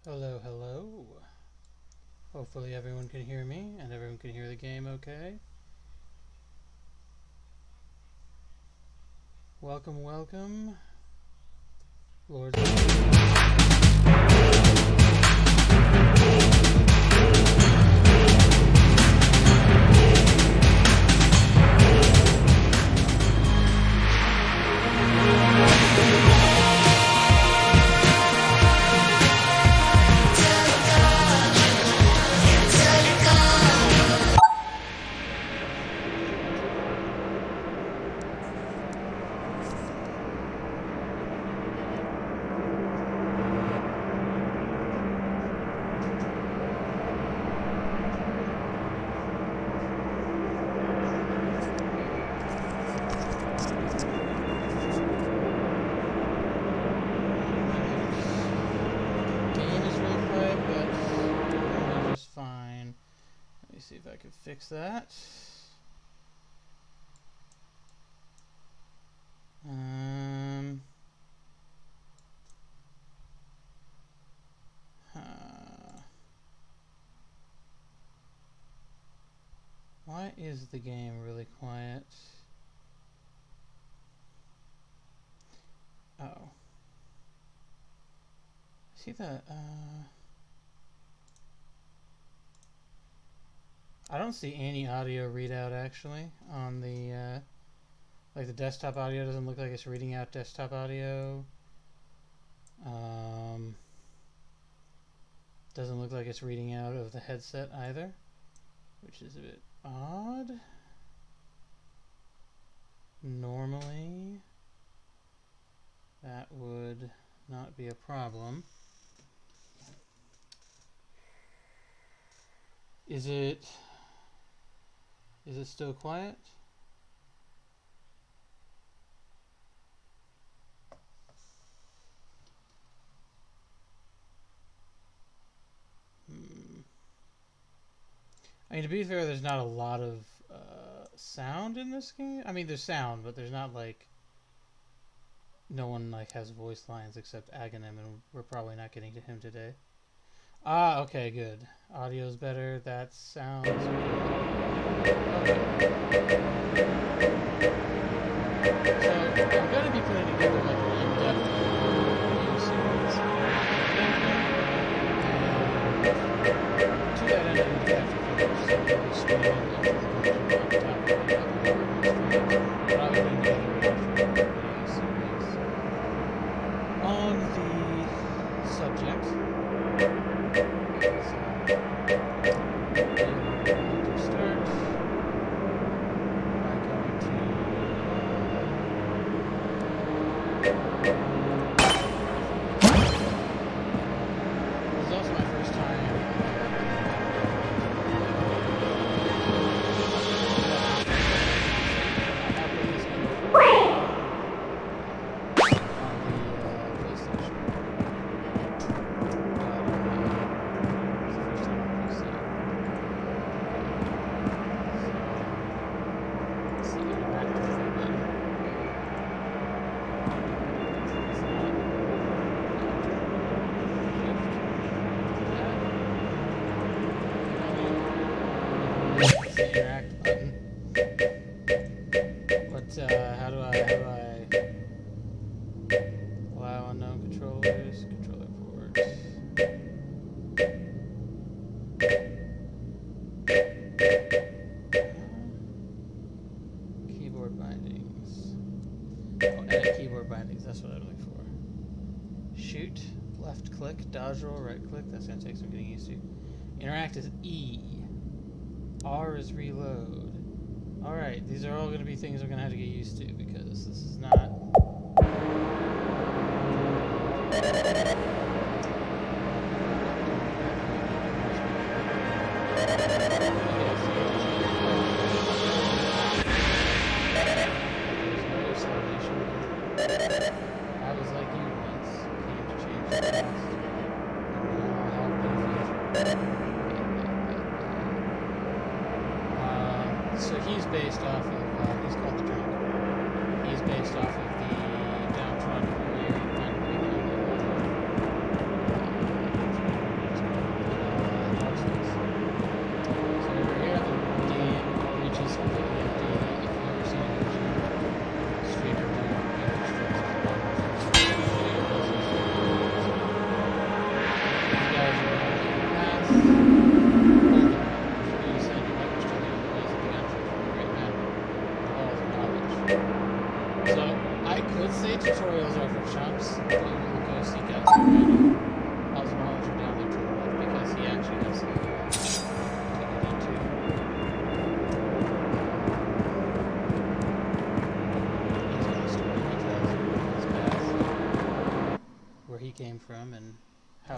Hello, hello. Hopefully everyone can hear me and everyone can hear the game okay. Welcome, welcome. Lords see if I can fix that. Why is the game really quiet? Oh. See that? I don't see any audio readout actually on the like the desktop audio doesn't look like it's reading out desktop audio. Doesn't look like it's reading out of the headset either, which is a bit odd. Normally that would not be a problem. Is it still quiet? I mean, to be fair, there's not a lot of sound in this game. I mean, there's sound, but there's not like no one like has voice lines except Aghanim, and we're probably not getting to him today. Ah, okay, good. Audio's better. That sounds good. So I'm gonna be putting together like an in-depth video series. To that end, I'm gonna have to finish some streaming and the Gungeon on top of the but I'll be putting together a video series on the subject. Interact button. What? How do I allow unknown controllers? Controller ports. Keyboard bindings. Oh, edit keyboard bindings. That's what I'm looking for. Shoot. Left click. Dodge roll. Right click. That's gonna take some getting used to. Interact is E. R is reload. Alright, these are all going to be things we're going to have to get used to because this is not... I was like you once, came to change the past, and now I have no future. So he's based off of, he's called the Drunk. He's based off of the downtrodden warrior kind of came from and how.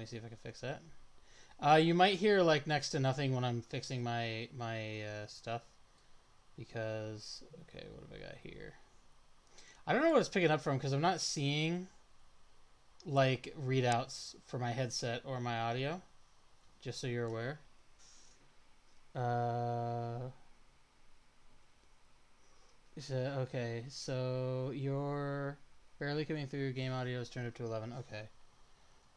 See if I can fix that. You might hear like next to nothing when I'm fixing my stuff, because okay, what have I got here? I don't know what it's picking up from because I'm not seeing like readouts for my headset or my audio. Just so you're aware. Okay, so you're barely coming through. Game audio is turned up to 11. Okay.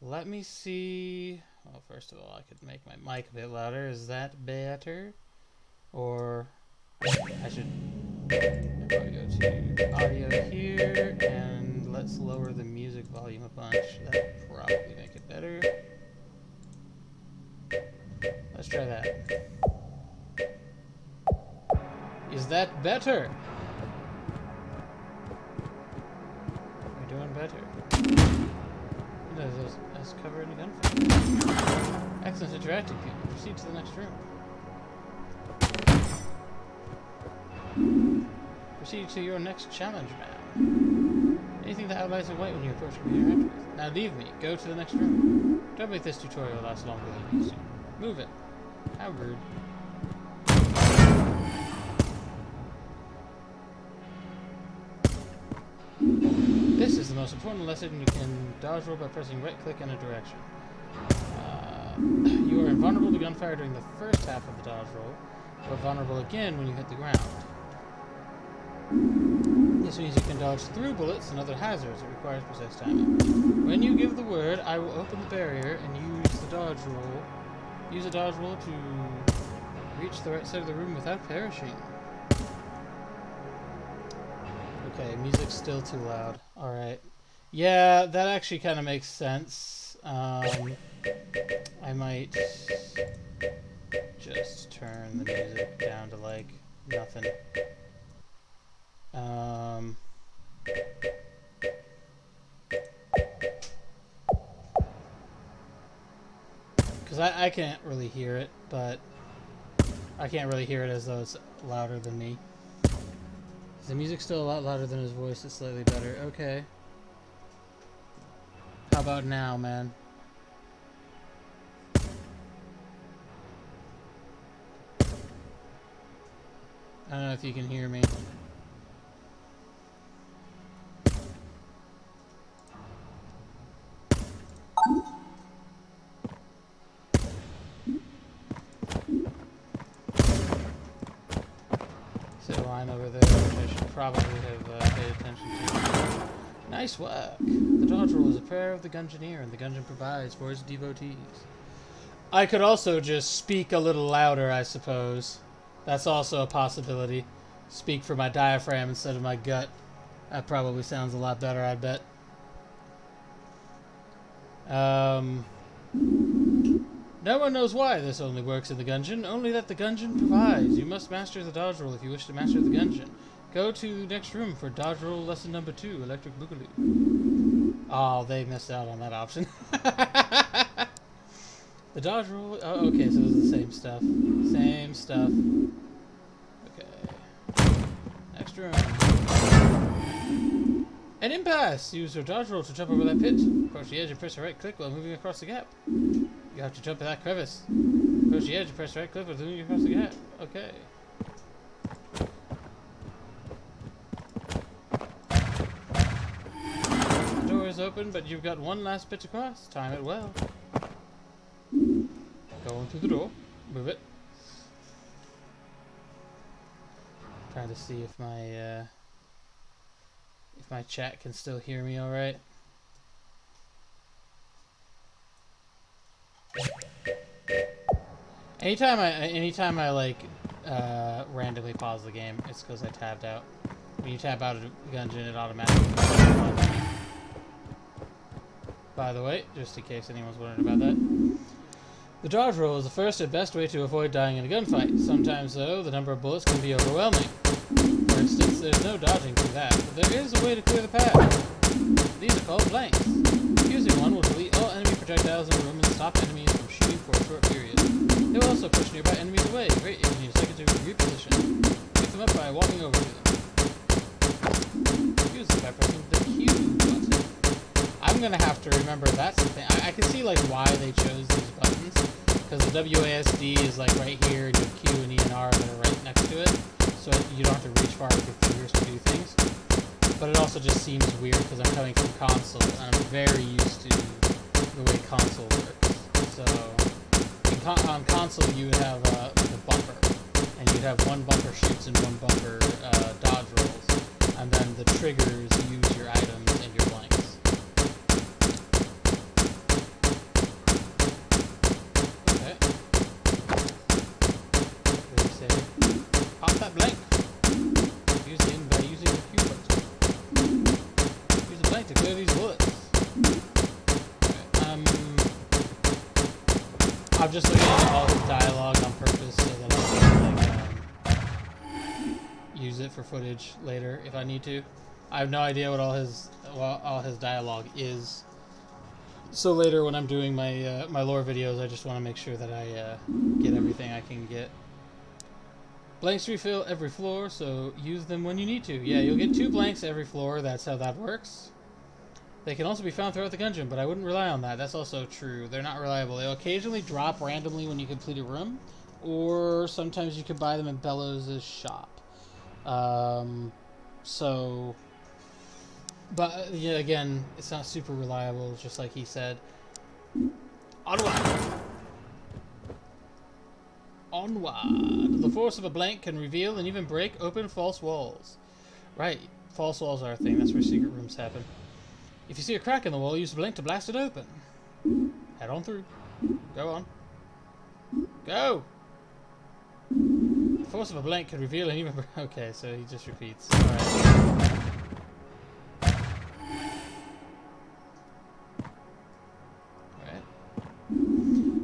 Let me see. Well, first of all, I could make my mic a bit louder. Is that better? Or I should probably go to audio here and let's lower the music volume a bunch. That probably make it better. Let's try that. Is that better? We're doing better. As covered in gunfire. Excellent interacting, people. Proceed to the next room. Proceed to your next challenge, man. Anything that outlines in white when you approach can be interacted with. Now leave me. Go to the next room. Don't make this tutorial last longer than it needs to. Move it. How rude. This is the most important lesson. You can dodge roll by pressing right click in a direction. You are invulnerable to gunfire during the first half of the dodge roll, but vulnerable again when you hit the ground. This means you can dodge through bullets and other hazards. It requires precise timing. When you give the word, I will open the barrier and use the dodge roll. Use a dodge roll to reach the right side of the room without perishing. Okay, music's still too loud. Alright. Yeah, that actually kind of makes sense. I might just turn the music down to, like, nothing. Because I can't really hear it, but I can't really hear it as though it's louder than me. The music's still a lot louder than his voice. It's slightly better. Okay. How about now, man? I don't know if you can hear me. Line over there, which I should probably have paid attention to. Nice work! The dodge roll is a prayer of the Gungeoneer, and the Gungeon provides for its devotees. I could also just speak a little louder, I suppose. That's also a possibility. Speak for my diaphragm instead of my gut. That probably sounds a lot better, I bet. No one knows why this only works in the Gungeon, only that the Gungeon provides. You must master the dodge roll if you wish to master the Gungeon. Go to the next room for dodge roll lesson number 2, Electric Boogaloo. Oh, they missed out on that option. The dodge roll. Oh, okay, so this is the same stuff. Same stuff. Okay. Next room. An impasse! Use your dodge roll to jump over that pit. Approach the edge and press the right click while moving across the gap. You have to jump at that crevice. Approach the edge and press the right click while moving across the gap. Okay. The door is open, but you've got one last bit to cross. Time it well. Go in through the door. Move it. Trying to see if my chat can still hear me all right. Anytime I like randomly pause the game, it's because I tabbed out. When you tab out of Gungeon, it automatically pauses. By the way, just in case anyone's wondering about that. The dodge roll is the first and best way to avoid dying in a gunfight. Sometimes, though, the number of bullets can be overwhelming. For instance, there's no dodging through that, but there is a way to clear the path. These are called blanks. Using one will delete all enemy projectiles in the room and stop enemies from shooting for a short period. They will also push nearby enemies away. Great if you need a second to reposition. Pick them up by walking over to them. Use them by pressing the Q button. I'm gonna have to remember that's the thing. I can see like why they chose these buttons, because the WASD is like right here, and your Q and E and R that are right next to it, so you don't have to reach far with your fingers to do things. But it also just seems weird because I'm coming from console, and I'm very used to the way console works. So on console you would have like a bumper, and you'd have one bumper shoots and one bumper dodge rolls, and then the triggers use your items and your blanks. Okay. What do you say? Pop that blank. Use the in by using the Q button. Use the blank to clear these bullets. Okay. I'm just looking at all his dialogue on purpose so that I can like use it for footage later if I need to. I have no idea what all his dialogue is. So later when I'm doing my my lore videos, I just want to make sure that I get everything I can get. Blanks refill every floor, so use them when you need to. Yeah, you'll get 2 blanks every floor. That's how that works. They can also be found throughout the Gungeon, but I wouldn't rely on that. That's also true. They're not reliable. They'll occasionally drop randomly when you complete a room, or sometimes you can buy them in Bellows' shop. But yeah, again, it's not super reliable, just like he said. Onward! Onward! The force of a blank can reveal and even break open false walls. Right, false walls are a thing. That's where secret rooms happen. If you see a crack in the wall, use the blank to blast it open. Head on through. Go on. Go! The force of a blank can reveal and even break... Okay, so he just repeats. Alright.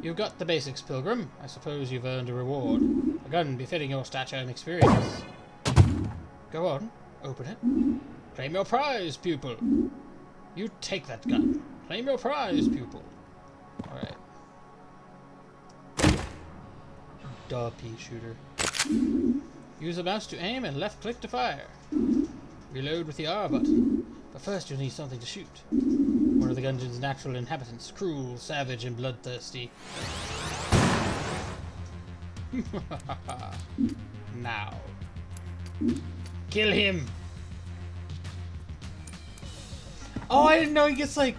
You've got the basics, Pilgrim. I suppose you've earned a reward. A gun befitting your stature and experience. Go on, open it. Claim your prize, pupil. You take that gun. Claim your prize, pupil. Alright. Duh, pea shooter. Use the mouse to aim and left click to fire. Reload with the R button. But first you'll need something to shoot. One of the Gungeon's natural inhabitants, cruel, savage, and bloodthirsty. Now. Kill him! Oh, I didn't know he gets, like,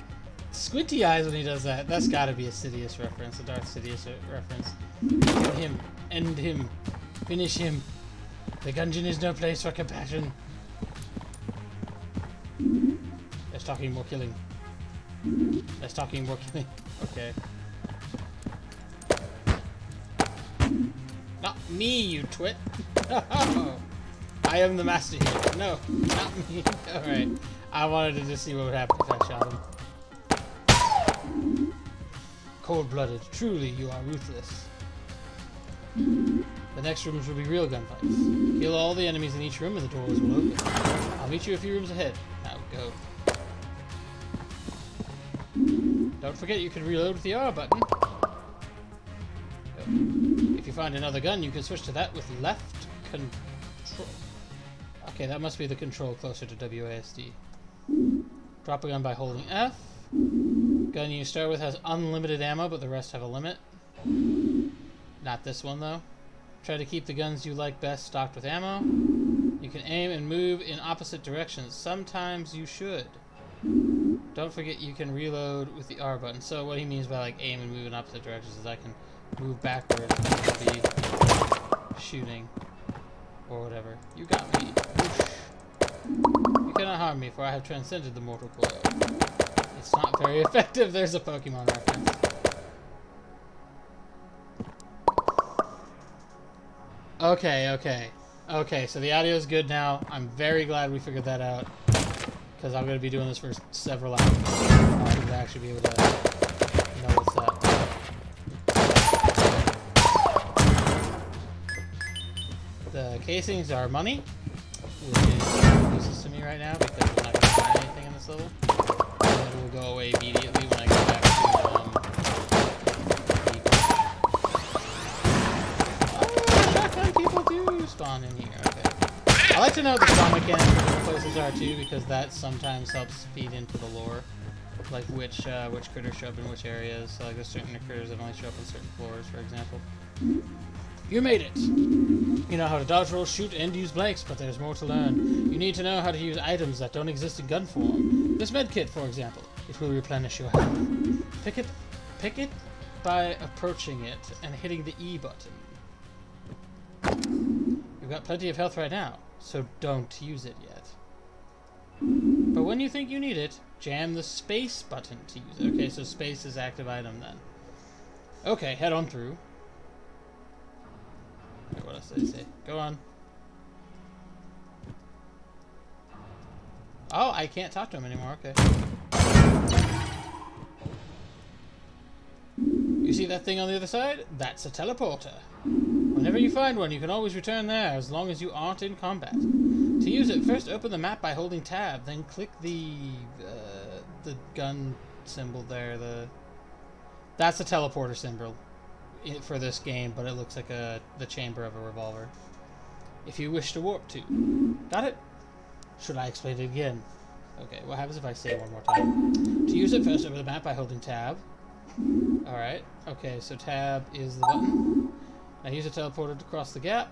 squinty eyes when he does that. That's gotta be a Sidious reference, a Darth Sidious reference. Kill him. End him. Finish him. The Gungeon is no place for compassion. Less talking, more killing. Less talking, more killing. Okay. Not me, you twit. I am the master here. No, not me. Alright. I wanted to just see what would happen if I shot him. Cold-blooded. Truly, you are ruthless. The next rooms will be real gunfights. Kill all the enemies in each room and the doors will open. I'll meet you a few rooms ahead. Now go. Don't forget you can reload with the R button. find another gun, you can switch to that with left control. Okay, that must be the control closer to WASD. Drop a gun by holding F. Gun you start with has unlimited ammo, but the rest have a limit. Not this one, though. Try to keep the guns you like best stocked with ammo. You can aim and move in opposite directions. Sometimes you should. Don't forget you can reload with the R button. So what he means by like aim and move in opposite directions is I can move backwards and be shooting or whatever. You got me. Whoosh. You cannot harm me, for I have transcended the mortal coil. It's not very effective. There's a Pokemon reference. Okay, so the audio is good now. I'm very glad we figured that out, because I'm going to be doing this for several hours. I'm going to actually be able to know what's up. The casings are money, which is useless to me right now, because I'm not going to find anything in this level. And it will go away immediately when I get back to people do spawn in here. Okay. I like to know what the spawn mechanics for different places are too, because that sometimes helps feed into the lore, like which critters show up in which areas. So like there's certain critters that only show up on certain floors, for example. You made it. You know how to dodge roll, shoot, and use blanks, but there's more to learn. You need to know how to use items that don't exist in gun form. This med kit, for example, it will replenish your health. Pick it by approaching it and hitting the E button. You've got plenty of health right now, so don't use it yet. But when you think you need it, jam the space button to use it. Okay, so space is active item then. Okay, head on through. Wait, what else did I say? Go on. Oh, I can't talk to him anymore. Okay. You see that thing on the other side? That's a teleporter. Whenever you find one, you can always return there, as long as you aren't in combat. To use it, first open the map by holding tab, then click the gun symbol there. That's a teleporter symbol for this game, but it looks like the chamber of a revolver. If you wish to warp to. Got it? Should I explain it again? Okay, what happens if I say it one more time? To use it, first open the map by holding tab. Alright, okay, so tab is the button. Now use a teleporter to cross the gap.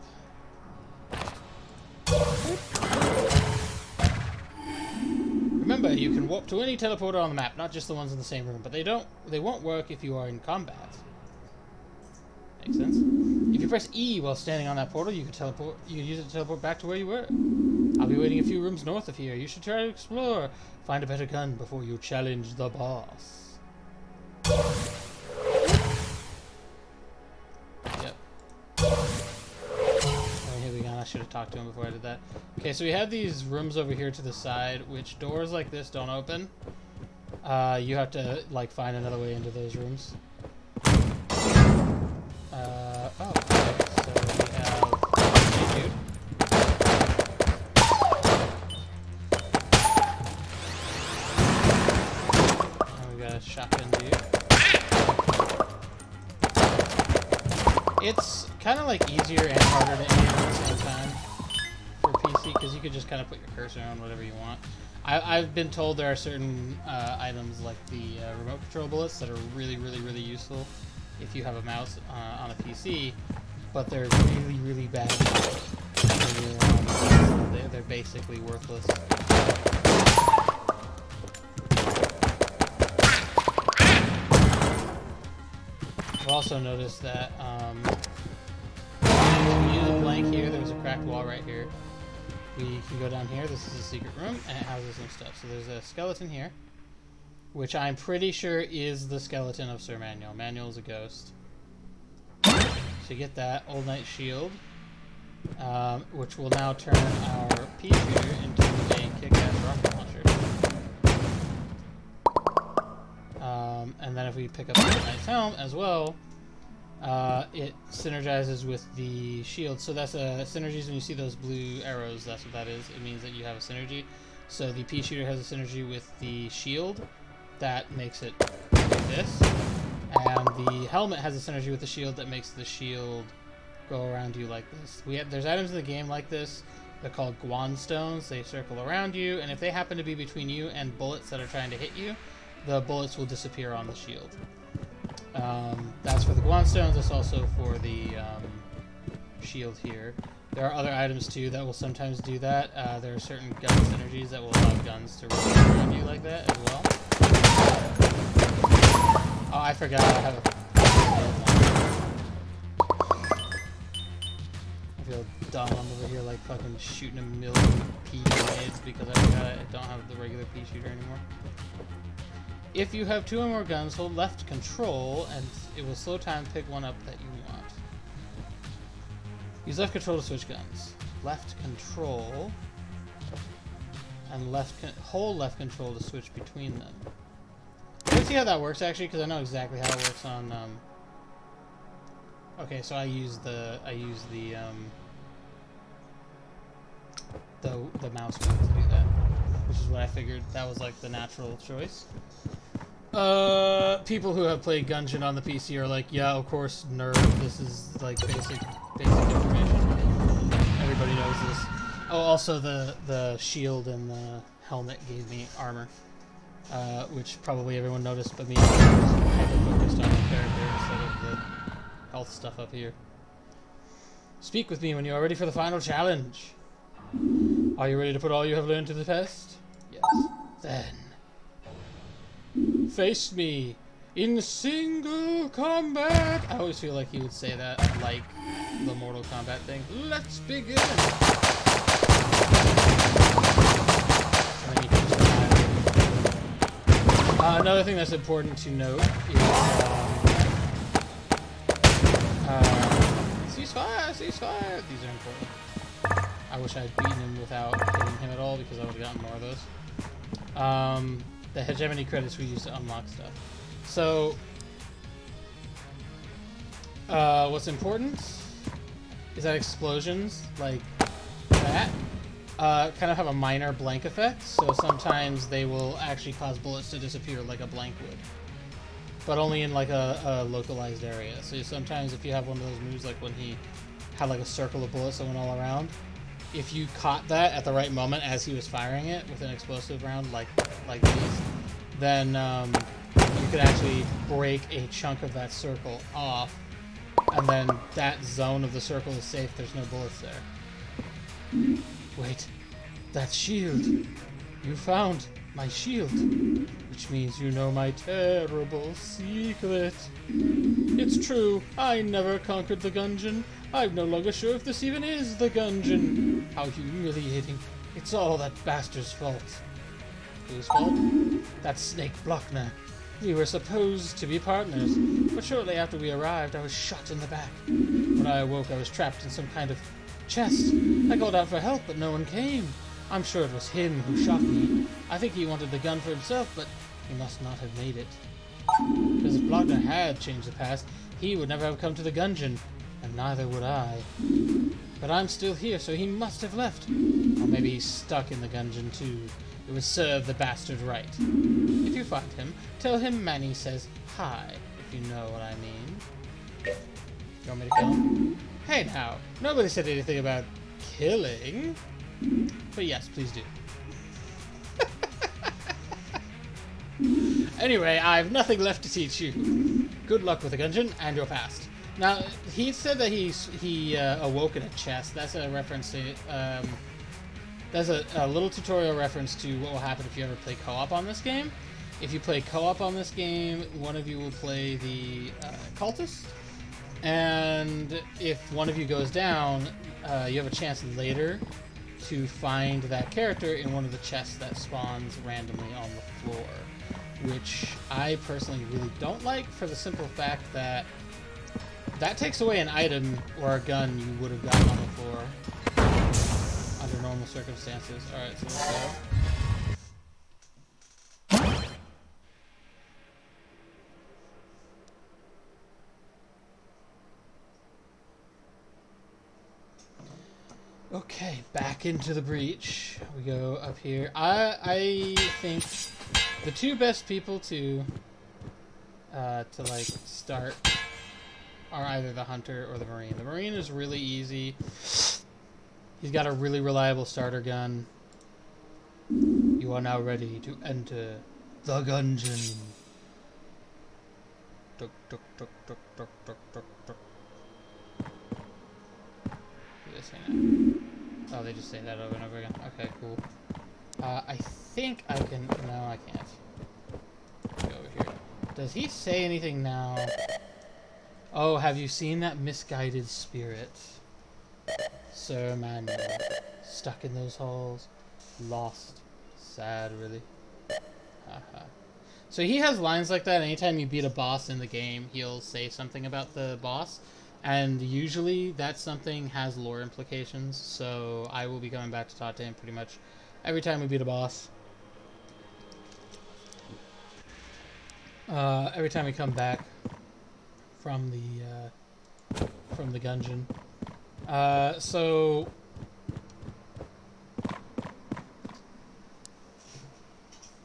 Remember, you can warp to any teleporter on the map, not just the ones in the same room, but they won't work if you are in combat. Makes sense. If you press E while standing on that portal, you can use it to teleport back to where you were. I'll be waiting a few rooms north of here. You should try to explore. Find a better gun before you challenge the boss. Yep. Oh, here we go. I should have talked to him before I did that. Okay, so we have these rooms over here to the side, which doors like this don't open. You have to like find another way into those rooms. Oh, okay. So we have a dude. And we got a shotgun dude. It's kind of like easier and harder to aim at the same time for PC, because you could just kind of put your cursor on whatever you want. I've been told there are certain items like the remote control bullets that are really, really, really useful if you have a mouse on a PC, but they're really, really bad. They're basically worthless. I've also noticed that if we use a blank here, there's a cracked wall right here. We can go down here. This is a secret room, and it houses some stuff. So there's a skeleton here, which I'm pretty sure is the skeleton of Sir Manuel. Manuel's a ghost. So you get that. Old Knight Shield, which will now turn our pea shooter into a kick-ass rocket launcher. And then if we pick up the Old Knight's helm as well, it synergizes with the shield. So that's synergies. When you see those blue arrows, that's what that is. It means that you have a synergy. So the pea shooter has a synergy with the shield. That makes it like this. And the helmet has a synergy with the shield that makes the shield go around you like this. There's items in the game like this. They're called Guan stones. They circle around you, and if they happen to be between you and bullets that are trying to hit you, the bullets will disappear on the shield. That's for the Guan stones. That's also for the shield here. There are other items too that will sometimes do that. There are certain gun synergies that will allow guns to rotate around you like that as well. Oh, I forgot I have a... I feel dumb. I'm over here like fucking shooting a million pea grenades because I forgot I don't have the regular pea shooter anymore. If you have 2 or more guns, hold left control and it will slow time pick one up that you want. Use left control to switch guns. Left control and hold left control to switch between them. Let's see how that works actually, because I know exactly how it works on. Okay, so I use the mouse wheel to do that, which is what I figured. That was like the natural choice. People who have played Gungeon on the PC are like, yeah, of course, nerd. This is like basic information. Everybody knows this. Oh, also the shield and the helmet gave me armor, which probably everyone noticed, but me. I was focused on the character instead of the health stuff up here. Speak with me when you are ready for the final challenge. Are you ready to put all you have learned to the test? Yes. Then face me in single combat. I always feel like he would say that, like the Mortal Kombat thing. Let's begin. And then you can just another thing that's important to note is ceasefire, ceasefire. These are important. I wish I'd beaten him without hitting him at all because I would have gotten more of those. The hegemony credits we use to unlock stuff. So, what's important is that explosions like that kind of have a minor blank effect. So sometimes they will actually cause bullets to disappear like a blank would, but only in like a localized area. So sometimes if you have one of those moves, like when he had like a circle of bullets that went all around, if you caught that at the right moment as he was firing it with an explosive round like these, then you could actually break a chunk of that circle off, and then that zone of the circle is safe. There's no bullets there. Wait, that shield. You found my shield, which means you know my terrible secret. It's true, I never conquered the Gungeon. I'm no longer sure if this even is the Gungeon. How humiliating. It's all that bastard's fault. Whose fault? That Snake Blockner. We were supposed to be partners, but shortly after we arrived, I was shot in the back. When I awoke, I was trapped in some kind of chest. I called out for help, but no one came. I'm sure it was him who shot me. I think he wanted the gun for himself, but he must not have made it. Because if Blockner had changed the past, he would never have come to the Gungeon, and neither would I. But I'm still here, so he must have left. Or maybe he's stuck in the Gungeon too. It would serve the bastard right. If you find him, tell him Manny says hi, if you know what I mean. You want me to kill him? Hey now, nobody said anything about killing. But yes, please do. Anyway, I've nothing left to teach you. Good luck with the Gungeon and your past. Now, he said that he awoke in a chest. That's a reference to... that's a little tutorial reference to what will happen if you ever play co-op on this game. If you play co-op on this game, one of you will play the cultist. And if one of you goes down, you have a chance later to find that character in one of the chests that spawns randomly on the floor, which I personally really don't like, for the simple fact that that takes away an item or a gun you would have gotten on the floor under normal circumstances. Alright, so let's go. Okay, back into the breach. We go up here. I think the two best people to like start are either the hunter or the marine. The marine is really easy. He's got a really reliable starter gun. You are now ready to enter the Gungeon. Tuk, tuk, tuk, tuk, tuk, tuk, tuk, tuk. Do they say that? Oh, they just say that over and over again. Okay, cool. I think I can... No, I can't. Go over here. Does he say anything now? Oh, have you seen that misguided spirit? Sir Manuel. Stuck in those halls. Lost. Sad, really. Haha. So he has lines like that. Anytime you beat a boss in the game, he'll say something about the boss. And usually that something has lore implications. So I will be going back to talk to him pretty much every time we beat a boss. Every time we come back from the Gungeon. So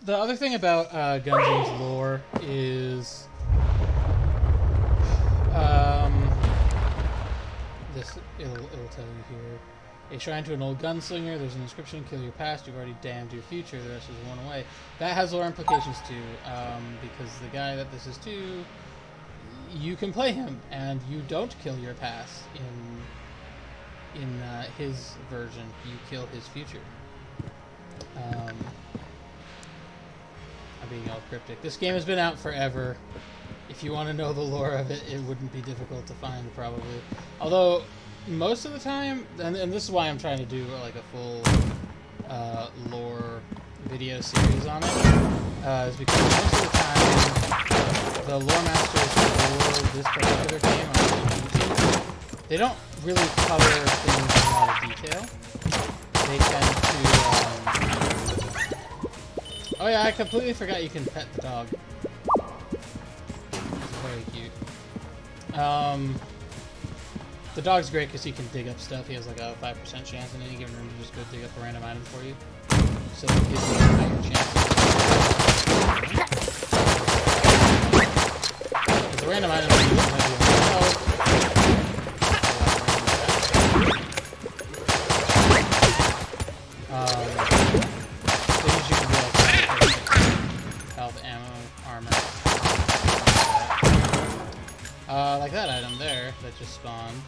the other thing about Gungeon's lore is this. It'll tell you here. A shrine to an old gunslinger. There's an inscription: "Kill your past, you've already damned your future. The rest is worn away." That has lore implications too, because the guy that this is to, you can play him, and you don't kill your past. In his version, you kill his future. I'm being all cryptic. This game has been out forever. If you want to know the lore of it, it wouldn't be difficult to find, probably. Although, most of the time, and this is why I'm trying to do like a full lore video series on it, is because most of the time, the lore masters for this particular game on YouTube, they don't really cover things in a lot of detail. They tend to... Oh yeah, I completely forgot you can pet the dog. It's very cute. The dog's great because he can dig up stuff. He has like a 5% chance in any given room to just go dig up a random item for you. So it gives you a higher chance. Because the random item is going to be on health. They usually can be like health, ammo, armor. Like that item there that just spawned.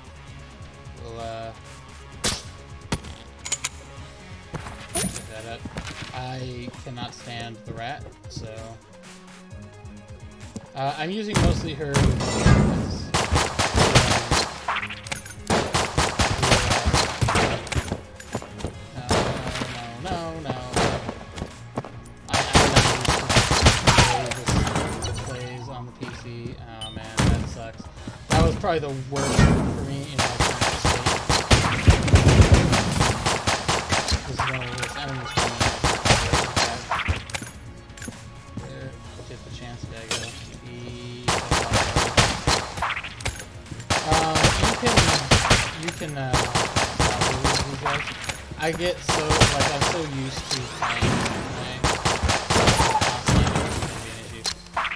We'll pick that up. I cannot stand the rat, so I'm using mostly her. Probably the worst for me in my current state. This is one of the worst enemies for me. There, get the chance, there you go. You can these guys. I get so, like, I'm so used to playing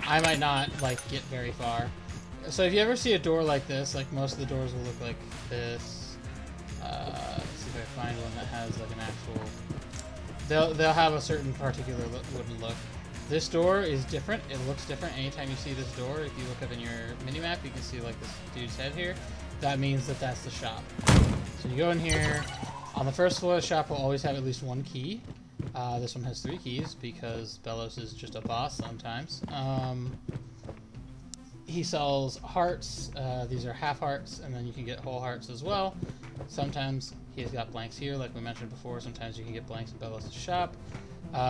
I might not, like, get very far. So if you ever see a door like this, like most of the doors will look like this. Let's see if I find one that has like an actual... They'll have a certain particular wooden look. This door is different. It looks different anytime you see this door. If you look up in your minimap, you can see like this dude's head here. That means that that's the shop. So you go in here. On the first floor, the shop will always have at least one key. This one has 3 keys because Bellows is just a boss sometimes. He sells hearts. These are half hearts, and then you can get whole hearts as well. Sometimes he's got blanks here, like we mentioned before. Sometimes you can get blanks in Bellows' shop.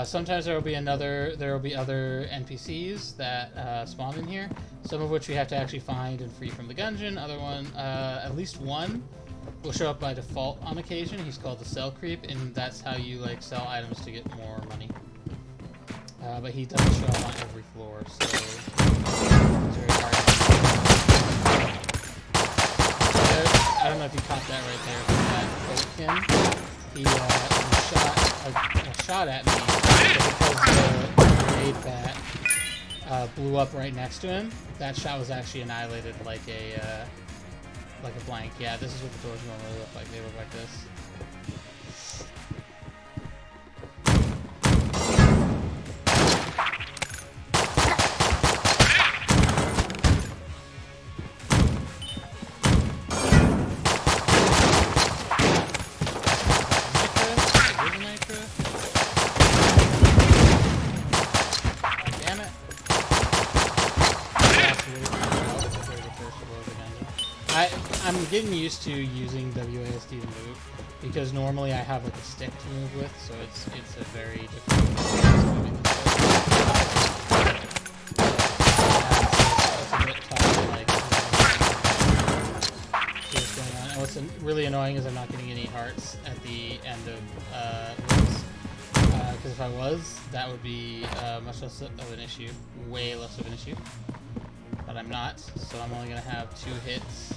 Sometimes there will be other NPCs that spawn in here. Some of which we have to actually find and free from the Gungeon. At least one will show up by default on occasion. He's called the Sell Creep, and that's how you like sell items to get more money. But he doesn't show up on every floor, so it's very hard. I don't know if you caught that right there, but that Oatkin, he shot at me because the grenade bat blew up right next to him, that shot was actually annihilated like a blank. Yeah, this is what the doors normally look like. They look like this. I'm getting used to using WASD to move because normally I have like a stick to move with, so it's a very different moving the it's a bit tough to like see what's going on. And what's really annoying is I'm not getting any hearts at the end of rooms. Because if I was, that would be much less of an issue, way less of an issue. But I'm not, so I'm only gonna have 2 hits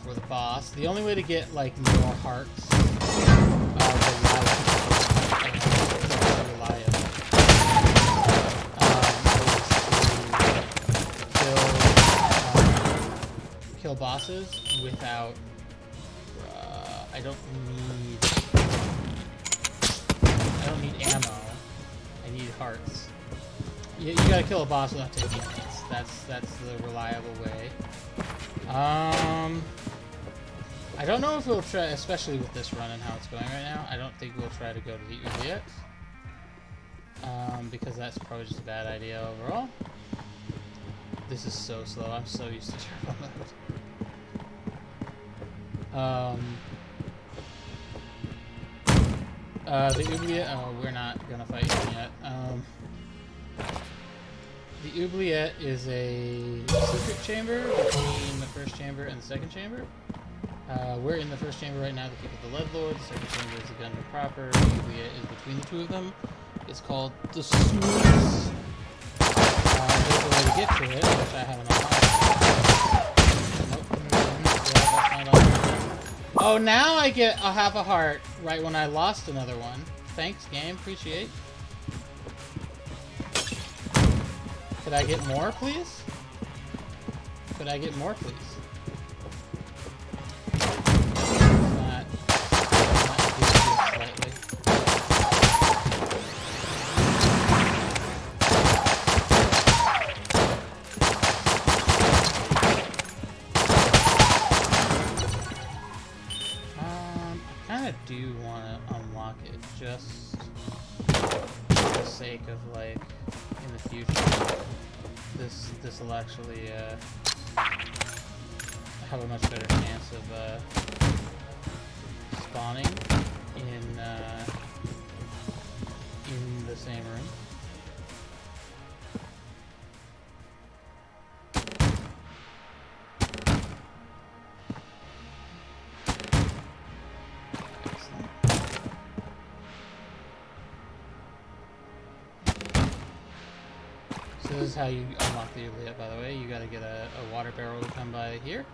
for the boss. The only way to get like more hearts kill bosses without I don't need ammo. I need hearts. You gotta kill a boss without taking hits. That's the reliable way. I don't know if we'll try, especially with this run and how it's going right now, I don't think we'll try to go to the oubliette. Because that's probably just a bad idea overall. This is so slow. I'm so used to turbo mode. The oubliette, oh, we're not gonna fight him yet. The oubliette is a secret chamber between the first chamber and the second chamber. We're in the first chamber right now to keep with the Lead Lord. The second chamber is the Gungeon proper. The oubliette is between the 2 of them. It's called the Sluice. There's a way to get to it, which I haven't unlocked. Oh, now I get a half a heart right when I lost another one. Thanks, game. Appreciate. Could I get more, please? Could I get more, please? Not slightly. I kind of do want to unlock it just for the sake of like in the future. This will actually have a much better chance of spawning in the same room. This is how you unlock the oubliette, by the way. You gotta get a water barrel to come by here,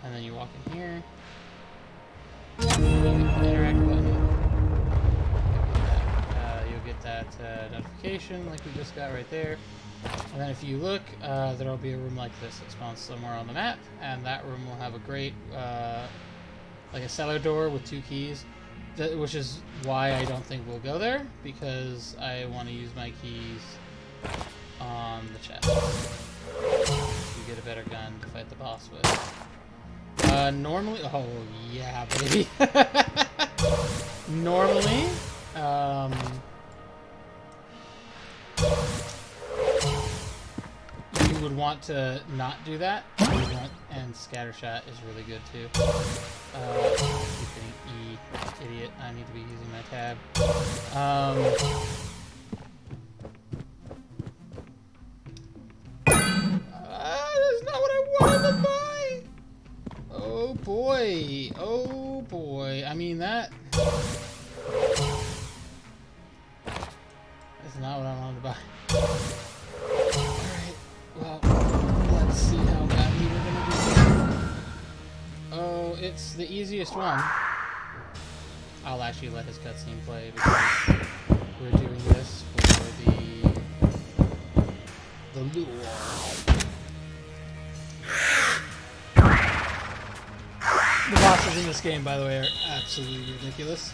and then you walk in here. You get the interact button. You'll get that notification like we just got right there. And then if you look, there'll be a room like this that spawns somewhere on the map, and that room will have a great, like a cellar door with 2 keys, which is why I don't think we'll go there, because I want to use my keys on the chest. You get a better gun to fight the boss with. Normally, oh yeah, baby. Normally, you would want to not do that. And Scattershot is really good too. Keep hitting E, idiot. I need to be using my tab. That's not what I wanted to buy! Oh boy. Oh boy. I mean, that's not what I wanted to buy. Alright. Well, let's see how badly we're gonna do. Oh, it's the easiest one. I'll actually let his cutscene play because we're doing this for the the lure. The bosses in this game, by the way, are absolutely ridiculous.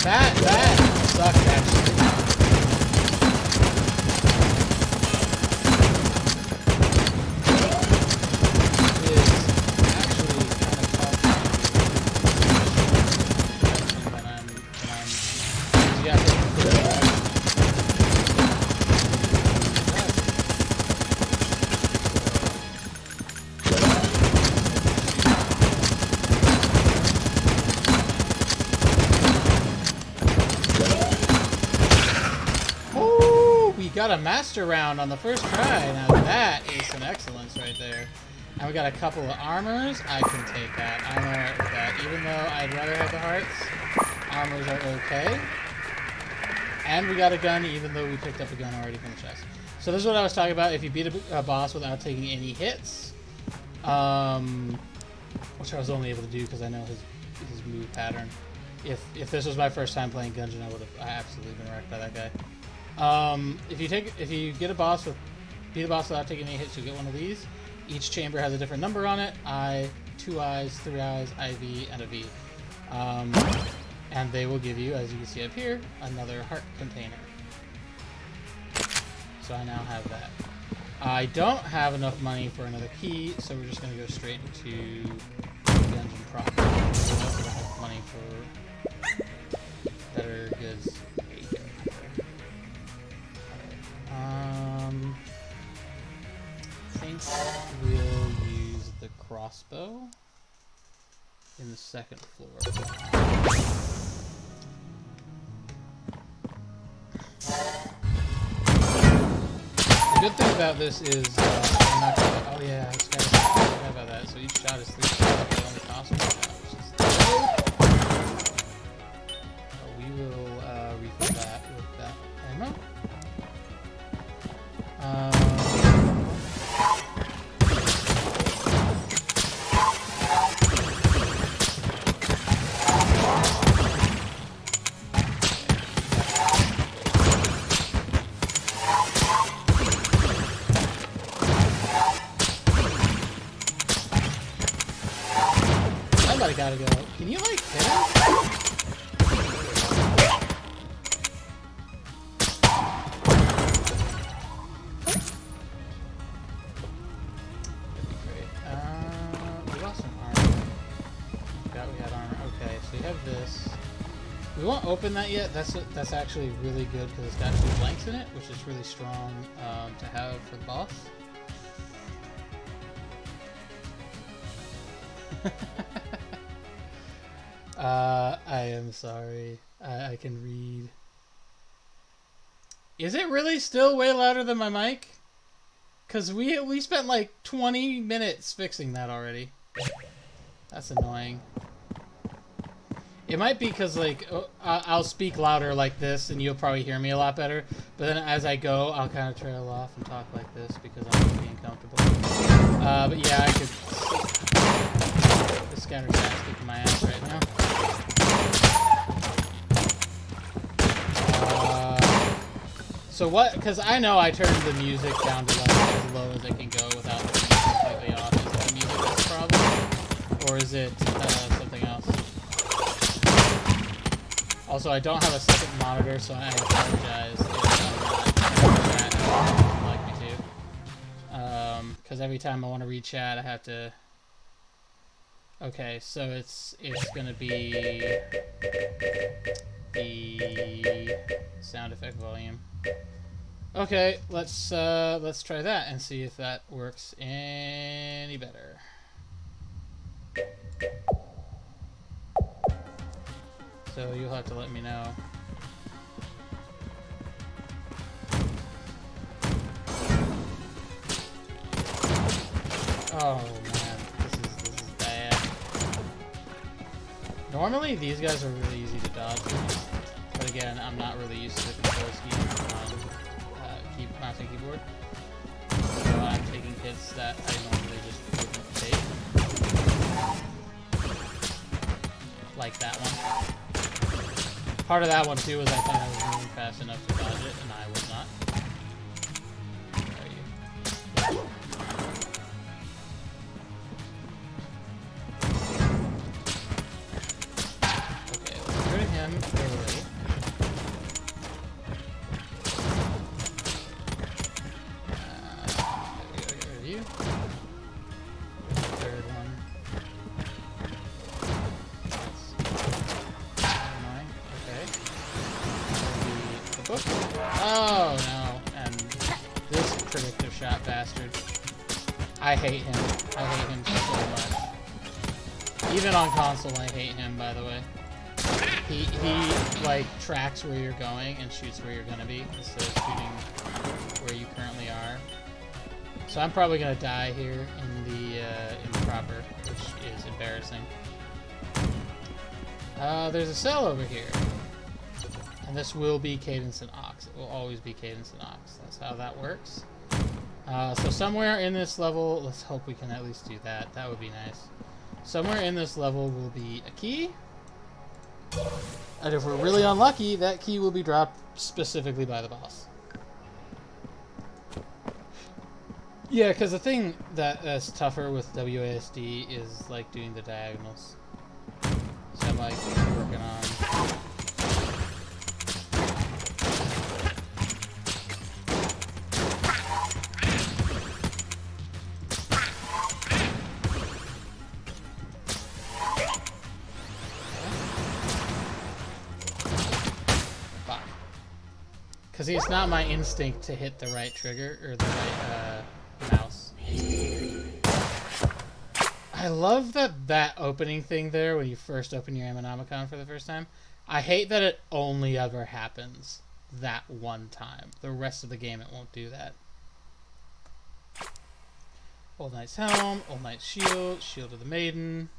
That sucked, actually. Got a master round on the first try. Now that is some excellence right there. And we got a couple of armors. I can take that. I'm alright with that. Even though I'd rather have the hearts, armors are okay. And we got a gun, even though we picked up a gun already from the chest. So this is what I was talking about. If you beat a boss without taking any hits, which I was only able to do because I know his move pattern. If this was my first time playing Gungeon, I would have absolutely been wrecked by that guy. If you beat a boss without taking any hits, you get one of these. Each chamber has a different number on it: I, 2 eyes, 3 eyes, IV, and a V. And they will give you, as you can see up here, another heart container. So I now have that. I don't have enough money for another key, so we're just going to go straight to Gungeon proper. I don't have money for better goods. I think we'll use the crossbow in the second floor. The good thing about this is I'm not gonna, oh yeah, I forgot about that. So each shot is 3 shots, but only costs 1 shot, which is so we will refill that with that ammo. Somebody gotta go. Can you like hit him? We won't open that yet. That's actually really good because it's got 2 blanks in it, which is really strong to have for the boss. I am sorry. I can read. Is it really still way louder than my mic? Because we spent like 20 minutes fixing that already. That's annoying. It might be because, like, I'll speak louder like this, and you'll probably hear me a lot better. But then as I go, I'll kind of trail off and talk like this because I'm being comfortable. But yeah, I could... The scatter shot's kicking my ass right now. So what... Because I know I turned the music down to as low as it can go without turning it completely off. Is the music that's the problem? Or is it something else? Also, I don't have a second monitor, so I apologize if I'm not like me to. Because every time I want to read chat, I have to... Okay, so it's gonna be the sound effect volume. Okay, let's try that and see if that works any better. So you'll have to let me know. Oh man, this is bad. Normally these guys are really easy to dodge, but again, I'm not really used to the control scheme on mouse and keyboard. So I'm taking hits that I normally just wouldn't take. Like that one. Part of that one too was I thought I was moving fast enough to dodge it, and I was not. Where are you? Okay, let's get rid of him early. Get rid of you. Third one. Oh no, and this predictive shot bastard. I hate him. I hate him so much. Even on console, I hate him, by the way. He like tracks where you're going and shoots where you're gonna be instead of shooting where you currently are. So I'm probably gonna die here in the proper, which is embarrassing. There's a cell over here. And this will be Cadence and Ox. It will always be Cadence and Ox. That's how that works. So somewhere in this level, let's hope we can at least do that. That would be nice. Somewhere in this level will be a key. And if we're really unlucky, that key will be dropped specifically by the boss. Yeah, because the thing that's tougher with WASD is like doing the diagonals. So I'm like working on... Because it's not my instinct to hit the right trigger, or the right mouse. I love that opening thing there when you first open your Ammonomicon for the first time. I hate that it only ever happens that one time. The rest of the game it won't do that. Old Knight's Helm, Old Knight's Shield, Shield of the Maiden.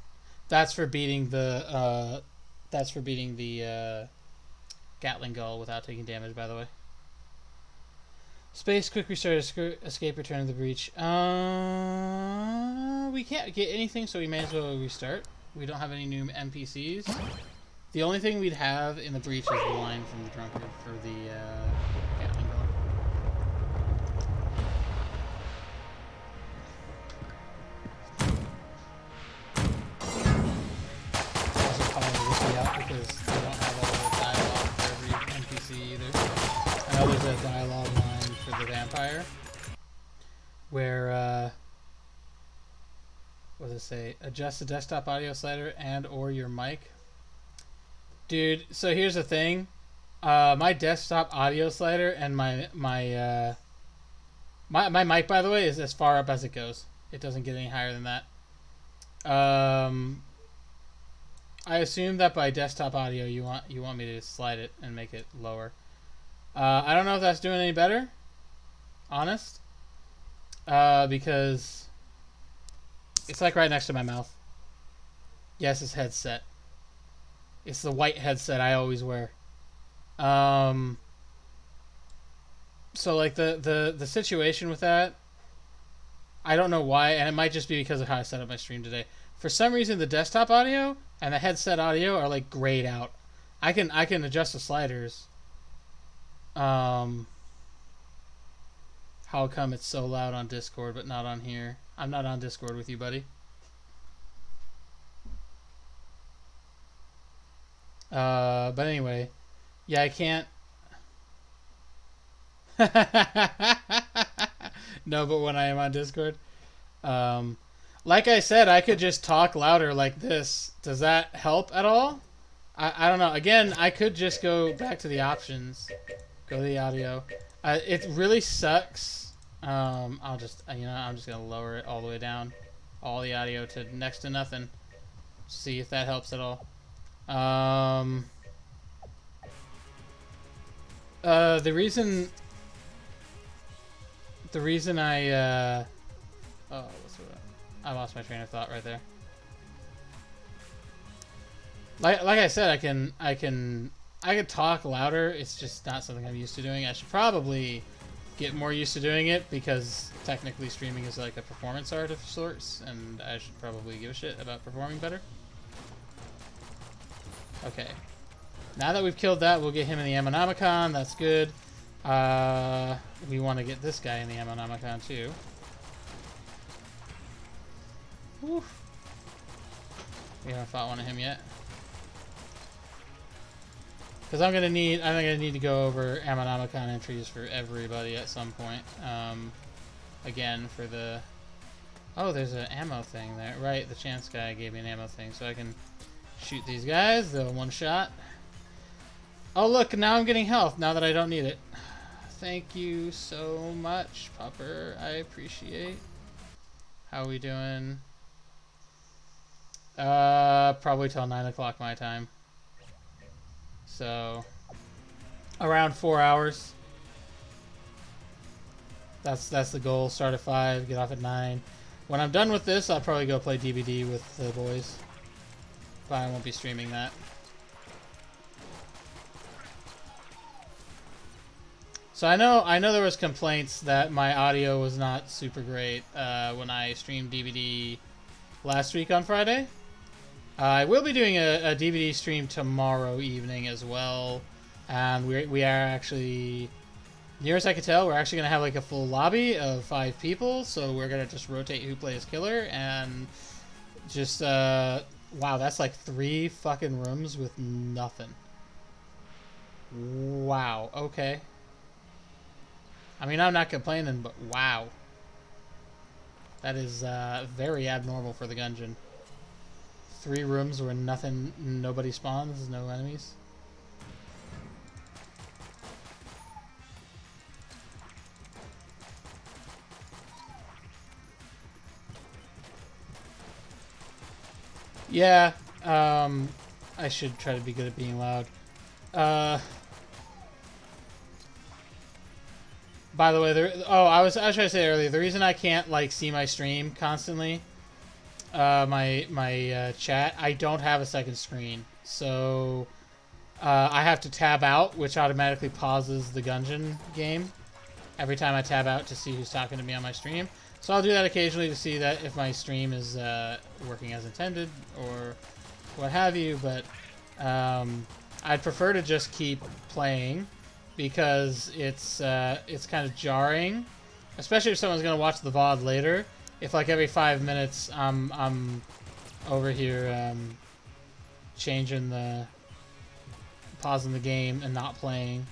That's for beating the Gatling Gull without taking damage, by the way. Space, quick restart, escape, return to the breach. We can't get anything, so we may as well restart. We don't have any new NPCs. The only thing we'd have in the breach is the line from the drunkard for the Gatling Gull. Also calling Ricky out because they don't have all the dialogue for every NPC either. I know there's a dialogue line for the vampire where what does it say? Adjust the desktop audio slider and or your mic. Dude, so here's the thing. My desktop audio slider and my mic, by the way, is as far up as it goes. It doesn't get any higher than that. I assume that by desktop audio you want me to slide it and make it lower. I don't know if that's doing any better. Honest. Because it's like right next to my mouth. Yes, it's headset. It's the white headset I always wear. So like the situation with that, I don't know why, and it might just be because of how I set up my stream today. For some reason, the desktop audio and the headset audio are like grayed out. I can adjust the sliders. How come it's so loud on Discord but not on here? I'm not on Discord with you, buddy. But anyway, yeah, I can't. No, but when I am on Discord, like I said, I could just talk louder like this. Does that help at all? I don't know. Again, I could just go back to the options, go to the audio. It really sucks. I'm just gonna lower it all the way down, all the audio to next to nothing. See if that helps at all. The reason I I lost my train of thought right there. Like I said, I could talk louder. It's just not something I'm used to doing. I should probably get more used to doing it because technically streaming is like a performance art of sorts, and I should probably give a shit about performing better. Okay. Now that we've killed that, we'll get him in the Ammonomicon. That's good. We want to get this guy in the Ammonomicon too. Whew. We haven't fought one of him yet. Because I think I'm gonna need to go over Ammonomicon entries for everybody at some point. Again, for the... Oh, there's an ammo thing there. Right, the chance guy gave me an ammo thing, so I can shoot these guys. They'll one shot. Oh, look, now I'm getting health, now that I don't need it. Thank you so much, Pupper. I appreciate. How are we doing? Probably till 9 o'clock my time. So, around 4 hours. That's the goal. Start at 5, get off at 9. When I'm done with this, I'll probably go play DBD with the boys. But I won't be streaming that. So I know there was complaints that my audio was not super great when I streamed DVD last week on Friday. I will be doing a DVD stream tomorrow evening as well, and we are actually, near as I can tell, we're actually gonna have like a full lobby of 5 people. So we're gonna just rotate who plays killer and just wow, that's like 3 fucking rooms with nothing. Wow. Okay. I mean, I'm not complaining, but wow. That is very abnormal for the Gungeon. 3 rooms where nobody spawns, no enemies. Yeah, I should try to be good at being loud. By the way, I was trying to say earlier, the reason I can't like see my stream constantly, my chat, I don't have a second screen, so I have to tab out, which automatically pauses the Gungeon game every time I tab out to see who's talking to me on my stream. So I'll do that occasionally to see that if my stream is working as intended or what have you, but I'd prefer to just keep playing, because it's kind of jarring, especially if someone's gonna watch the VOD later. If like every 5 minutes I'm over here pausing the game and not playing.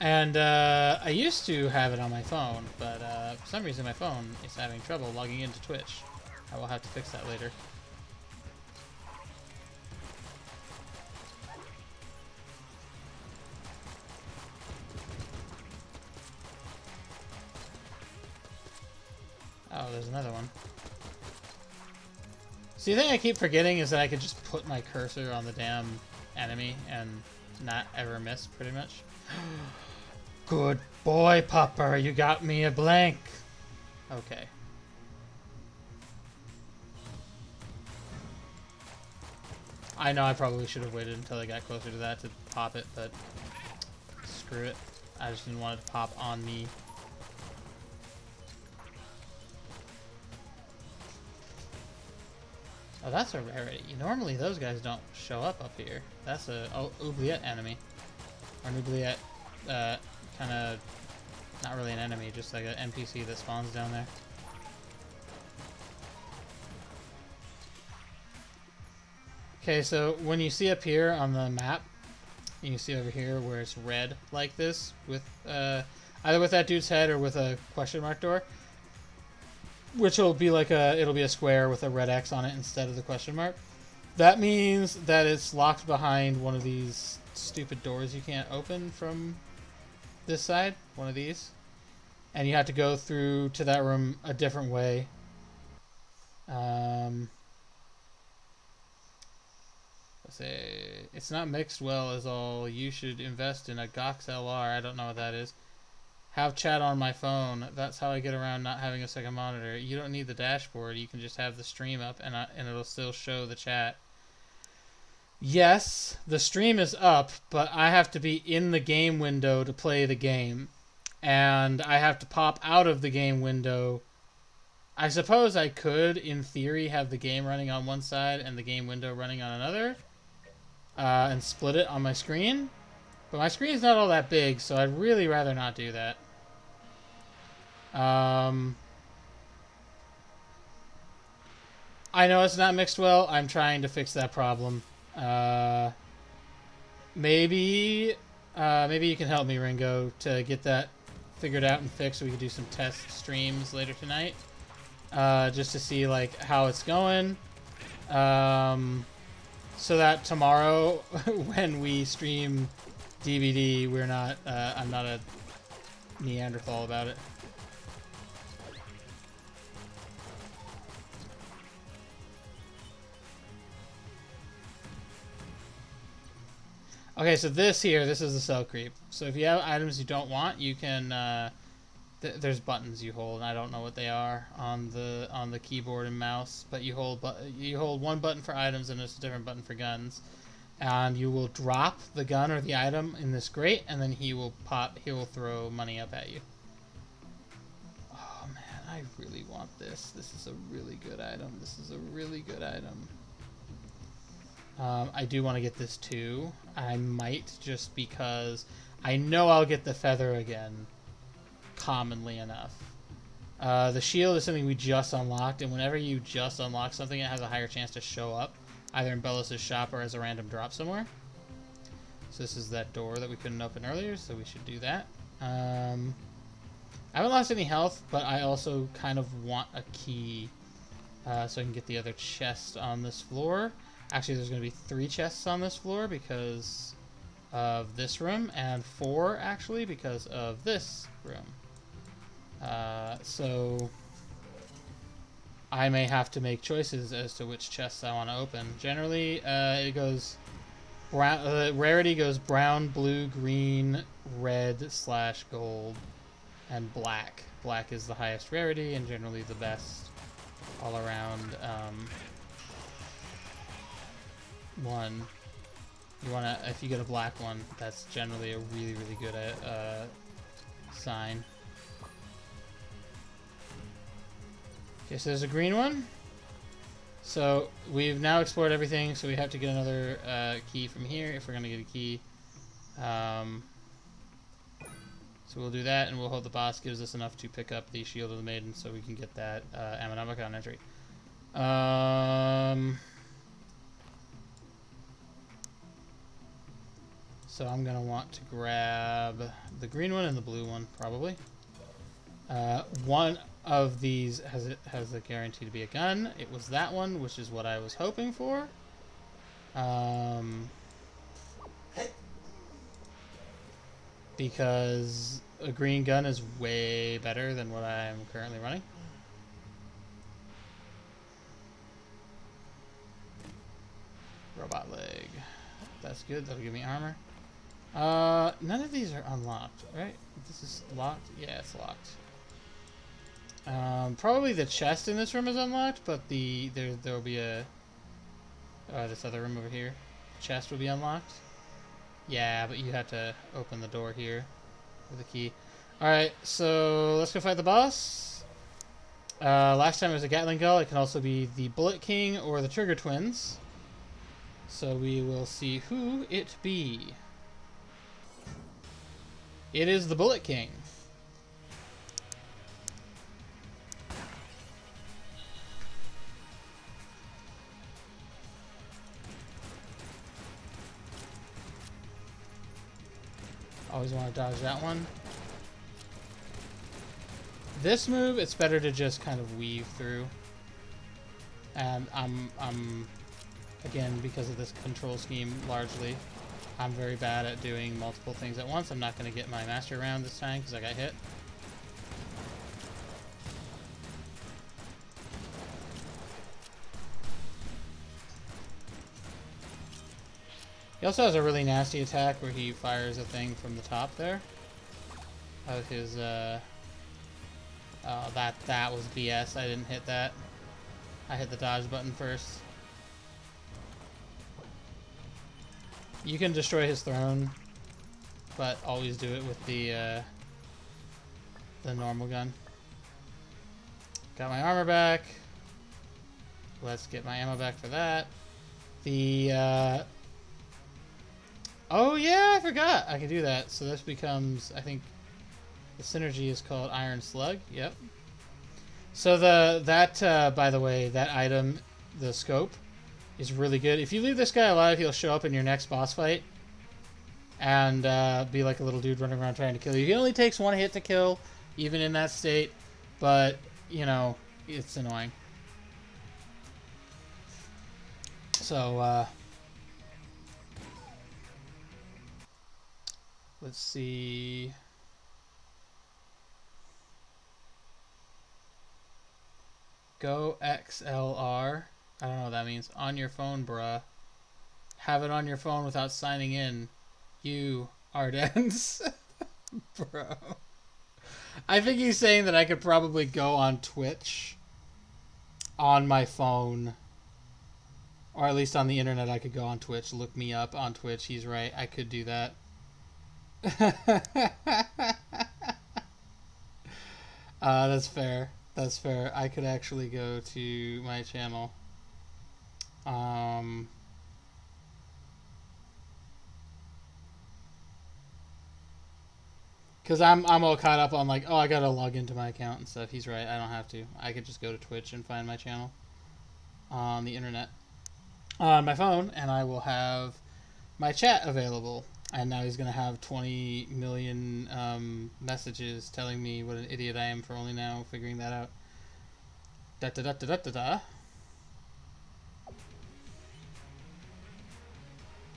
And I used to have it on my phone, but for some reason my phone is having trouble logging into Twitch. I will have to fix that later. Oh, there's another one. See, the thing I keep forgetting is that I could just put my cursor on the damn enemy and not ever miss, pretty much. Good boy, Pupper. You got me a blank. Okay. I know I probably should have waited until I got closer to that to pop it, but screw it. I just didn't want it to pop on me. Oh, that's a rarity. Normally those guys don't show up here. That's a oubliette enemy. Or an oubliette, kind of, not really an enemy, just like an NPC that spawns down there. Okay, so when you see up here on the map, you can see over here where it's red like this, with either with that dude's head or with a question mark door, which will be like it'll be a square with a red X on it instead of the question mark. That means that it's locked behind one of these stupid doors you can't open from this side, one of these, and you have to go through to that room a different way. Let's say it's not mixed well as all. You should invest in a Gox LR. I don't know what that is. Have chat on my phone. That's how I get around not having a second monitor. You don't need the dashboard. You can just have the stream up and it'll still show the chat. Yes, the stream is up, but I have to be in the game window to play the game. And I have to pop out of the game window. I suppose I could, in theory, have the game running on one side and the game window running on another. and split it on my screen. But my screen's not all that big, so I'd really rather not do that. I know it's not mixed well. I'm trying to fix that problem. Maybe you can help me, Ringo, to get that figured out and fixed so we can do some test streams later tonight. Just to see like how it's going. So that tomorrow when we stream DVD, we're not I'm not a Neanderthal about it. Okay, so this is the cell creep. So if you have items you don't want, you can there's buttons you hold, and I don't know what they are on the keyboard and mouse, but you hold one button for items and there's a different button for guns. And you will drop the gun or the item in this grate, and then he will throw money up at you. Oh man, I really want this. This is a really good item. I do want to get this too. I might, just because I know I'll get the feather again, commonly enough. The shield is something we just unlocked, and whenever you just unlock something, it has a higher chance to show up, either in Bellos' shop or as a random drop somewhere. So this is that door that we couldn't open earlier, so we should do that. I haven't lost any health, but I also kind of want a key so I can get the other chest on this floor. Actually, there's going to be 3 chests on this floor because of this room, and 4 actually because of this room. So I may have to make choices as to which chests I want to open. Generally, it goes brown. Rarity goes brown, blue, green, red / gold, and black. Black is the highest rarity and generally the best all around one. You wanna, if you get a black one, that's generally a really good sign. Okay, so there's a green one. So we've now explored everything, so we have to get another key from here if we're gonna get a key. So we'll do that, and we'll hope the boss gives us enough to pick up the Shield of the Maiden so we can get that Ammonamicon entry. So I'm going to want to grab the green one and the blue one, probably. One of these has a guarantee to be a gun. It was that one, which is what I was hoping for. Because a green gun is way better than what I'm currently running. Robot leg. That's good. That'll give me armor. None of these are unlocked, right? This is locked? Yeah, it's locked. Probably the chest in this room is unlocked, but there'll be a this other room over here. Chest will be unlocked. Yeah, but you have to open the door here with a key. Alright, so let's go fight the boss. Last time it was a Gatling Gull. It can also be the Bullet King or the Trigger Twins. So we will see who it be. It is the Bullet King. Always want to dodge that one. This move, it's better to just kind of weave through. And I'm again, because of this control scheme, largely, I'm very bad at doing multiple things at once. I'm not going to get my master round this time because I got hit. He also has a really nasty attack where he fires a thing from the top there. Of his, oh, that was BS. I didn't hit that. I hit the dodge button first. You can destroy his throne, but always do it with the normal gun. Got my armor back. Let's get my ammo back for that. The Oh yeah, I forgot. I can do that. So this becomes, I think, the synergy is called Iron Slug. Yep. So by the way, that item, the scope, is really good. If you leave this guy alive, he'll show up in your next boss fight and be like a little dude running around trying to kill you. He only takes one hit to kill, even in that state, but, you know, it's annoying. So, let's see. Go XLR. I don't know what that means. On your phone, bruh. Have it on your phone without signing in. You are dense. Bro. I think he's saying that I could probably go on Twitch on my phone. Or at least on the internet I could go on Twitch. Look me up on Twitch. He's right. I could do that. That's fair. That's fair. I could actually go to my channel. Because I'm all caught up on like, oh, I gotta log into my account and stuff. He's right. I don't have to. I could just go to Twitch and find my channel on the internet on my phone, and I will have my chat available. And now he's gonna have 20 million messages telling me what an idiot I am for only now figuring that out. Da da da da da da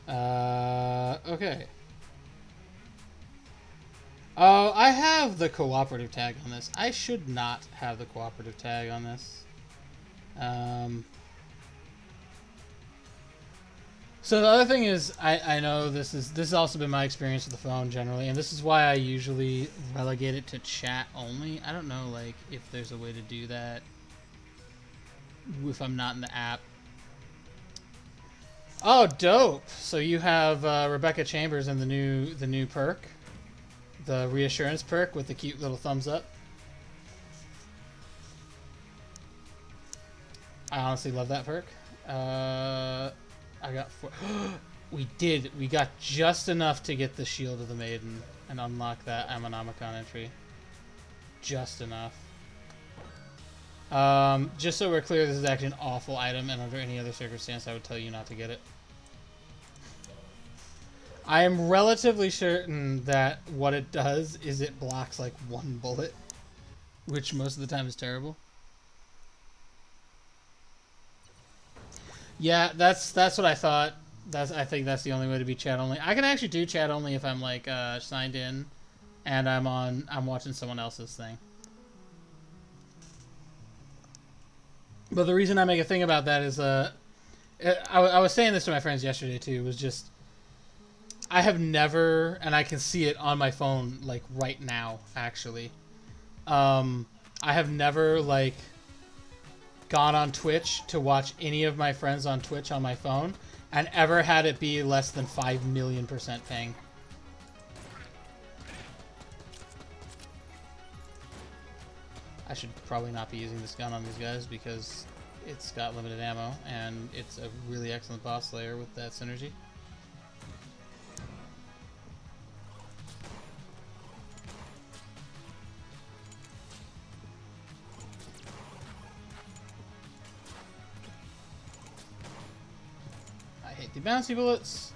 da. Okay. Oh, I have the cooperative tag on this. I should not have the cooperative tag on this. So the other thing is, I know this has also been my experience with the phone generally, and this is why I usually relegate it to chat only. I don't know, like, if there's a way to do that if I'm not in the app. Oh, dope! So you have Rebecca Chambers in the new perk, the reassurance perk with the cute little thumbs up. I honestly love that perk. I got 4. We got just enough to get the Shield of the Maiden and unlock that Ammonomicon entry. Just enough. Just so we're clear, this is actually an awful item, and under any other circumstance, I would tell you not to get it. I am relatively certain that what it does is it blocks like 1 bullet, which most of the time is terrible. Yeah, that's what I thought. I think that's the only way to be chat only. I can actually do chat only if I'm like signed in and I'm watching someone else's thing. But the reason I make a thing about that is I was saying this to my friends yesterday too, was just I have never, and I can see it on my phone like right now actually. I have never like gone on Twitch to watch any of my friends on Twitch on my phone and ever had it be less than 5,000,000% ping. I should probably not be using this gun on these guys because it's got limited ammo and it's a really excellent boss slayer with that synergy. I hate the bouncy bullets.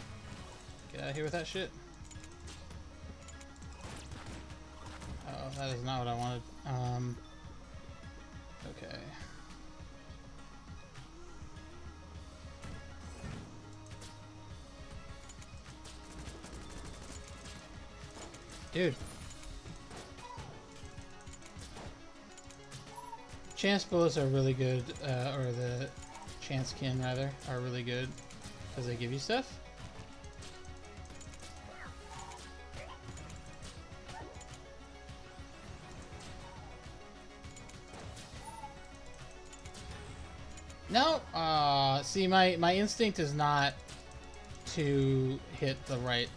Get out of here with that shit. Oh, that is not what I wanted. Okay. Dude. Chance bullets are really good, or the chance kin rather, are really good because they give you stuff. No, see, my instinct is not to hit the right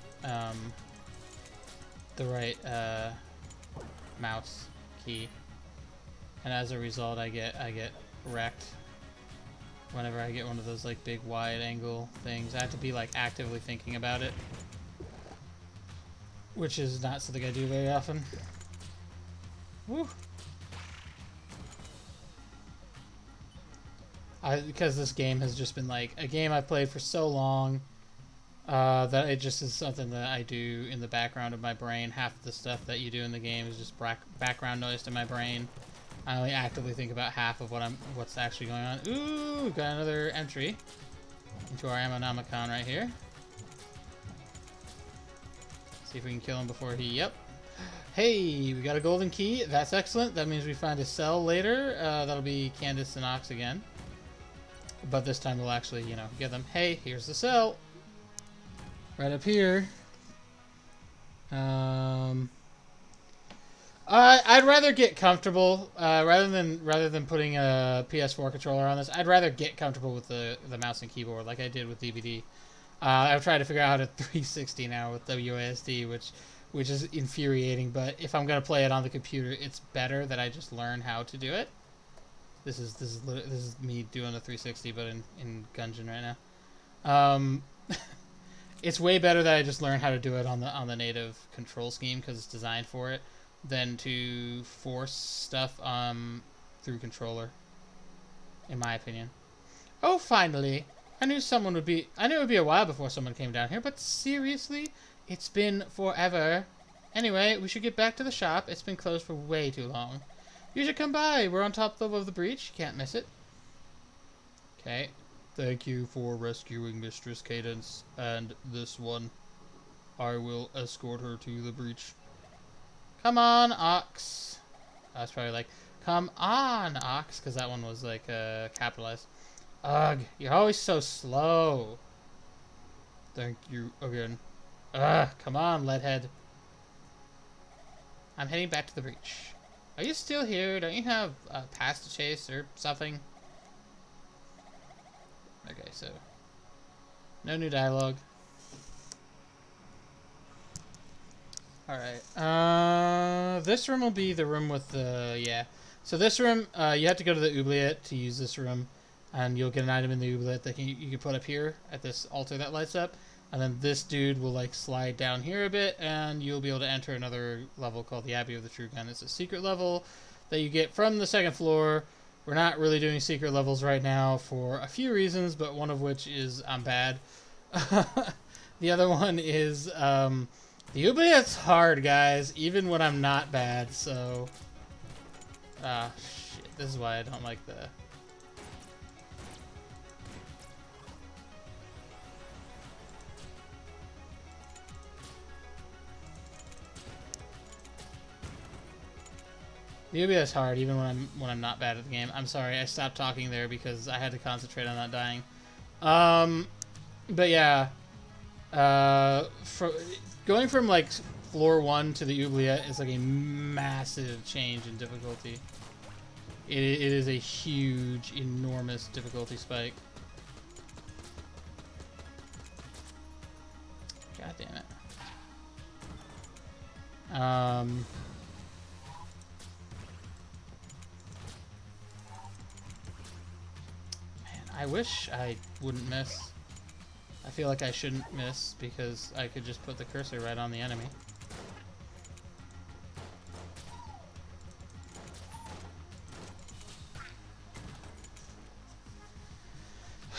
mouse key, and as a result, I get wrecked whenever I get one of those like big wide angle things. I have to be like actively thinking about it. which is not something I do very often. Woo! Because this game has just been like a game I've played for so long that it just is something that I do in the background of my brain. Half of the stuff that you do in the game is just background noise to my brain. I only actively think about half of what's actually going on. Ooh, got another entry into our Ammonomicon right here. See if we can kill him before he... Yep. Hey, we got a golden key. That's excellent. That means we find a cell later. That'll be Candace and Ox again. But this time we'll actually, you know, give them... Hey, here's the cell. Right up here. I'd rather get comfortable rather than putting a PS4 controller on this. I'd rather get comfortable with the mouse and keyboard like I did with DVD. I've tried to figure out a 360 now with WASD, which is infuriating. But if I'm gonna play it on the computer, it's better that I just learn how to do it. This is me doing a 360, but in Gungeon right now. It's way better that I just learn how to do it on the native control scheme because it's designed for it, than to force stuff through controller, in my opinion. Oh, finally! I knew it would be a while before someone came down here, but seriously, it's been forever. Anyway, we should get back to the shop. It's been closed for way too long. You should come by. We're on top level of the breach. Can't miss it. Okay. Thank you for rescuing Mistress Cadence and this one. I will escort her to the breach. Come on, Ox. I was probably like, come on, Ox, because that one was like capitalized. Ugh, you're always so slow. Thank you again. Ugh, come on, Leadhead. I'm heading back to the breach. Are you still here? Don't you have a pass to chase or something? Okay, so no new dialogue. Alright. This room will be the room with the... Yeah. So this room, you have to go to the oubliette to use this room. And you'll get an item in the oubliette that you can put up here at this altar that lights up. And then this dude will like slide down here a bit, and you'll be able to enter another level called the Abbey of the True Gun. It's a secret level that you get from the second floor. We're not really doing secret levels right now for a few reasons, but one of which is I'm bad. The other one is the oubliette's hard, guys, even when I'm not bad. So, shit. This is why I don't like the... The oubliette is hard, even when I'm not bad at the game. I'm sorry, I stopped talking there because I had to concentrate on not dying. But yeah, going from like floor 1 to the oubliette is like a massive change in difficulty. It is a huge, enormous difficulty spike. God damn it. I wish I wouldn't miss. I feel like I shouldn't miss because I could just put the cursor right on the enemy.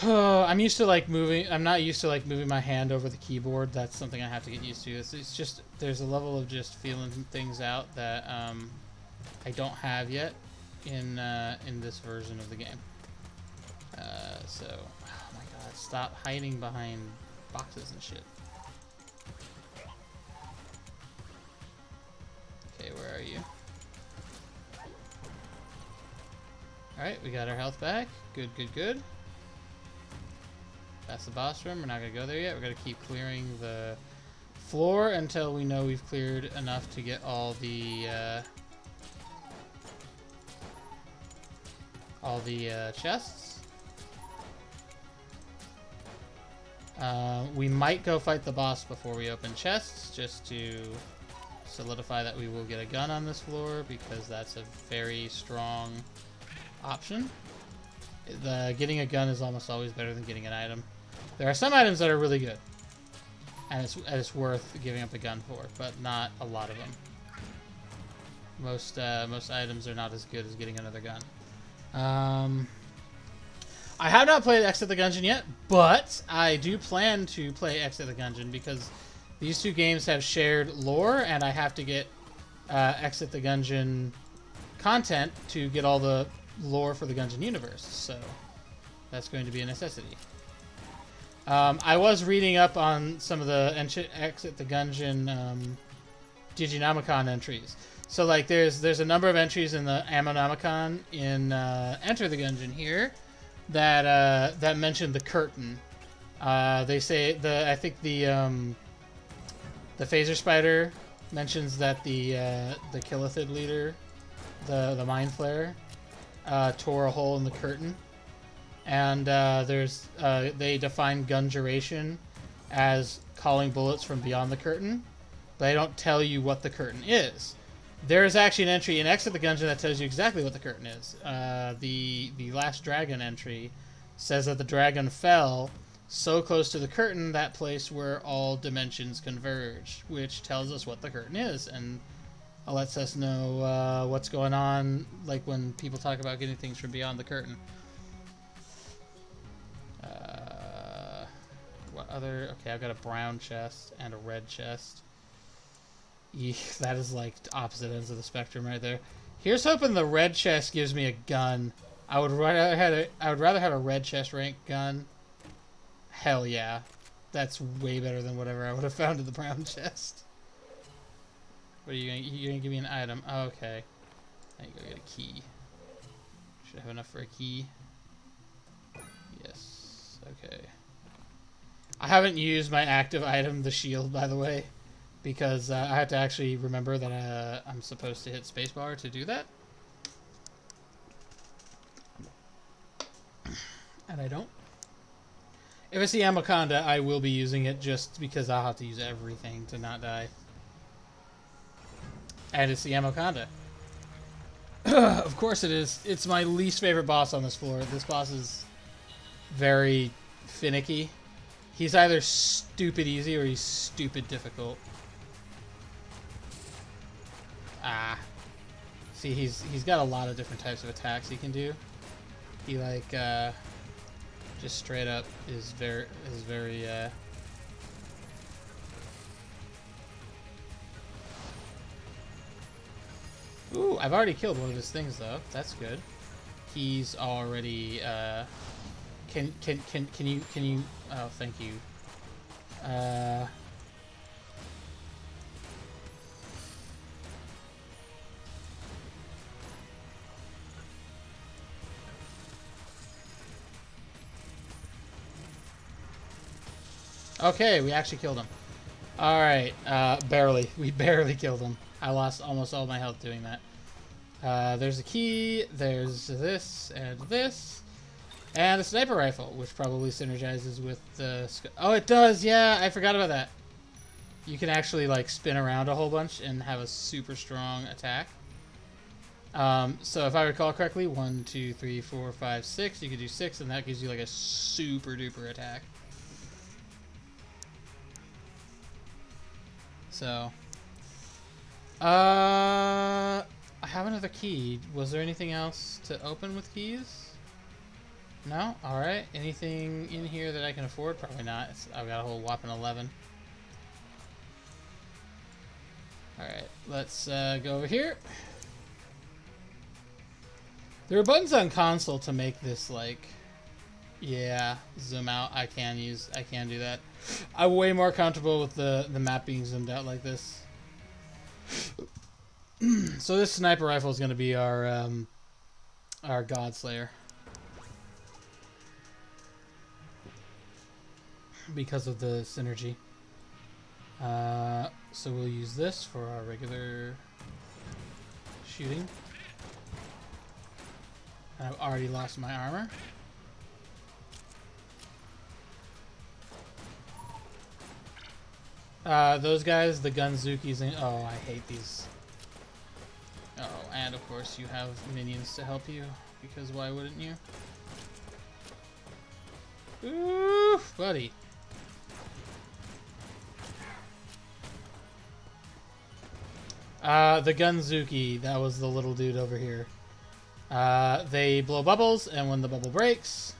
I'm used to like moving. I'm not used to like moving my hand over the keyboard. That's something I have to get used to. It's just there's a level of just feeling things out that I don't have yet in this version of the game. So, oh my god, stop hiding behind boxes and shit. Okay, where are you? Alright, we got our health back. Good, good, good. That's the boss room. We're not going to go there yet. We're going to keep clearing the floor until we know we've cleared enough to get all the chests. We might go fight the boss before we open chests, just to solidify that we will get a gun on this floor, because that's a very strong option. Getting a gun is almost always better than getting an item. There are some items that are really good. and it's worth giving up a gun for, but not a lot of them. Most items are not as good as getting another gun. I have not played Exit the Gungeon yet, but I do plan to play Exit the Gungeon because these two games have shared lore, and I have to get Exit the Gungeon content to get all the lore for the Gungeon universe, so that's going to be a necessity. I was reading up on some of the Exit the Gungeon Diginomicon entries. So like there's a number of entries in the Ammonomicon in Enter the Gungeon here that that mention the curtain. They say I think the Phaser Spider mentions that the Killithid leader, the Mind Flayer, tore a hole in the curtain, and they define gun duration as calling bullets from beyond the curtain, but they don't tell you what the curtain is. There is actually an entry in Exit the Gungeon that tells you exactly what the curtain is. The Last Dragon entry says that the dragon fell so close to the curtain, that place where all dimensions converge, which tells us what the curtain is, and lets us know what's going on, like when people talk about getting things from beyond the curtain. What other... Okay, I've got a brown chest and a red chest. Eek, that is like opposite ends of the spectrum right there. Here's hoping the red chest gives me a gun. I would rather have a red chest rank gun. Hell yeah. That's way better than whatever I would have found in the brown chest. What are you're gonna give me an item? Oh, okay. I need to go get a key. Should I have enough for a key? Yes. Okay. I haven't used my active item, the shield, by the way, because I have to actually remember that I'm supposed to hit spacebar to do that. And I don't. If it's the Amaconda, I will be using it just because I'll have to use everything to not die. And it's the Amaconda. Of course it is. It's my least favorite boss on this floor. This boss is very finicky. He's either stupid easy or he's stupid difficult. Ah. See, he's got a lot of different types of attacks he can do. He like just straight up is very Ooh, I've already killed one of his things though. That's good. He's already can you oh, thank you. Okay, we actually killed him. Alright, barely. We barely killed him. I lost almost all my health doing that. There's a key, there's this, and a sniper rifle, which probably synergizes with the... Oh, it does! Yeah, I forgot about that. You can actually, like, spin around a whole bunch and have a super strong attack. So if I recall correctly, 1, 2, 3, 4, 5, 6, you could do 6, and that gives you, like, a super duper attack. So, I have another key. Was there anything else to open with keys? No? Alright. Anything in here that I can afford? Probably not. I've got a whole whopping 11. Alright, let's go over here. There are buttons on console to make this, like... Yeah, zoom out. I can do that. I'm way more comfortable with the map being zoomed out like this. So this sniper rifle is going to be our God Slayer. Because of the synergy. So we'll use this for our regular shooting. And I've already lost my armor. Those guys, the Gunzukis, and oh, I hate these. Oh, and of course you have minions to help you, because why wouldn't you? Ooh, buddy. The Gunzuki, that was the little dude over here. They blow bubbles, and when the bubble breaks,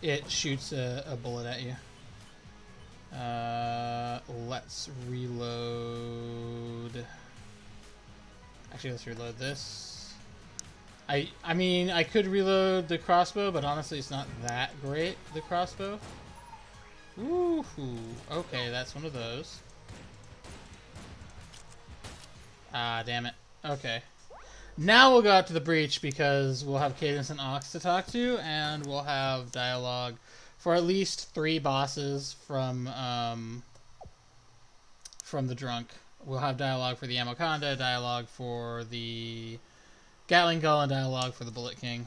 it shoots a bullet at you. Let's reload. Actually, let's reload this. I mean, I could reload the crossbow, but honestly, it's not that great, the crossbow. Ooh, okay, that's one of those. Ah, damn it. Okay. Now we'll go out to the breach because we'll have Cadence and Ox to talk to, and we'll have dialogue for at least 3 bosses from the drunk. We'll have dialogue for the Amoconda, dialogue for the Gatling Gull, and dialogue for the Bullet King.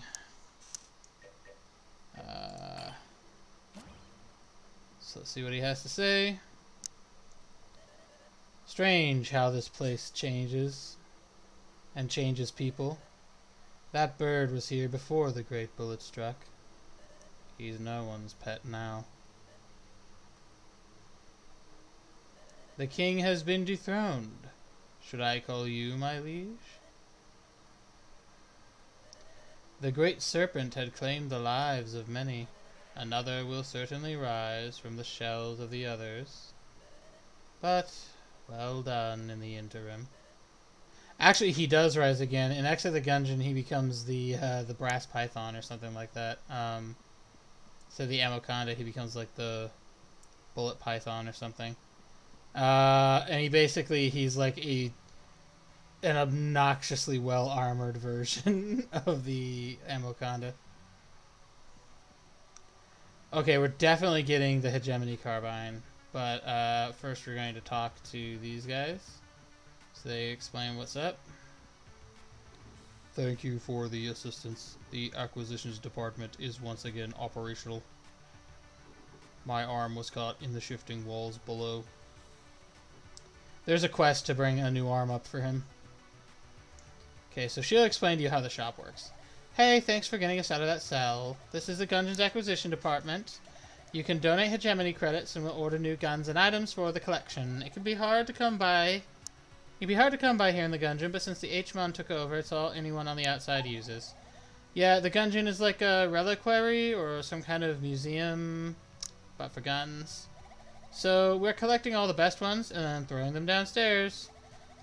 So let's see what he has to say. Strange how this place changes and changes people. That bird was here before the great bullet struck. He's no one's pet now. The king has been dethroned. Should I call you my liege? The great serpent had claimed the lives of many. Another will certainly rise from the shells of the others. But well done in the interim. Actually, he does rise again. In X of the Gungeon, he becomes the brass python or something like that. So the Amoconda, he becomes like the bullet python or something. And he's like an obnoxiously well armored version of the Amoconda. Okay, we're definitely getting the hegemony carbine, but first we're going to talk to these guys. So they explain what's up. Thank you for the assistance. The acquisitions department is once again operational. My arm was caught in the shifting walls below. There's a quest to bring a new arm up for him. Okay, so she'll explain to you how the shop works. Hey, thanks for getting us out of that cell. This is the Gungeon's acquisition department. You can donate hegemony credits and we'll order new guns and items for the collection. It can be hard to come by. It'd be hard to come by here in the Gungeon, but since the H-Mon took over, it's all anyone on the outside uses. Yeah, the Gungeon is like a reliquary or some kind of museum, but for guns. So we're collecting all the best ones and then throwing them downstairs.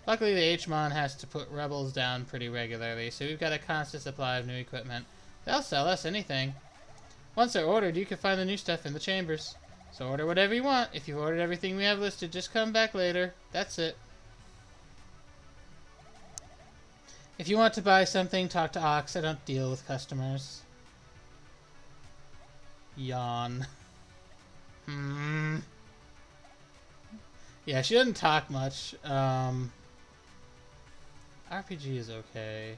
Luckily, the H-Mon has to put rebels down pretty regularly, so we've got a constant supply of new equipment. They'll sell us anything. Once they're ordered, you can find the new stuff in the chambers. So order whatever you want. If you've ordered everything we have listed, just come back later. That's it. If you want to buy something, talk to Ox. I don't deal with customers. Yawn. Yeah, she doesn't talk much. RPG is okay.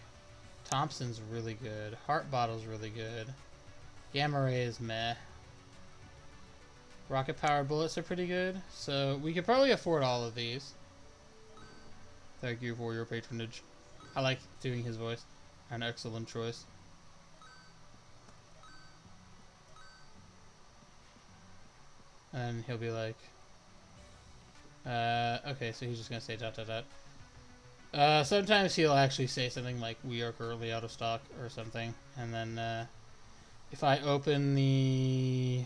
Thompson's really good. Heart Bottle's really good. Gamma Ray is meh. Rocket powered bullets are pretty good. So we could probably afford all of these. Thank you for your patronage. I like doing his voice. An excellent choice. And he'll be like, okay, so he's just gonna say ... Sometimes he'll actually say something like, we are currently out of stock or something. And then, if I open the...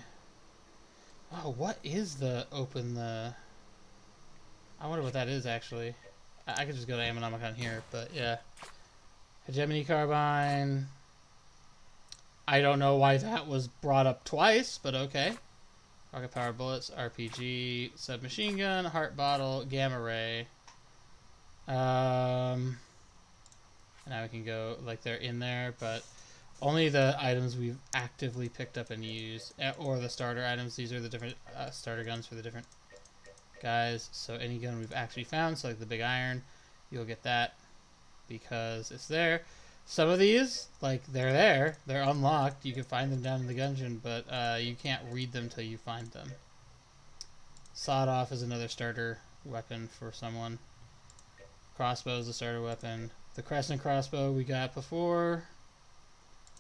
Oh, what is the open the... I wonder what that is, actually. I could just go to Ammonomicon here, but yeah. Hegemony Carbine. I don't know why that was brought up twice, but okay. Rocket Powered Bullets, RPG, Submachine Gun, Heart Bottle, Gamma Ray. Now we can go, like, they're in there, but only the items we've actively picked up and used, or the starter items. These are the different starter guns for the different guys. So any gun we've actually found, so like the big iron, you'll get that because it's there. Some of these, like, they're unlocked. You can find them down in the Gungeon, but you can't read them till you find them. Sawed Off is another starter weapon for someone. Crossbow is a starter weapon. The Crescent Crossbow we got before.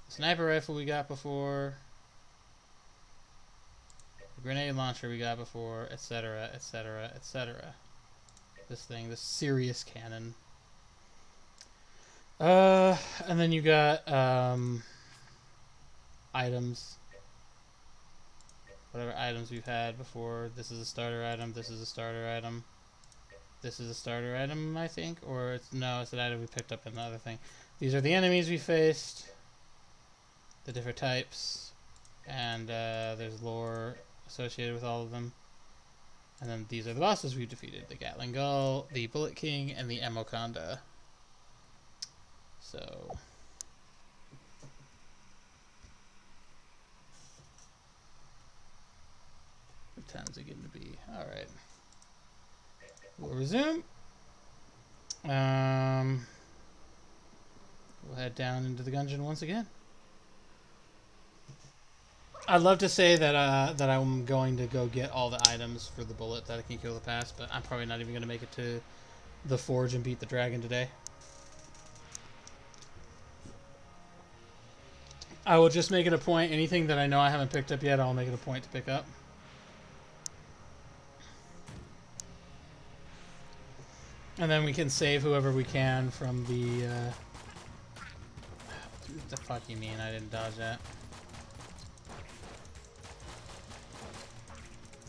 Sniper Rifle we got before. grenade launcher we got before, etc., etc., etc. This thing, this serious cannon. And then you got items. Whatever items we've had before. This is a starter item. This is a starter item. This is a starter item, I think, or no, it's an item we picked up in the other thing. These are the enemies we faced, the different types, and there's lore associated with all of them. And then these are the bosses we've defeated: the Gatling Gull, the Bullet King, and the Emoconda. So what time's it getting to be? All right, we'll resume. We'll head down into the Gungeon once again. I'd love to say that that I'm going to go get all the items for the bullet that I can kill the past, but I'm probably not even going to make it to the forge and beat the dragon today. I will just make it a point. Anything that I know I haven't picked up yet, I'll make it a point to pick up. And then we can save whoever we can from the... what the fuck you mean? I didn't dodge that.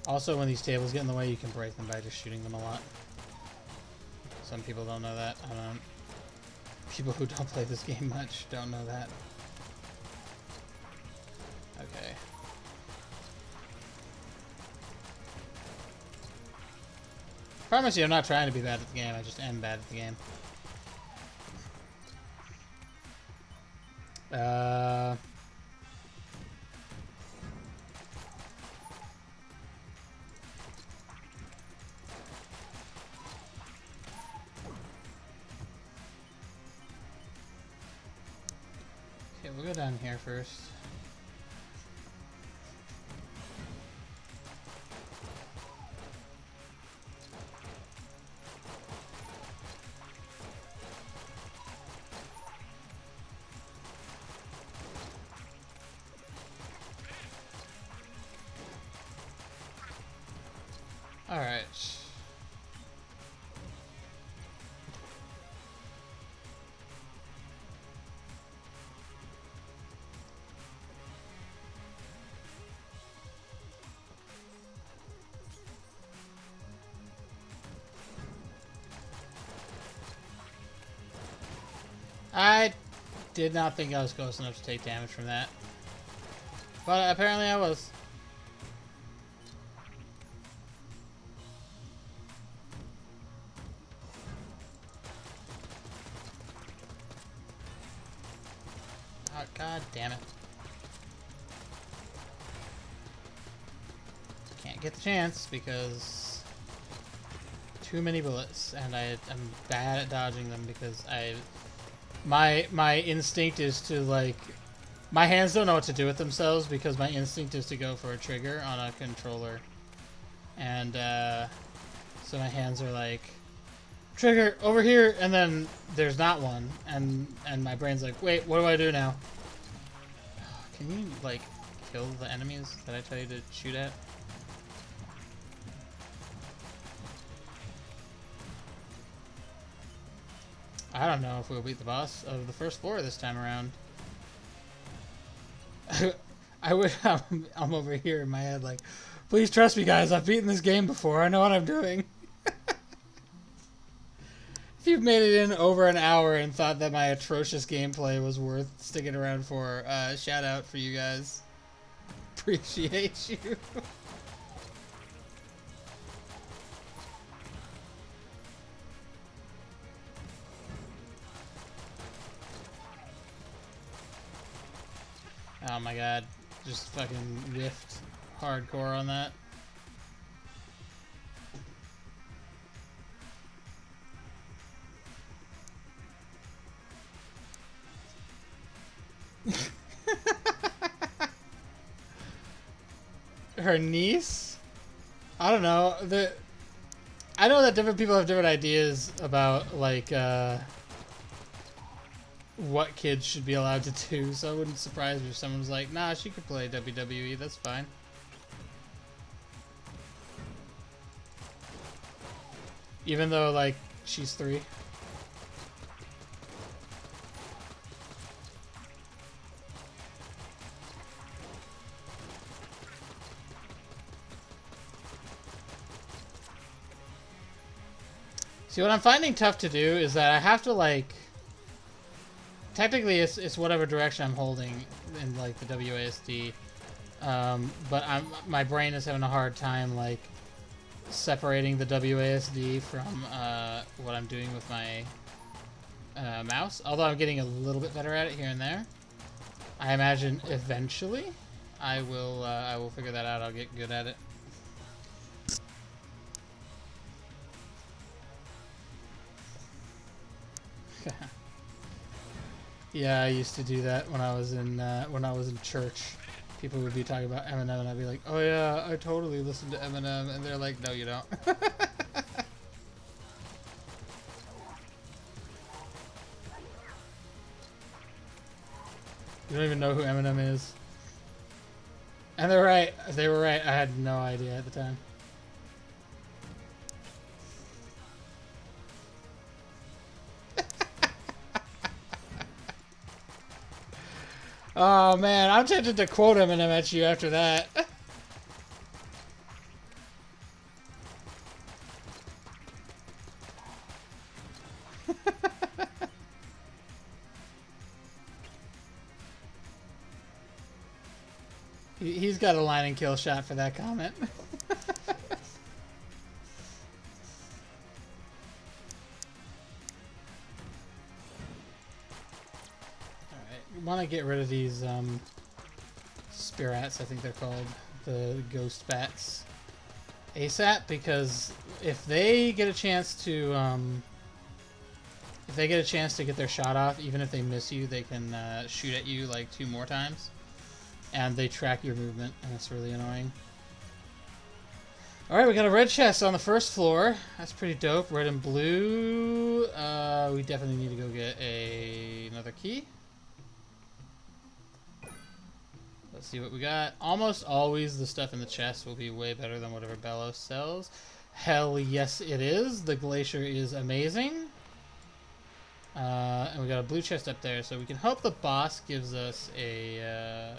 Also, when these tables get in the way, you can break them by just shooting them a lot. Some people don't know that. I don't... People who don't play this game much don't know that. Okay. Promise you I'm not trying to be bad at the game, I just am bad at the game. Okay, we'll go down here first. Alright. I did not think I was close enough to take damage from that. But apparently I was. Oh, God damn it. Can't get the chance because too many bullets, and I'm bad at dodging them because my instinct is to, like, my hands don't know what to do with themselves because my instinct is to go for a trigger on a controller, and so my hands are like, trigger over here, and then there's not one, and my brain's like, wait, what do I do now? Can you, like, kill the enemies that I tell you to shoot at? I don't know if we'll beat the boss of the first floor this time around. I'm over here in my head like, please trust me, guys, I've beaten this game before, I know what I'm doing. If you've made it in over an hour and thought that my atrocious gameplay was worth sticking around for, shout out for you guys. Appreciate you. Oh my god, just fucking whiffed hardcore on that. Her niece? I don't know. I know that different people have different ideas about, like, what kids should be allowed to do, so it wouldn't surprise me if someone was like, nah, she could play WWE, that's fine. Even though, like, she's 3. See, what I'm finding tough to do is that I have to, like... Technically, it's whatever direction I'm holding in, like, the WASD. But my brain is having a hard time, like, separating the WASD from what I'm doing with my mouse. Although I'm getting a little bit better at it here and there. I imagine eventually I will figure that out. I'll get good at it. Yeah, I used to do that when I was in church. People would be talking about Eminem, and I'd be like, "Oh yeah, I totally listen to Eminem," and they're like, "No, you don't." You don't even know who Eminem is. And they're right. They were right. I had no idea at the time. Oh man, I'm tempted to quote Eminem at you after that. He's got a line and kill shot for that comment. Want to get rid of these spirats, I think they're called, the ghost bats, ASAP, because if they get a chance to get their shot off, even if they miss you, they can shoot at you like 2 more times, and they track your movement, and it's really annoying. All right, we got a red chest on the first floor. That's pretty dope. Red and blue. We definitely need to go get another key. Let's see what we got. Almost always the stuff in the chest will be way better than whatever Bellows sells. Hell yes it is. The glacier is amazing. And we got a blue chest up there, so we can hope the boss gives us a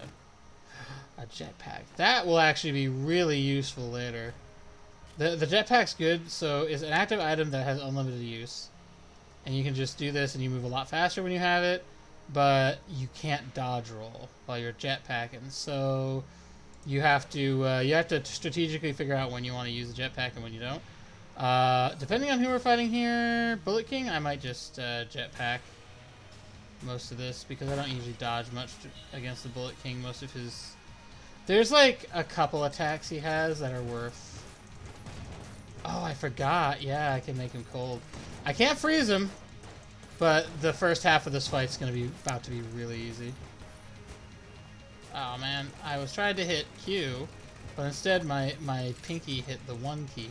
jetpack. That will actually be really useful later. The jetpack's good, so it's an active item that has unlimited use. And you can just do this and you move a lot faster when you have it. But you can't dodge roll while you're jetpacking, so you have to strategically figure out when you want to use the jetpack and when you don't. Depending on who we're fighting here, Bullet King, I might just jetpack most of this because I don't usually dodge much against the Bullet King. Most of his, there's like a couple attacks he has that are worth. Oh, I forgot. Yeah, I can make him cold. I can't freeze him. But the first half of this fight's going to be about to be really easy. Oh man, I was trying to hit Q, but instead my pinky hit the 1 key.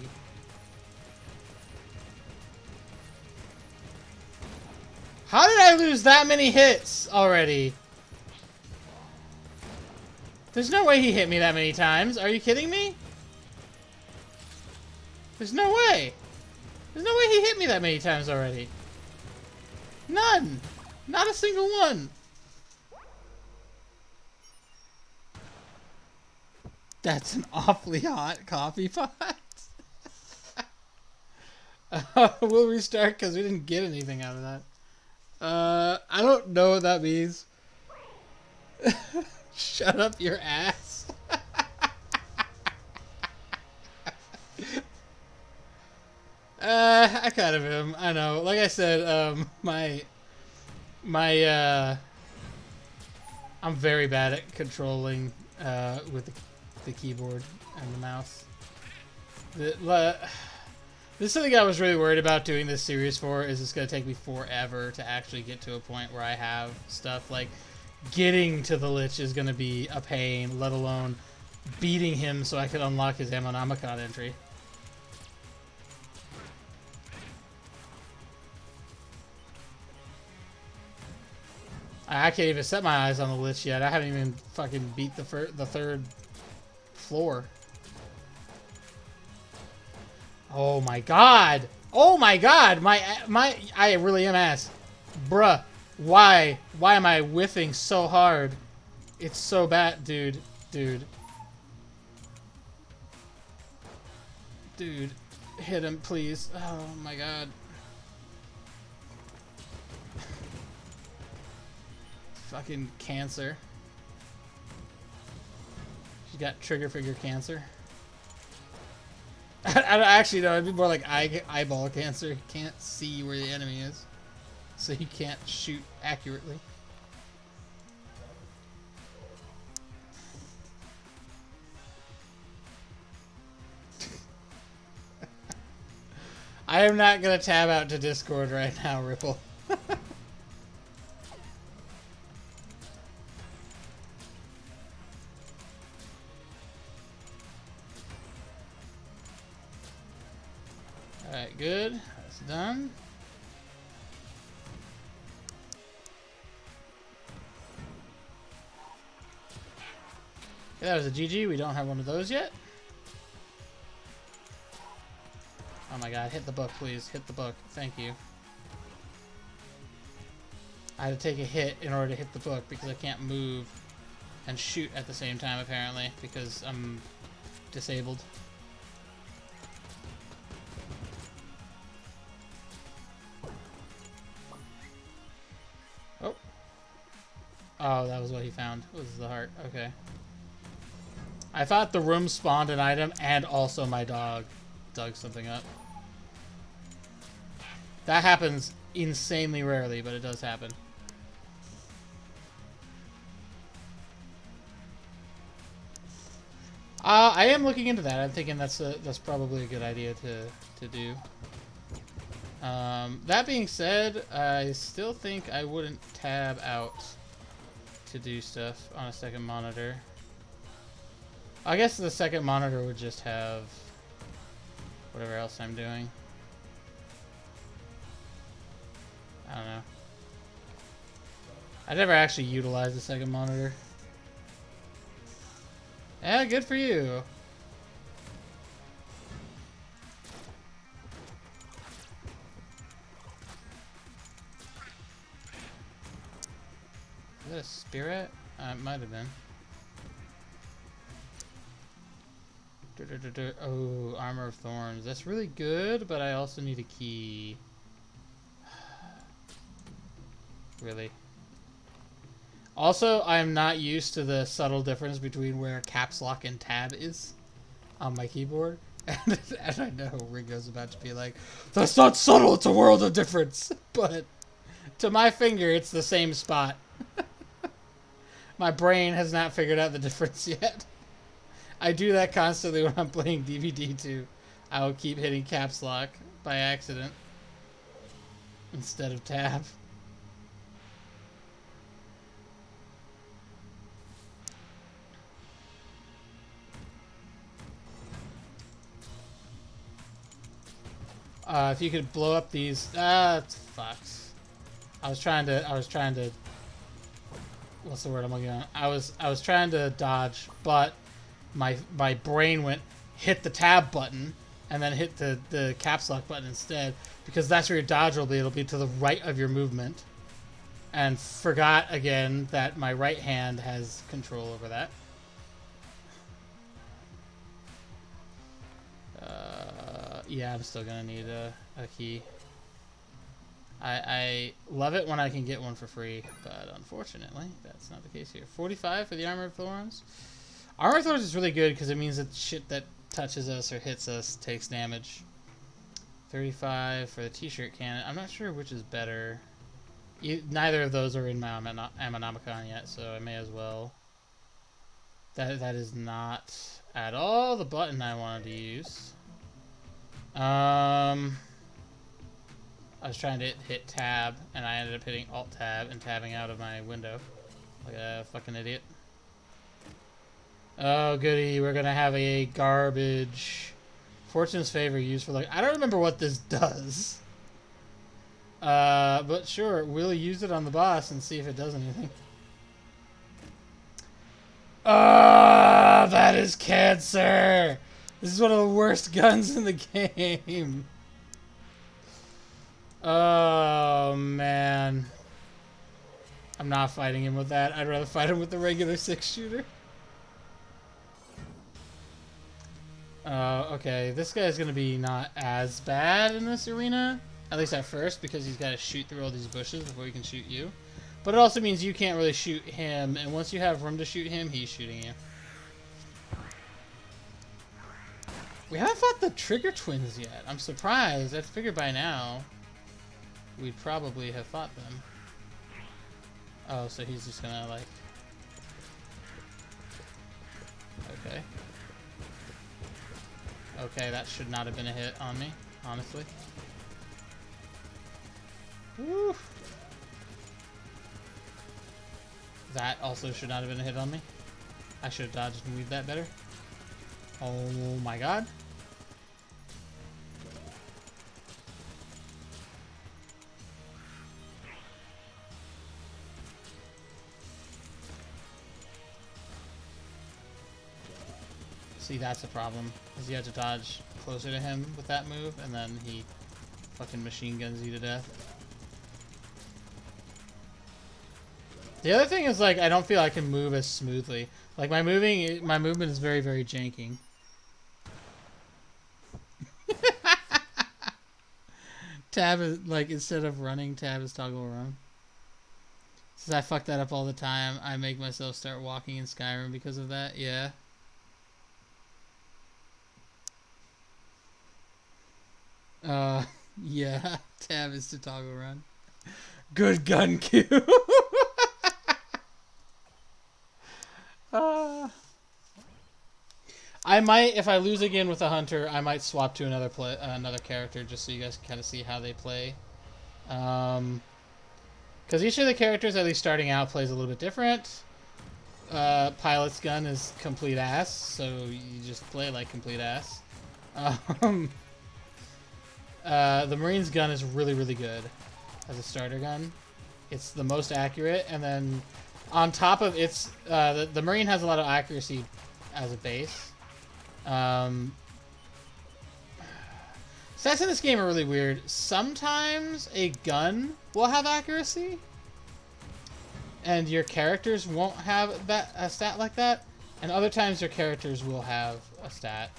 How did I lose that many hits already? There's no way he hit me that many times. Are you kidding me? There's no way. There's no way he hit me that many times already. None! Not a single one! That's an awfully hot coffee pot. We'll restart because we didn't get anything out of that. I don't know what that means. Shut up your ass. I kind of am. I know. Like I said, I'm very bad at controlling with the keyboard and the mouse. This is something I was really worried about doing this series for. Is it's going to take me forever to actually get to a point where I have stuff like getting to the Lich is going to be a pain, let alone beating him so I could unlock his Ammonamicon entry. I can't even set my eyes on the Lich yet. I haven't even fucking beat the 3rd floor. Oh my god! Oh my god! I really am ass. Bruh. Why? Why am I whiffing so hard? It's so bad, dude. Dude. Dude. Hit him, please. Oh my god. Fucking cancer. She's got trigger finger cancer. I actually no, it'd be more like eyeball cancer. You can't see where the enemy is, so you can't shoot accurately. I am not gonna tab out to Discord right now, Ripple. Alright, good. That's done. Okay, that was a GG. We don't have one of those yet. Oh my god, hit the book, please. Hit the book. Thank you. I had to take a hit in order to hit the book because I can't move and shoot at the same time, apparently, because I'm disabled. Oh. Oh, that was what he found. Was the heart. Okay. I thought the room spawned an item and also my dog dug something up. That happens insanely rarely, but it does happen. I am looking into that. I'm thinking that's probably a good idea to do. That being said, I still think I wouldn't tab out to do stuff on a second monitor. I guess the second monitor would just have whatever else I'm doing. I don't know. I never actually utilized the second monitor. Yeah, good for you. Is that a spirit? It might have been. Oh, Armor of Thorns. That's really good, but I also need a key. Really. Also, I am not used to the subtle difference between where caps lock and tab is on my keyboard. And I know Ringo's about to be like, that's not subtle, it's a world of difference. But to my finger, it's the same spot. My brain has not figured out the difference yet. I do that constantly when I'm playing DVD too. I will keep hitting caps lock by accident instead of tab. If you could blow up these, fucks. I was trying to. What's the word I'm looking at? I was trying to dodge, but my brain went hit the tab button and then hit the caps lock button instead, because that's where your dodge will be. It'll be to the right of your movement, and forgot again that my right hand has control over that. Yeah, I'm still gonna need a key. I love it when I can get one for free, but unfortunately, that's not the case here. 45 for the Armor of Thorns. Armor of Thorns is really good because it means that shit that touches us or hits us takes damage. 35 for the T-shirt cannon. I'm not sure which is better. Neither of those are in my Ammonomicon yet, so I may as well. That is not at all the button I wanted to use. I was trying to hit tab, and I ended up hitting alt tab and tabbing out of my window like a fucking idiot. Oh goody, we're gonna have a garbage Fortune's Favor used for like, I don't remember what this does. But sure, we'll use it on the boss and see if it does anything. That is cancer! This is one of the worst guns in the game. Oh, man. I'm not fighting him with that. I'd rather fight him with the regular 6-shooter. Okay. This guy's gonna be not as bad in this arena. At least at first, because he's got to shoot through all these bushes before he can shoot you. But it also means you can't really shoot him, and once you have room to shoot him, he's shooting you. We haven't fought the Trigger Twins yet. I'm surprised. I figured by now we'd probably have fought them. Oh, so he's just gonna, like... Okay. Okay, that should not have been a hit on me, honestly. Woo! That also should not have been a hit on me. I should have dodged and weaved that better. Oh my god. See, that's a problem, is you have to dodge closer to him with that move, and then he fucking machine guns you to death. The other thing is, like, I don't feel I can move as smoothly. Like, my movement is very, very janky. Tab is, like, instead of running, tab is toggle run. Since I fuck that up all the time, I make myself start walking in Skyrim because of that, yeah. Yeah, tab is to toggle run. Good gun queue. I might, if I lose again with a hunter, I might swap to another character just so you guys can kind of see how they play. Because each of the characters, at least starting out, plays a little bit different. Pilot's gun is complete ass, so you just play like complete ass. The Marine's gun is really, really good as a starter gun. It's the most accurate, and then on top of its, the Marine has a lot of accuracy as a base. Stats in this game are really weird. Sometimes a gun will have accuracy, and your characters won't have a stat like that, and other times your characters will have a stat.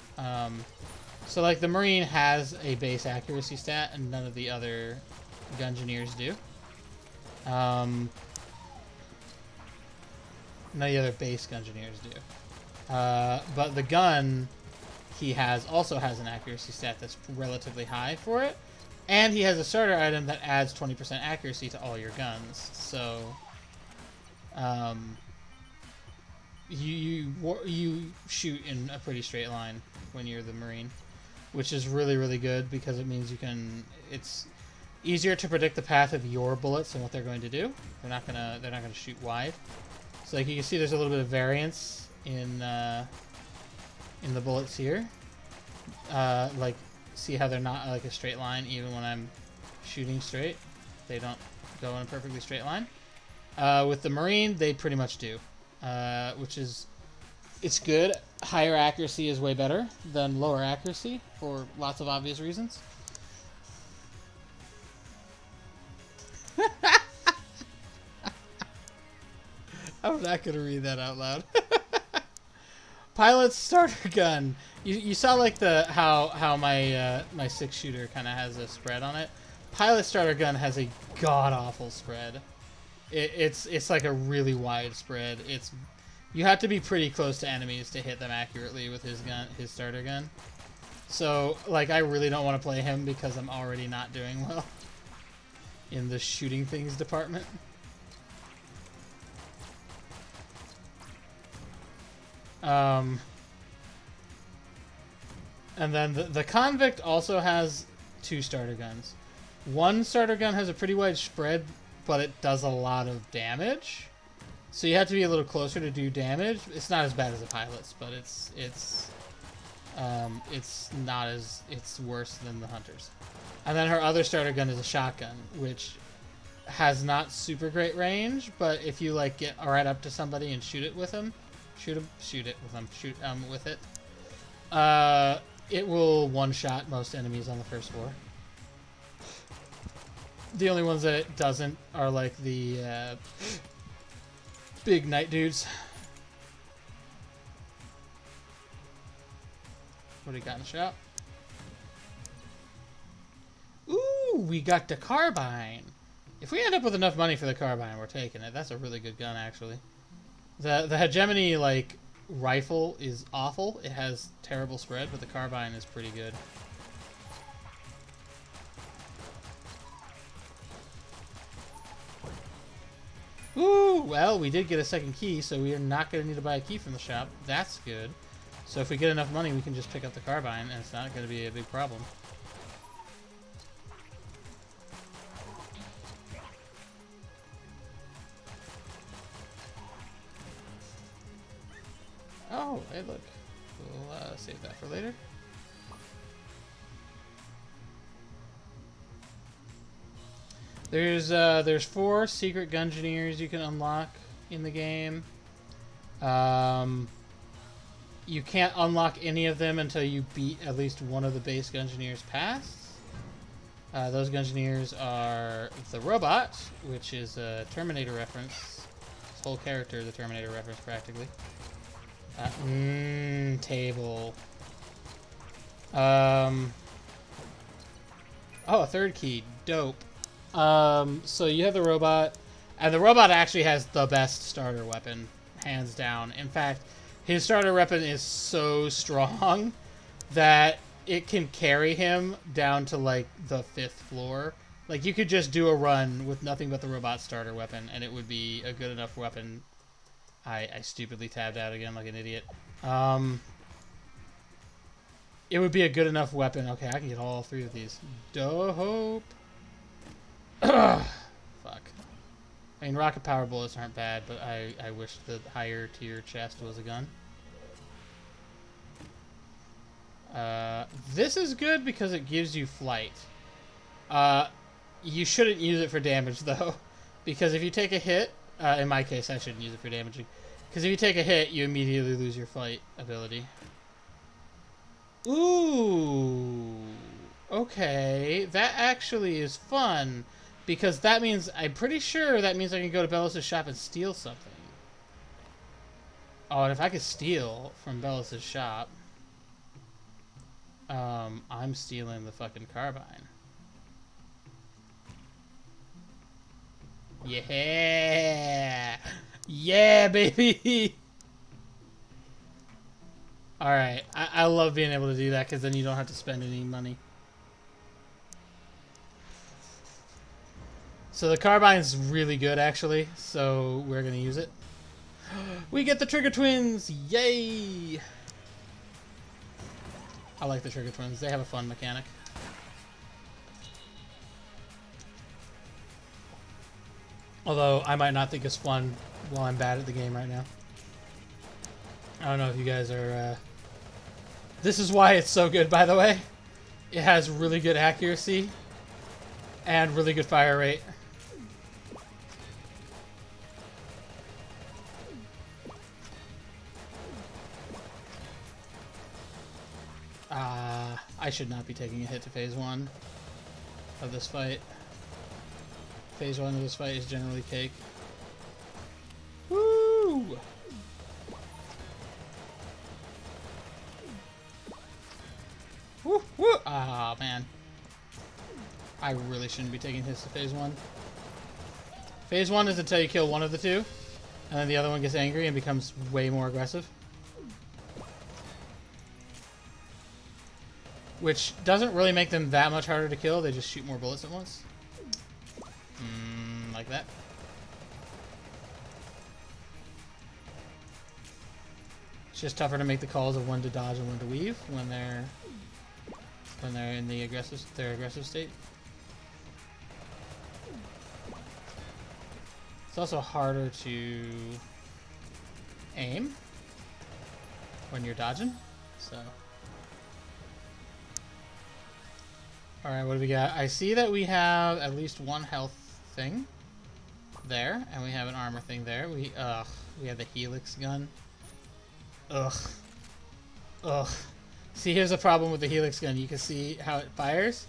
So, like, the Marine has a base accuracy stat, and none of the other Gungeoneers do. None of the other base Gungeoneers do. But the gun he also has an accuracy stat that's relatively high for it, and he has a starter item that adds 20% accuracy to all your guns. So, you shoot in a pretty straight line when you're the Marine, which is really, really good because it means it's easier to predict the path of your bullets and what they're going to do. They're not gonna shoot wide. So, like, you can see there's a little bit of variance in the bullets here. Like, see how they're not like a straight line even when I'm shooting straight? They don't go in a perfectly straight line. With the Marine, they pretty much do, it's good. Higher accuracy is way better than lower accuracy for lots of obvious reasons. I'm not gonna read that out loud. Pilot's starter gun. You saw, like, how my my 6-shooter kind of has a spread on it. Pilot's starter gun has a god awful spread. It's like a really wide spread. You have to be pretty close to enemies to hit them accurately with his starter gun. So, like, I really don't want to play him because I'm already not doing well in the shooting things department. And then the Convict also has 2 starter guns. One starter gun has a pretty wide spread, but it does a lot of damage. So you have to be a little closer to do damage. It's not as bad as the Pilot's, but it's worse than the Hunter's. And then her other starter gun is a shotgun, which has not super great range, but if you, like, get right up to somebody and shoot it with them, shoot with it, it will one-shot most enemies on the first floor. The only ones that it doesn't are like the big knight dudes. What do we got in the shop? Ooh, we got the carbine. If we end up with enough money for the carbine, we're taking it. That's a really good gun, actually. The hegemony, like, rifle is awful. It has terrible spread, but the carbine is pretty good. Ooh, well, we did get a second key, so we are not going to need to buy a key from the shop. That's good. So if we get enough money, we can just pick up the carbine, and it's not going to be a big problem. Oh, hey, look. We'll save that for later. There's 4 secret Gungeoneers you can unlock in the game. You can't unlock any of them until you beat at least one of the base Gungeoneers pass. Those Gungeoneers are the robot, which is a Terminator reference. His whole character is a Terminator reference, practically. Table. Oh, a third key. Dope. So you have the robot, and the robot actually has the best starter weapon, hands down. In fact, his starter weapon is so strong that it can carry him down to, like, the 5th floor. Like, you could just do a run with nothing but the robot starter weapon, and it would be a good enough weapon. I stupidly tabbed out again like an idiot. It would be a good enough weapon. Okay, I can get all 3 of these. Dope. Fuck. I mean, rocket power bullets aren't bad, but I wish the higher tier chest was a gun. This is good because it gives you flight. You shouldn't use it for damage, though, because if you take a hit, in my case, I shouldn't use it for damaging, because if you take a hit, you immediately lose your flight ability. Ooh, okay, that actually is fun, because that means, I'm pretty sure that means I can go to Bellis' shop and steal something. Oh, and if I could steal from Bellis' shop, I'm stealing the fucking carbine. Yeah! Yeah, baby! Alright, I love being able to do that, because then you don't have to spend any money. So the carbine's really good, actually, so we're going to use it. We get the Trigger Twins! Yay! I like the Trigger Twins. They have a fun mechanic. Although, I might not think it's fun while I'm bad at the game right now. I don't know if you guys are... This is why it's so good, by the way. It has really good accuracy and really good fire rate. I should not be taking a hit to phase 1 of this fight. Phase 1 of this fight is generally cake. Woo! Woo! Woo! Ah, man. I really shouldn't be taking hits to phase 1. Phase 1 is until you kill one of the two, and then the other one gets angry and becomes way more aggressive. Which doesn't really make them that much harder to kill, they just shoot more bullets at once. Like that. It's just tougher to make the calls of when to dodge and when to weave when they're in the aggressive state. It's also harder to aim when you're dodging, so. Alright, what do we got? I see that we have at least one health thing there, and we have an armor thing there. We have the Helix gun. Ugh. See, here's the problem with the Helix gun. You can see how it fires.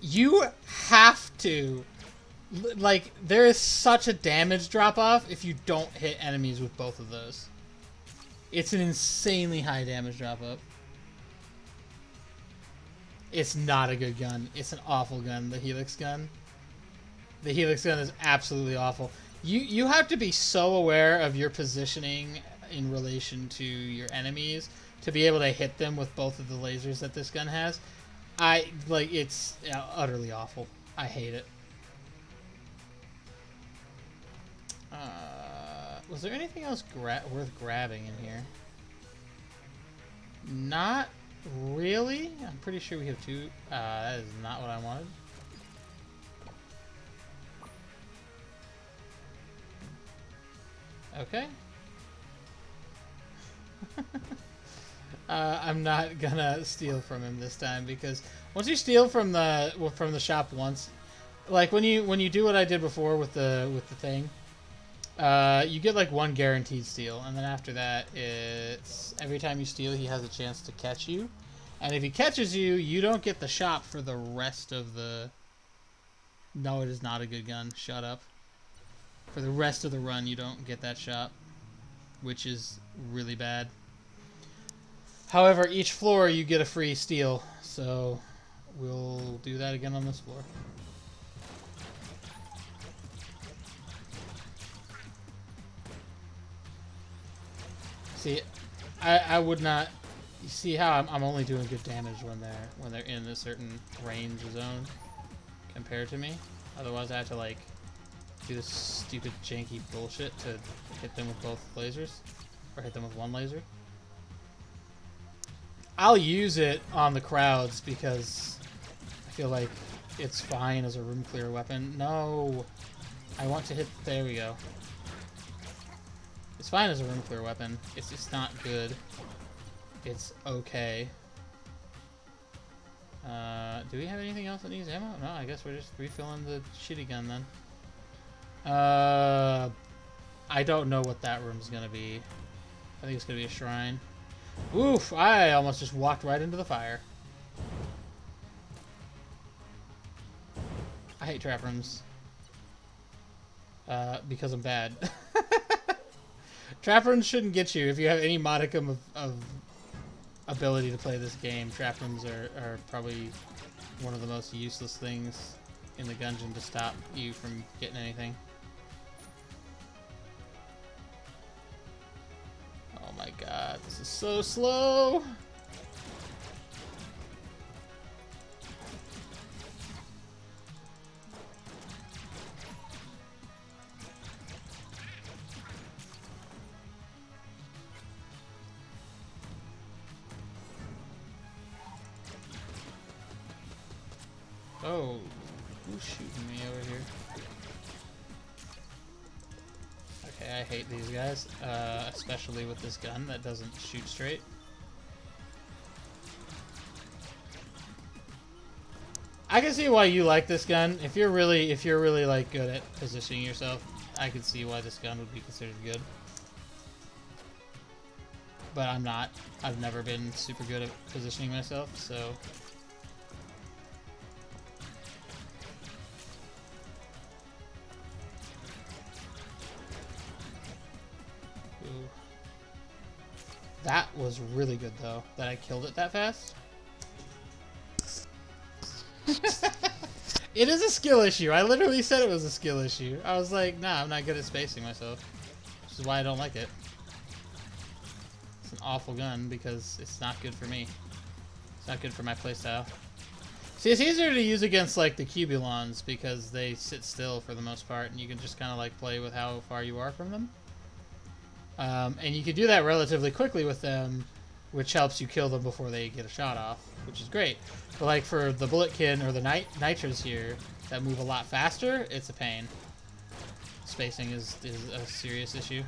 You have to. Like, there is such a damage drop-off if you don't hit enemies with both of those. It's an insanely high damage drop-off. It's not a good gun. It's an awful gun, the Helix gun. The Helix gun is absolutely awful. You have to be so aware of your positioning in relation to your enemies to be able to hit them with both of the lasers that this gun has. It's utterly awful. I hate it. Was there anything else worth grabbing in here? Not really. I'm pretty sure we have two. That is not what I wanted. Okay. I'm not gonna steal from him this time because once you steal from the shop once, like when you do what I did before with the thing, you get like one guaranteed steal, and then after that, it's every time you steal, he has a chance to catch you, and if he catches you, you don't get the shop for the rest of the. No, it is not a good gun. Shut up. For the rest of the run, you don't get that shop, which is really bad. However, each floor you get a free steal, so we'll do that again on this floor. See, I would not. You see how I'm only doing good damage when they're in a certain range zone compared to me. Otherwise, I have to like do this stupid janky bullshit to hit them with both lasers, or hit them with one laser. I'll use it on the crowds because I feel like it's fine as a room clear weapon. No, I want to hit. There we go. It's fine as a room clear weapon. It's just not good. It's okay. Do we have anything else that needs ammo? No, I guess we're just refilling the shitty gun then. I don't know what that room's gonna be. I think it's gonna be a shrine. Oof! I almost just walked right into the fire. I hate trap rooms. Because I'm bad. Trap rooms shouldn't get you if you have any modicum of ability to play this game. Trap rooms are probably one of the most useless things in the Gungeon to stop you from getting anything. Oh my god, this is so slow! Oh, who's shooting me over here? Okay, I hate these guys, especially with this gun that doesn't shoot straight. I can see why you like this gun. If you're really like good at positioning yourself, I can see why this gun would be considered good. But I'm not. I've never been super good at positioning myself, so. Ooh. That was really good though, that I killed it that fast. It is a skill issue. I literally said it was a skill issue. I was like, nah, I'm not good at spacing myself. Which is why I don't like it. It's an awful gun because it's not good for me. It's not good for my playstyle. See, it's easier to use against like the Cubulons because they sit still for the most part and you can just kind of like play with how far you are from them. And you can do that relatively quickly with them, which helps you kill them before they get a shot off, which is great. But like for the Bulletkin or the Nitras here that move a lot faster, it's a pain. Spacing is a serious issue.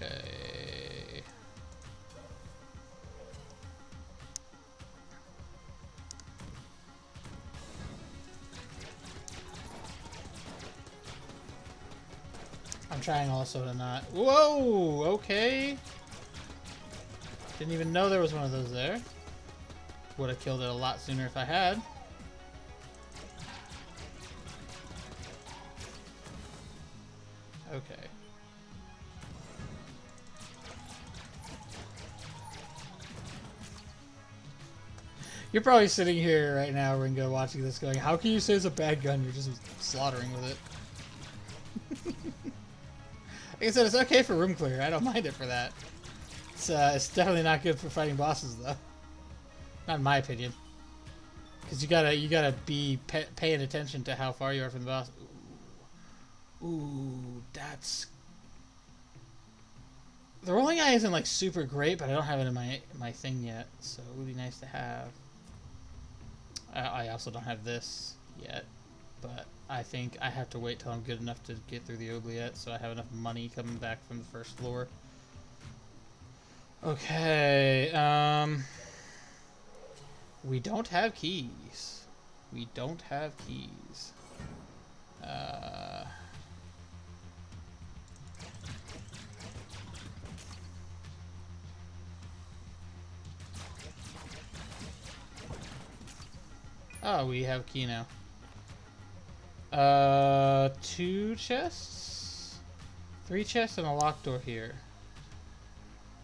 Okay. I'm trying also to not. Whoa! Okay. Didn't even know there was one of those there. Would have killed it a lot sooner if I had. Okay. You're probably sitting here right now, Ringo, watching this going, how can you say it's a bad gun? You're just slaughtering with it. Like I said, it's okay for room clear. I don't mind it for that. It's definitely not good for fighting bosses, though. Not in my opinion. Because you gotta be paying attention to how far you are from the boss. Ooh, that's... The rolling eye isn't like super great, but I don't have it in my thing yet, so it would be nice to have. I also don't have this yet, but I think I have to wait till I'm good enough to get through the oubliette, so I have enough money coming back from the first floor. Okay, we don't have keys. We don't have keys. Oh, we have key now. 2 chests? 3 chests and a locked door here.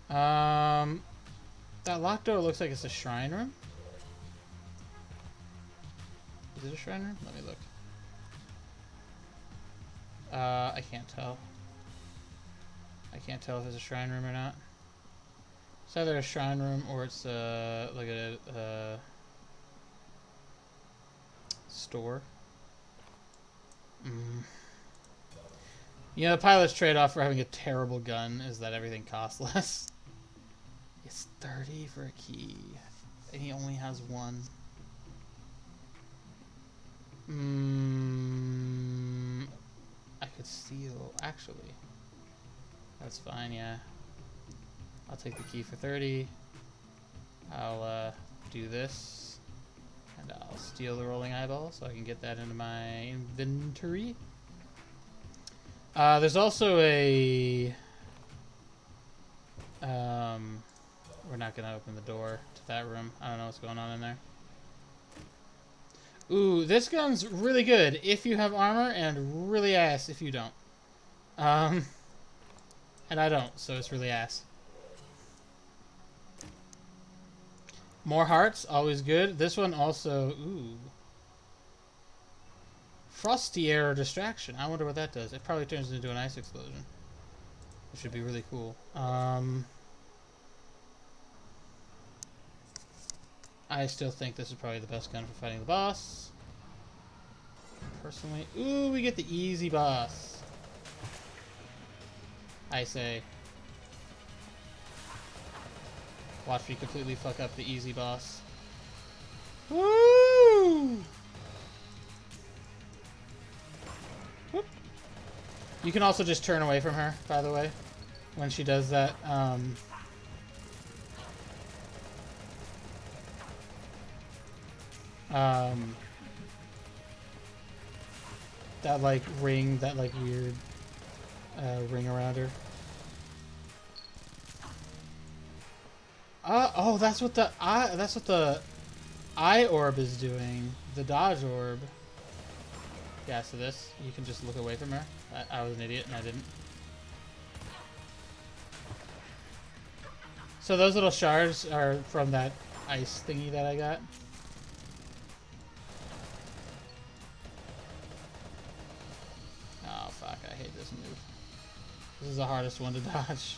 That locked door looks like it's a shrine room. Is it a shrine room? Let me look. I can't tell. I can't tell if it's a shrine room or not. It's either a shrine room or it's like a store. You know, the pilot's trade-off for having a terrible gun is that everything costs less. It's 30 for a key, and he only has 1. I could steal, actually. That's fine, yeah. I'll take the key for 30. I'll do this, and I'll steal the rolling eyeball so I can get that into my inventory. There's also a... we're not going to open the door to that room. I don't know what's going on in there. Ooh, this gun's really good if you have armor and really ass if you don't. And I don't, so it's really ass. More hearts, always good. This one also... Ooh. Frosty Air Distraction. I wonder what that does. It probably turns into an ice explosion, which would be really cool. I still think this is probably the best gun for fighting the boss. Personally. Ooh, we get the easy boss. I say. Watch me completely fuck up the easy boss. Woo! Whoop. You can also just turn away from her, by the way, when she does that. That like ring, that like weird ring around her. Oh, that's what the eye orb is doing. The dodge orb. Yeah, so this, you can just look away from her. I was an idiot and I didn't. So those little shards are from that ice thingy that I got. Oh fuck, I hate this move. This is the hardest one to dodge.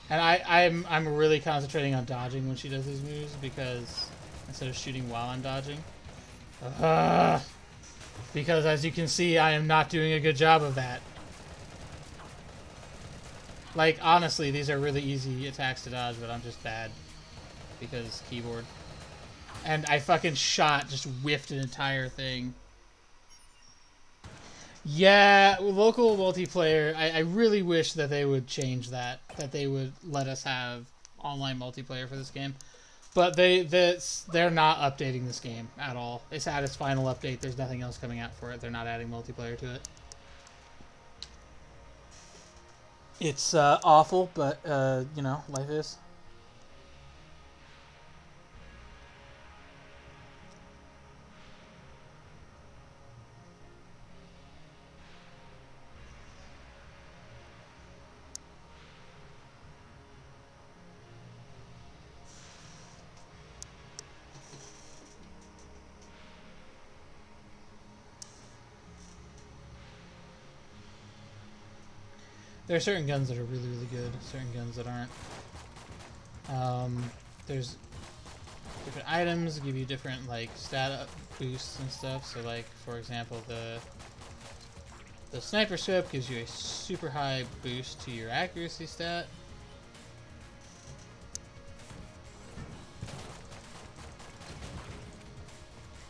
And I'm really concentrating on dodging when she does these moves because instead of shooting while I'm dodging. Because as you can see, I am not doing a good job of that. Like, honestly, these are really easy attacks to dodge, but I'm just bad because keyboard. And I fucking just whiffed an entire thing. Yeah, local multiplayer, I really wish that they would change that they would let us have online multiplayer for this game. But they're not updating this game at all. It's had its final update. There's nothing else coming out for it. They're not adding multiplayer to it. It's awful, but you know, life is. There are certain guns that are really, really good. Certain guns that aren't. There's different items give you different like stat up boosts and stuff. So like for example, the sniper scope gives you a super high boost to your accuracy stat.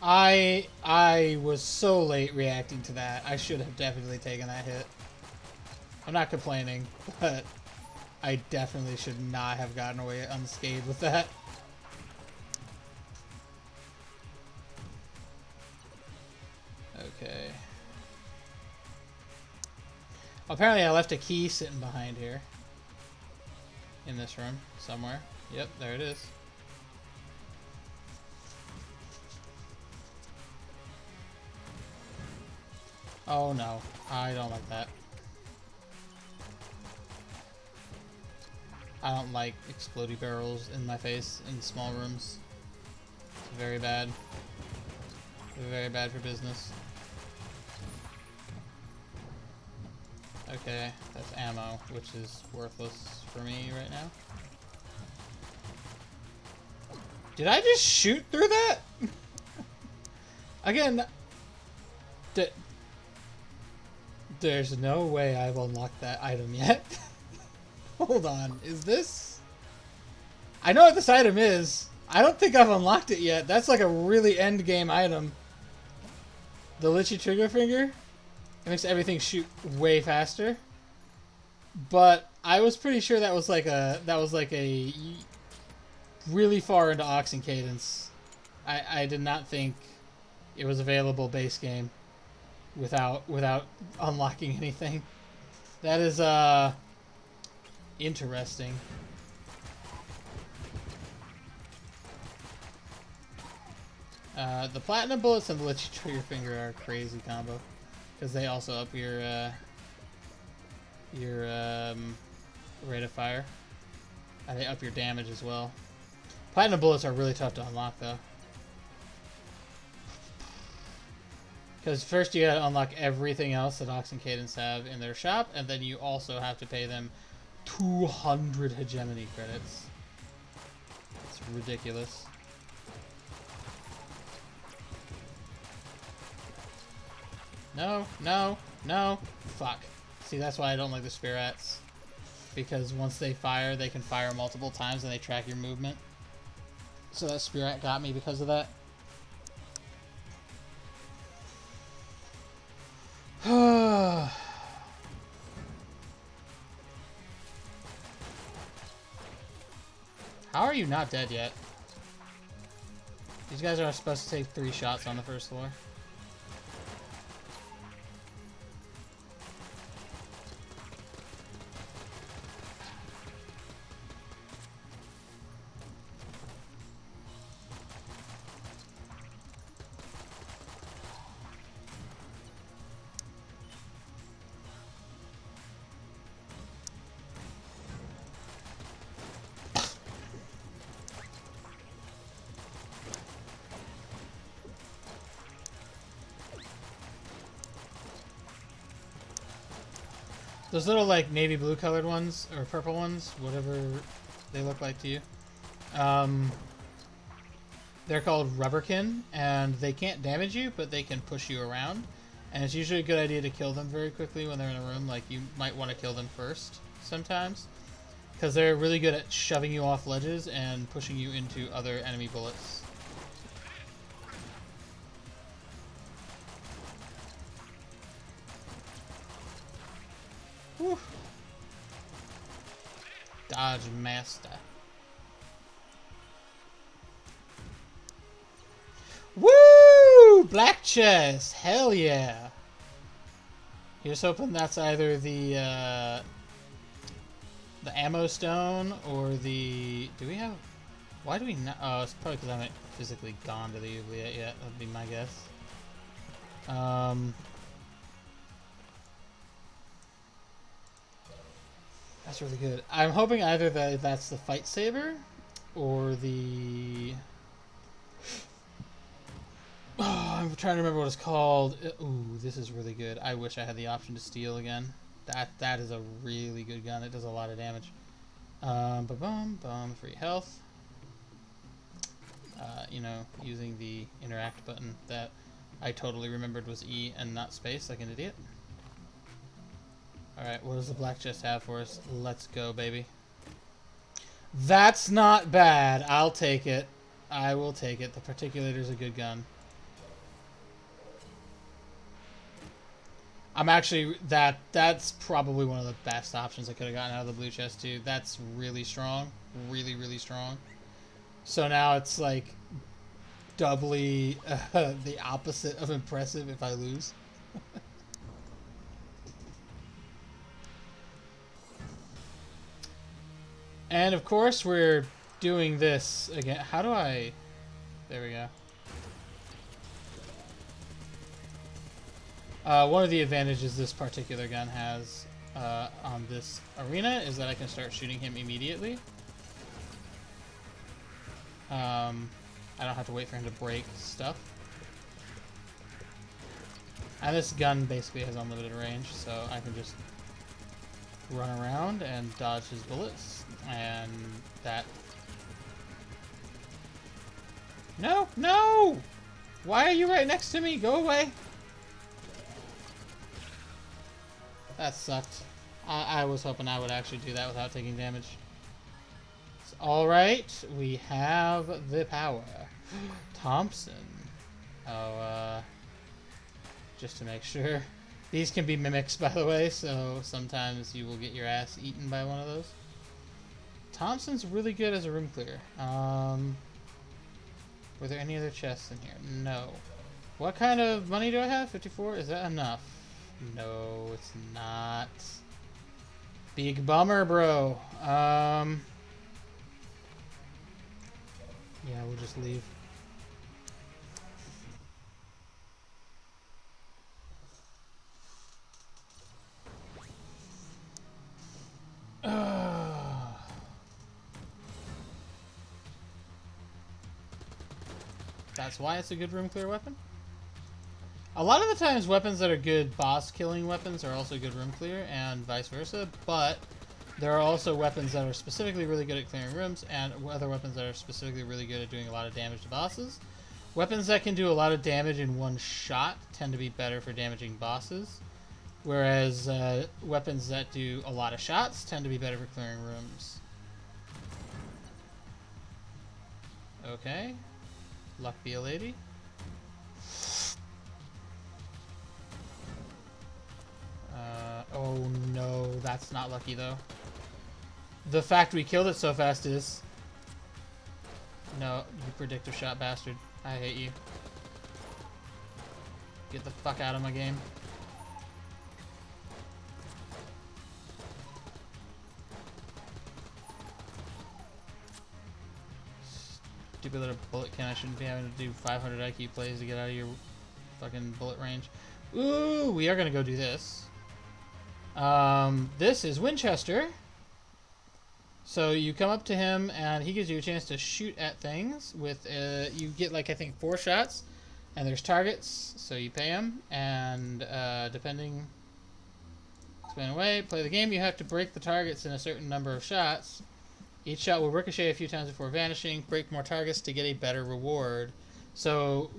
I was so late reacting to that. I should have definitely taken that hit. I'm not complaining, but I definitely should not have gotten away unscathed with that. Okay. Apparently I left a key sitting behind here. In this room, somewhere. Yep, there it is. Oh no, I don't like that. I don't like explodey barrels in my face in small rooms. It's very bad. Very bad for business. Okay, that's ammo, which is worthless for me right now. Did I just shoot through that? Again, there's no way I've unlocked that item yet. Hold on, is this? I know what this item is. I don't think I've unlocked it yet. That's like a really end game item. The Litchi trigger finger. It makes everything shoot way faster. But I was pretty sure that was like a really far into Oxen Cadence. I did not think it was available base game without unlocking anything. That is interesting. The platinum bullets and the Litchi trigger finger are a crazy combo because they also up your rate of fire. And they up your damage as well. Platinum bullets are really tough to unlock though. Because first you gotta unlock everything else that Oxen Cadence have in their shop, and then you also have to pay them 200 hegemony credits. It's ridiculous. No, no, no. Fuck. See, that's why I don't like the spirits. Because once they fire, they can fire multiple times and they track your movement. So that spirit got me because of that. How are you not dead yet? These guys are supposed to take 3 shots on the first floor. Those little like navy blue colored ones or purple ones, whatever they look like to you, they're called rubberkin, and they can't damage you, but they can push you around. And it's usually a good idea to kill them very quickly when they're in a room. Like you might want to kill them first sometimes, because they're really good at shoving you off ledges and pushing you into other enemy bullets. Whew. Dodge master. Woo! Black chest! Hell yeah! Here's hoping that's either the ammo stone or the... Do we have... Why do we not... Oh, it's probably because I haven't physically gone to the oubliette yet. That'd be my guess. That's really good. I'm hoping either that's the fight saber or the... Oh, I'm trying to remember what it's called. Ooh, this is really good. I wish I had the option to steal again. That is a really good gun. It does a lot of damage. Free health. You know, using the interact button that I totally remembered was E and not space, like an idiot. Alright, what does the black chest have for us? Let's go, baby. That's not bad. I'll take it. I will take it. The Particulator's a good gun. I'm actually... That's probably one of the best options I could have gotten out of the blue chest, too. That's really strong. Really, really strong. So now it's like doubly the opposite of impressive if I lose. And of course we're doing this again. How do I... There we go. One of the advantages this particular gun has on this arena is that I can start shooting him immediately. I don't have to wait for him to break stuff. And this gun basically has unlimited range, so I can just run around and dodge his bullets, and that... No! No! Why are you right next to me? Go away! That sucked. I was hoping I would actually do that without taking damage. Alright, we have the power. Thompson. Oh, just to make sure. These can be mimics, by the way, so sometimes you will get your ass eaten by one of those. Thompson's really good as a room clear. Were there any other chests in here? No. What kind of money do I have? 54? Is that enough? No, it's not. Big bummer, bro. Yeah, we'll just leave. That's why it's a good room clear weapon. A lot of the times weapons that are good boss killing weapons are also good room clear, and vice versa, but there are also weapons that are specifically really good at clearing rooms, and other weapons that are specifically really good at doing a lot of damage to bosses. Weapons that can do a lot of damage in one shot tend to be better for damaging bosses, whereas weapons that do a lot of shots tend to be better for clearing rooms. Okay. Luck be a lady. Oh no, that's not lucky though. The fact we killed it so fast is... No, you predictive shot bastard. I hate you. Get the fuck out of my game. Stupid little bullet can. I shouldn't be having to do 500 IQ plays to get out of your fucking bullet range. Ooh, we are gonna go do this. This is Winchester. So you come up to him and he gives you a chance to shoot at things with, you get like I think 4 shots, and there's targets, so you pay him, and depending, spin away, play the game, you have to break the targets in a certain number of shots. Each shot will ricochet a few times before vanishing, break more targets to get a better reward. So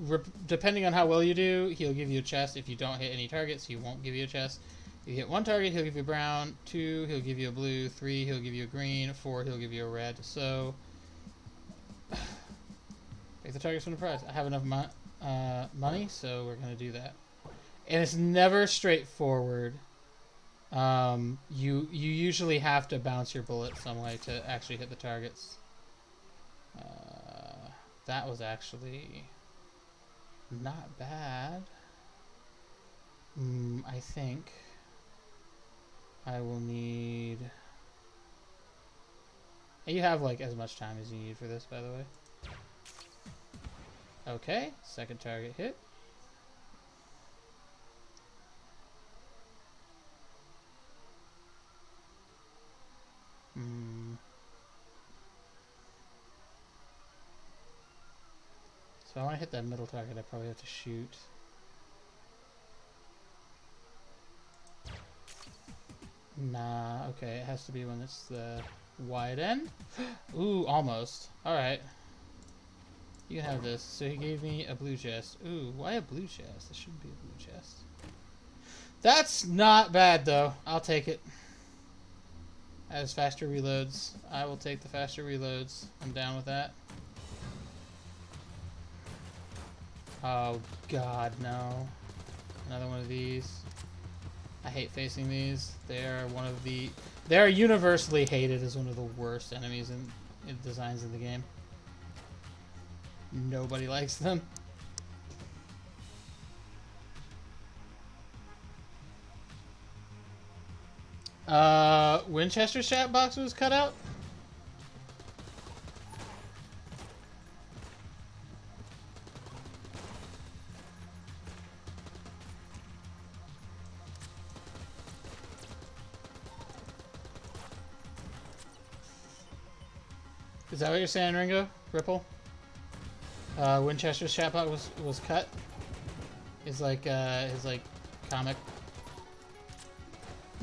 depending on how well you do, he'll give you a chest. If you don't hit any targets, he won't give you a chest. If you hit 1 target, he'll give you a brown. 2, he'll give you a blue. 3, he'll give you a green. 4, he'll give you a red. So, take the targets from the prize. I have enough money, so we're going to do that. And it's never straightforward. You usually have to bounce your bullet some way to actually hit the targets. That was actually not bad. I think I will need... You have like as much time as you need for this, by the way. Okay, second target hit. So I want to hit that middle target. I probably have to shoot. Nah, okay, it has to be when it's the wide end. Ooh, almost. Alright. You can have this. So he gave me a blue chest. Ooh, why a blue chest? It shouldn't be a blue chest. That's not bad, though. I'll take it. As faster reloads. I will take the faster reloads. I'm down with that. Oh, God, no. Another one of these. I hate facing these. They are one of the... They are universally hated as one of the worst enemies in designs in the game. Nobody likes them. Winchester's chat box was cut out? Is that what you're saying, Ringo? Ripple? Winchester's chat box was cut? His like comic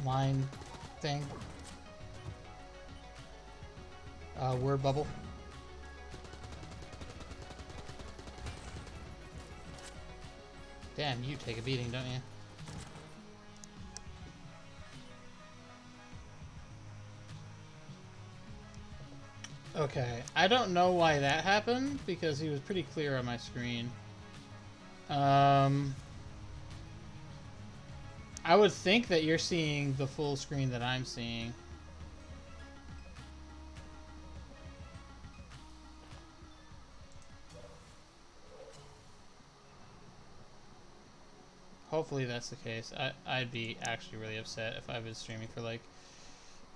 line thing? Word bubble? Damn, you take a beating, don't you? Okay, I don't know why that happened, because he was pretty clear on my screen. I would think that you're seeing the full screen that I'm seeing. Hopefully that's the case. I'd be actually really upset if I was streaming for like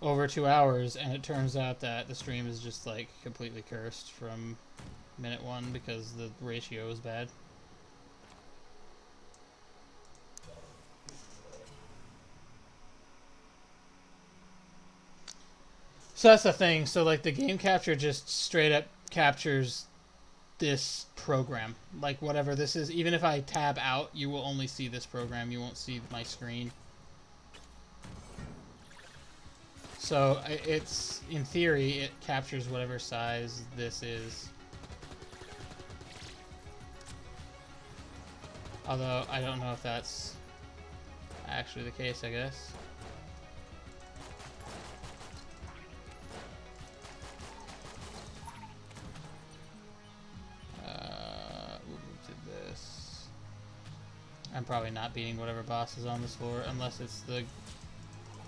over 2 hours and it turns out that the stream is just like completely cursed from minute 1 because the ratio is bad. So that's the thing. So like the game capture just straight up captures this program, like whatever this is. Even if I tab out, you will only see this program. You won't see my screen. So it's, in theory, it captures whatever size this is. Although I don't know if that's actually the case, I guess. We'll move to this. I'm probably not beating whatever boss is on this floor unless it's the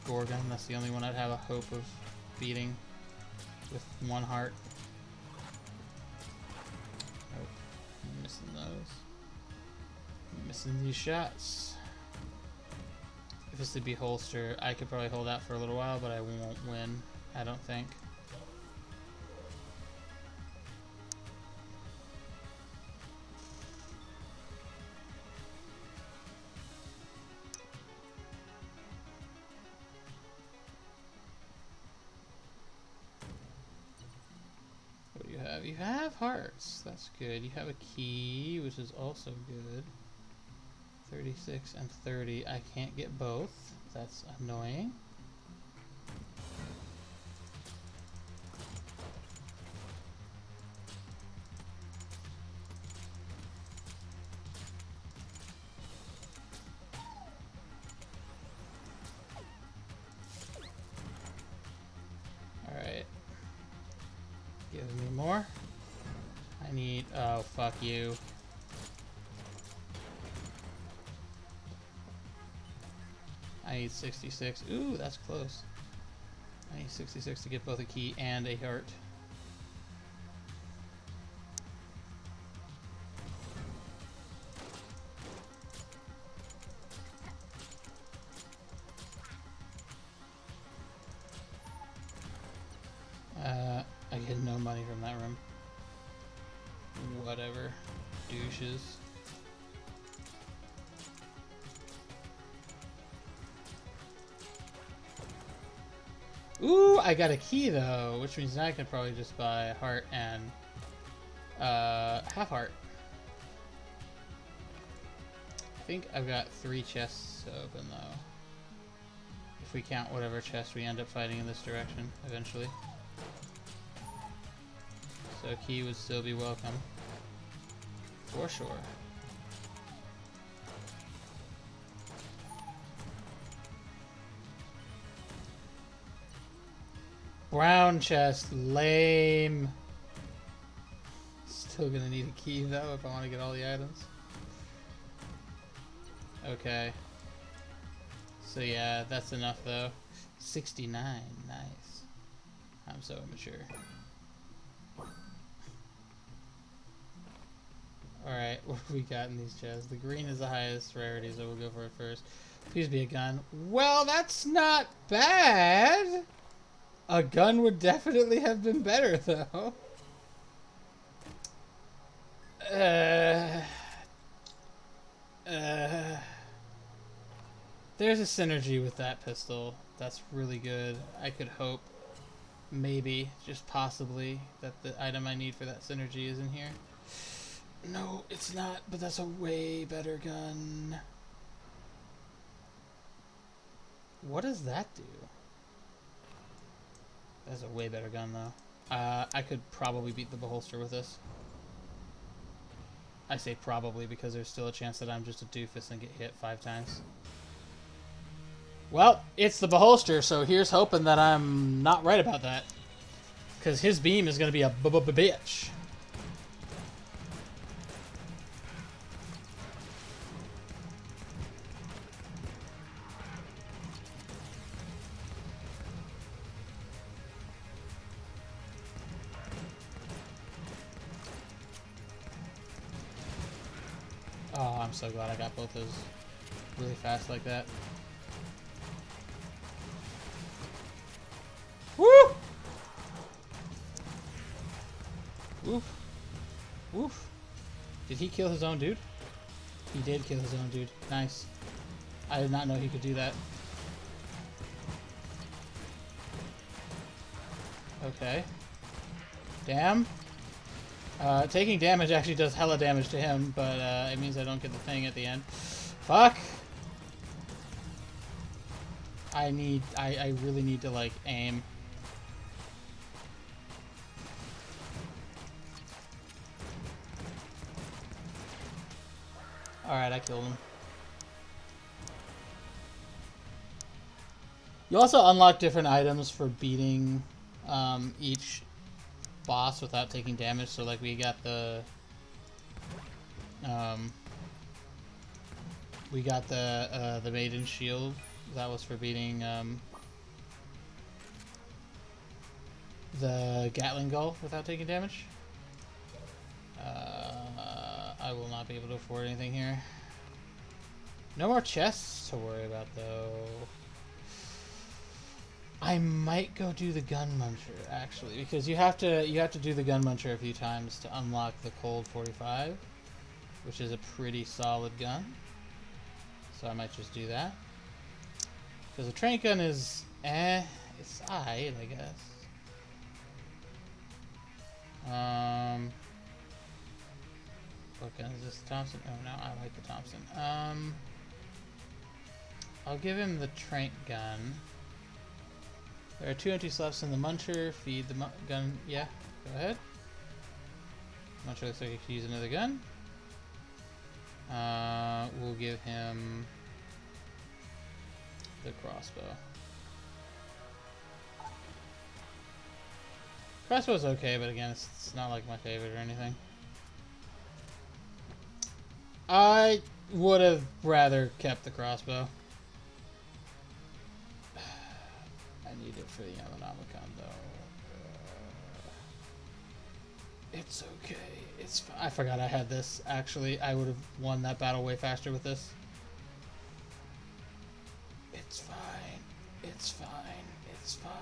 Gorgon. That's the only one I'd have a hope of beating with 1 heart. Oh, I'm missing those. I'm missing these shots. If it's the Beholster, I could probably hold out for a little while, but I won't win, I don't think. You have hearts. That's good. You have a key, which is also good. 36 and 30. I can't get both. That's annoying. Alright. Give me more. I need... Oh, fuck you. I need 66. Ooh, that's close. I need 66 to get both a key and a heart. I get no money from that room. Whatever. Douches. Ooh, I got a key though, which means now I could probably just buy a heart and half heart. I think I've got 3 chests open though. If we count whatever chest we end up fighting in this direction, eventually. So key would still be welcome. For sure. Brown chest, lame. Still gonna need a key though if I want to get all the items. Okay. So yeah, that's enough though. 69, nice. I'm so immature. Alright, what have we got in these chests? The green is the highest rarity, so we'll go for it first. Please be a gun. Well, that's not bad! A gun would definitely have been better, though. There's a synergy with that pistol. That's really good. I could hope, maybe, just possibly, that the item I need for that synergy is in here. No, it's not, but that's a way better gun. What does that do? That's a way better gun, though. I could probably beat the beholster with this. I say probably because there's still a chance that I'm just a doofus and get hit 5 times. Well, it's the beholster, so here's hoping that I'm not right about that. Because his beam is going to be a bitch. Oh, I'm so glad I got both those really fast like that. Woo! Woof. Woof. Did he kill his own dude? He did kill his own dude. Nice. I did not know he could do that. Okay. Damn. Taking damage actually does hella damage to him, but it means I don't get the thing at the end. Fuck! I really need to, like, aim. Alright, I killed him. You also unlock different items for beating each boss without taking damage. So like we got the maiden shield. That was for beating the Gatling Gull without taking damage. I will not be able to afford anything here. No more chests to worry about though. I might go do the Gun Muncher actually, because you have to do the Gun Muncher a few times to unlock the Cold 45, which is a pretty solid gun. So I might just do that. Because the trank gun is it's alright, I guess. What gun is this? Thompson? Oh no, I like the Thompson. I'll give him the trank gun. There are 2 empty slots in the Muncher. Feed the gun. Yeah, go ahead. Muncher looks like he could use another gun. We'll give him the crossbow. Crossbow's okay, but again, it's not like my favorite or anything. I would have rather kept the crossbow. I need it for the Yamanomicon though. It's okay. It's I forgot I had this. Actually, I would have won that battle way faster with this. It's fine. It's fine. It's fine.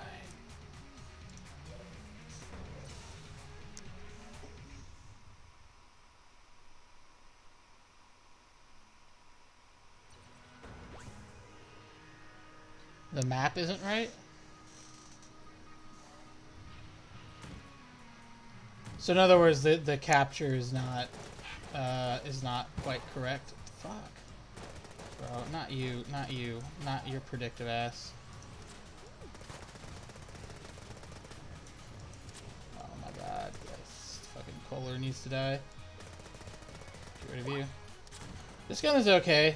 The map isn't right? So in other words, the capture is not quite correct. Fuck, bro, not you, not your predictive ass. Kohler needs to die. Get rid of you. This gun is okay.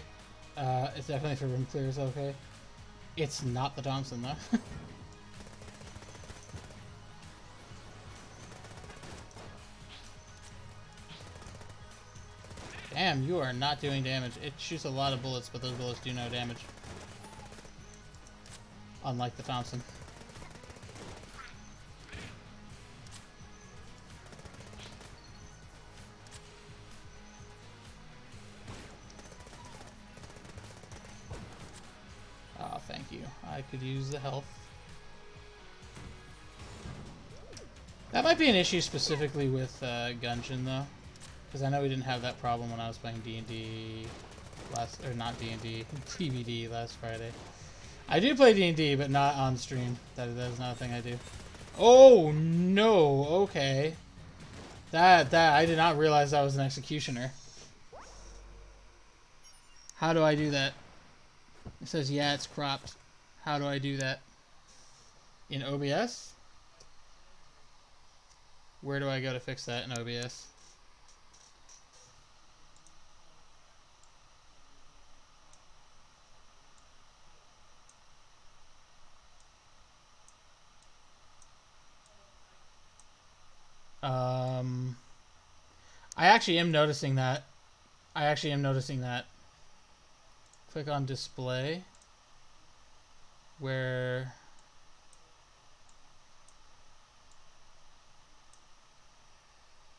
It's definitely for room clear is okay. It's not the Thompson though. Damn, you are not doing damage. It shoots a lot of bullets, but those bullets do no damage. Unlike the Thompson. Oh, thank you. I could use the health. That might be an issue specifically with Gungeon, though. Because I know we didn't have that problem when I was playing D&D last... Or not D&D, TBD last Friday. I do play D&D, but not on stream. That is not a thing I do. Oh, no. Okay. That I did not realize that was an executioner. How do I do that? It says, yeah, it's cropped. How do I do that? In OBS? Where do I go to fix that in OBS? I actually am noticing that. Click on display. Where...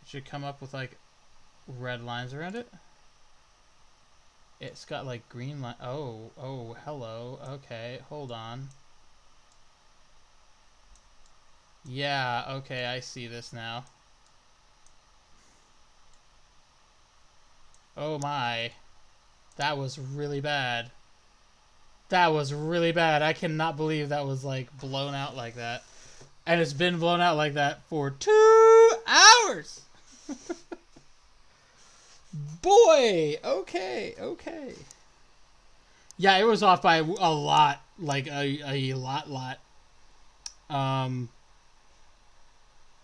It should come up with like red lines around it. It's got like green line. Oh, hello. Okay, hold on. Yeah, okay, I see this now. Oh my. That was really bad. That was really bad. I cannot believe that was like blown out like that. And it's been blown out like that for 2 hours. Boy, okay. Yeah, it was off by a lot, like a lot.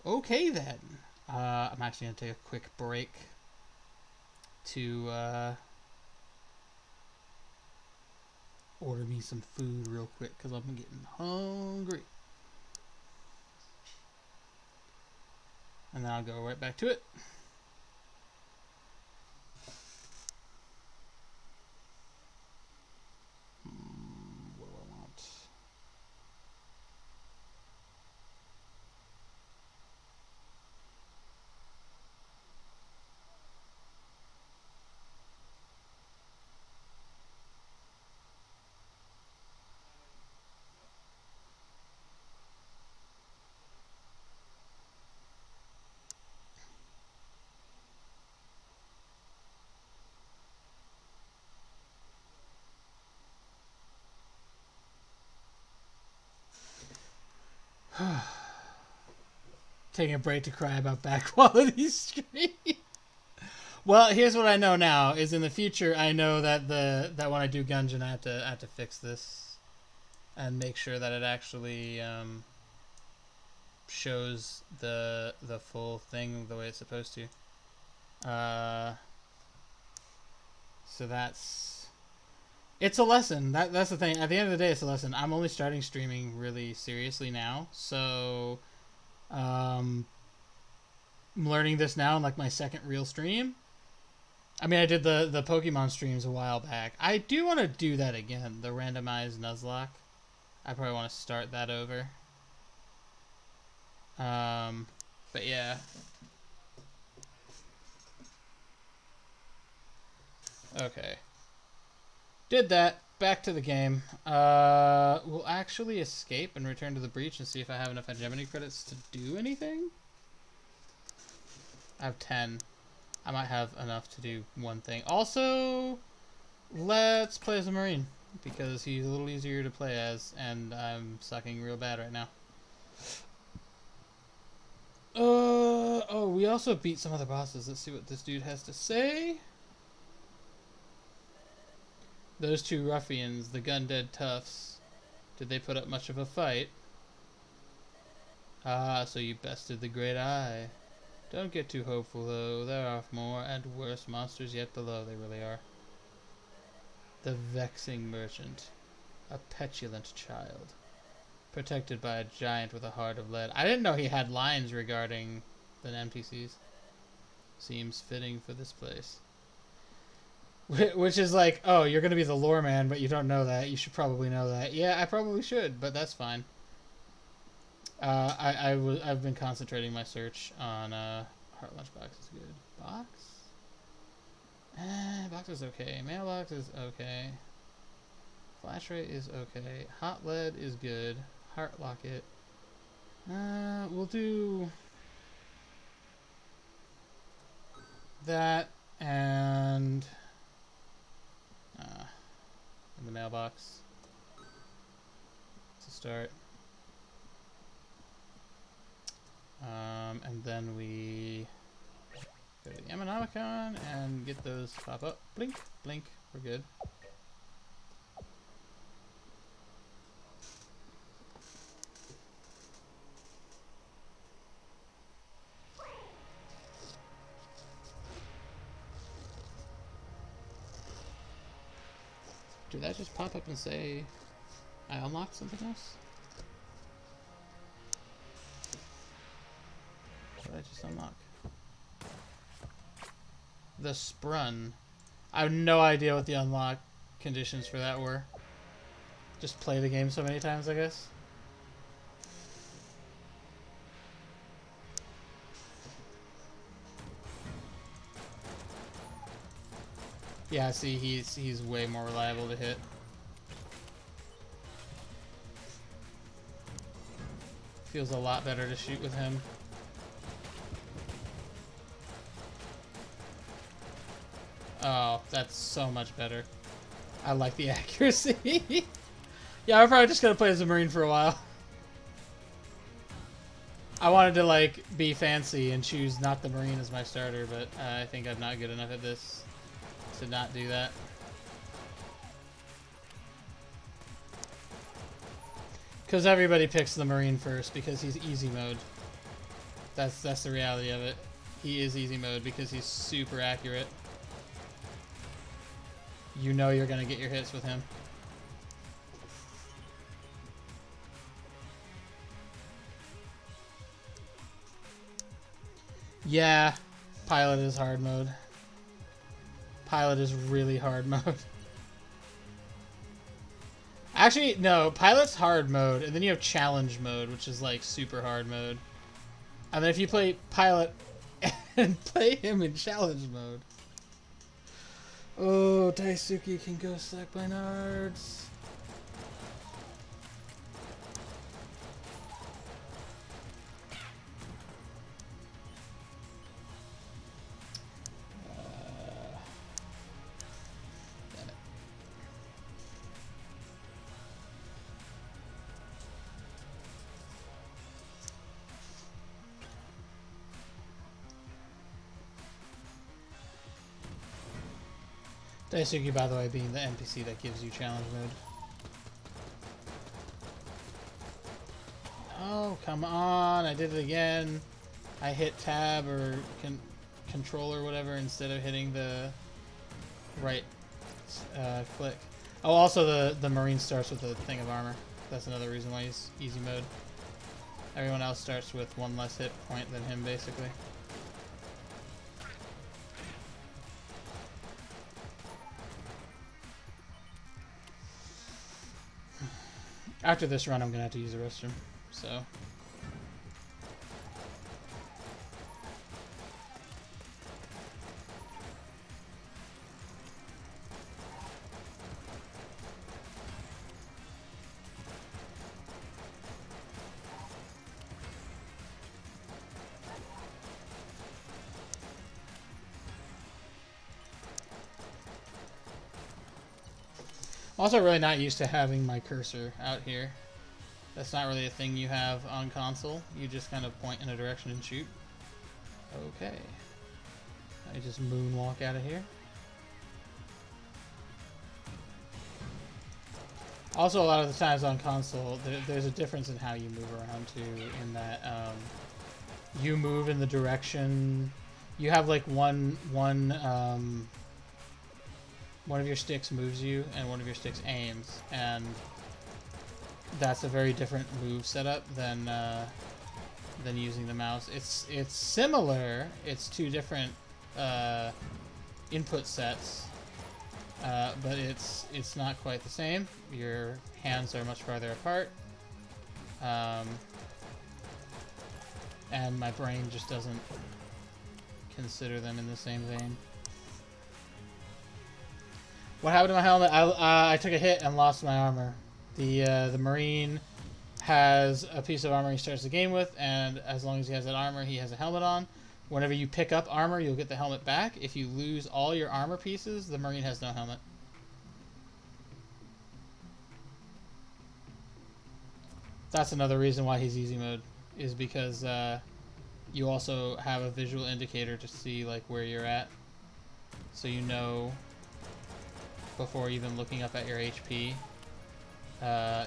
Okay then. I'm actually gonna take a quick break to order me some food real quick because I'm getting hungry. And then I'll go right back to it. What do I want? Taking a break to cry about bad quality stream. Well, here's what I know now: is in the future, I know that that when I do Gungeon, I have to fix this and make sure that it actually shows the full thing the way it's supposed to. So it's a lesson. That's the thing. At the end of the day, it's a lesson. I'm only starting streaming really seriously now, so I'm learning this now in like my second real stream. I mean, I did the Pokemon streams a while back. I do want to do that again, the randomized Nuzlocke. I probably want to start that over. But yeah. Okay. Did that. Back to the game. We'll actually escape and return to the breach and see if I have enough hegemony credits to do anything. I have 10. I might have enough to do one thing. Also, let's play as a Marine, because he's a little easier to play as, and I'm sucking real bad right now. Oh, we also beat some other bosses. Let's see what this dude has to say. Those two ruffians, the gun-dead toughs, did they put up much of a fight? Ah, so you bested the Great Eye. Don't get too hopeful, though. There are more and worse monsters yet below. They really are. The Vexing Merchant. A petulant child. Protected by a giant with a heart of lead. I didn't know he had lines regarding the NPCs. Seems fitting for this place. Which is like, oh, you're going to be the lore man, but you don't know that. You should probably know that. Yeah, I probably should, but that's fine. I've been concentrating my search on Heart Lunchbox is good. Box? Box is okay. Mailbox is okay. Flash rate is okay. Hot lead is good. Heart locket. We'll do that and in the mailbox to start. And then we go to the Ammonomicon and get those pop up. Blink, blink, we're good. Did that just pop up and say I unlocked something else? What did I just unlock? The Sprun. I have no idea what the unlock conditions for that were. Just play the game so many times, I guess. Yeah, see, he's way more reliable to hit. Feels a lot better to shoot with him. Oh, that's so much better. I like the accuracy. Yeah, I'm probably just gonna play as a Marine for a while. I wanted to like be fancy and choose not the Marine as my starter, but I think I'm not good enough at this to not do that. Because everybody picks the Marine first because he's easy mode. That's the reality of it. He is easy mode because he's super accurate. You know you're gonna get your hits with him. Yeah, pilot is hard mode. Pilot is really hard mode. Actually, no, pilot's hard mode, and then you have challenge mode, which is like super hard mode. And then if you play pilot and play him in challenge mode. Oh, Daisuke can go suck my nards. Daisuke, by the way, being the NPC that gives you challenge mode. Oh, come on. I did it again. I hit tab or control or whatever instead of hitting the right click. Oh, also the Marine starts with a thing of armor. That's another reason why he's easy mode. Everyone else starts with one less hit point than him, basically. After this run, I'm gonna have to use the restroom, so. I'm also really not used to having my cursor out here. That's not really a thing you have on console. You just kind of point in a direction and shoot. Okay. I just moonwalk out of here. Also, a lot of the times on console, there's a difference in how you move around too, in that you move in the direction. You have like one of your sticks moves you, and one of your sticks aims, and that's a very different move setup than using the mouse. It's similar. It's two different input sets, but it's not quite the same. Your hands are much farther apart, and my brain just doesn't consider them in the same vein. What happened to my helmet? I took a hit and lost my armor. The Marine has a piece of armor he starts the game with, and as long as he has that armor, he has a helmet on. Whenever you pick up armor, you'll get the helmet back. If you lose all your armor pieces, the Marine has no helmet. That's another reason why he's easy mode, is because you also have a visual indicator to see like where you're at, so you know before even looking up at your HP.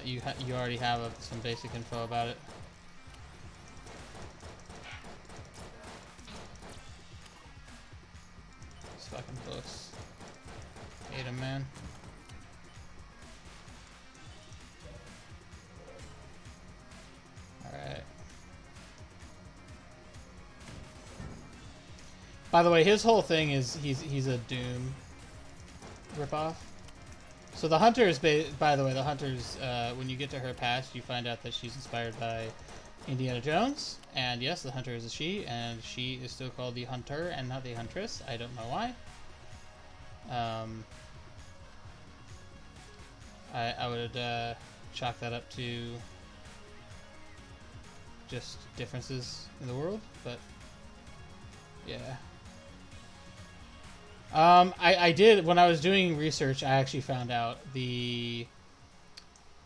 You already have some basic info about it. These fucking books. Hate 'em, man. Alright. By the way, his whole thing is he's a Doom ripoff. So the Hunter is, by the way, the Hunter's, when you get to her past, you find out that she's inspired by Indiana Jones. And yes, the Hunter is a she, and she is still called the Hunter and not the Huntress. I don't know why. I would chalk that up to just differences in the world, but yeah. I did, when I was doing research, I actually found out the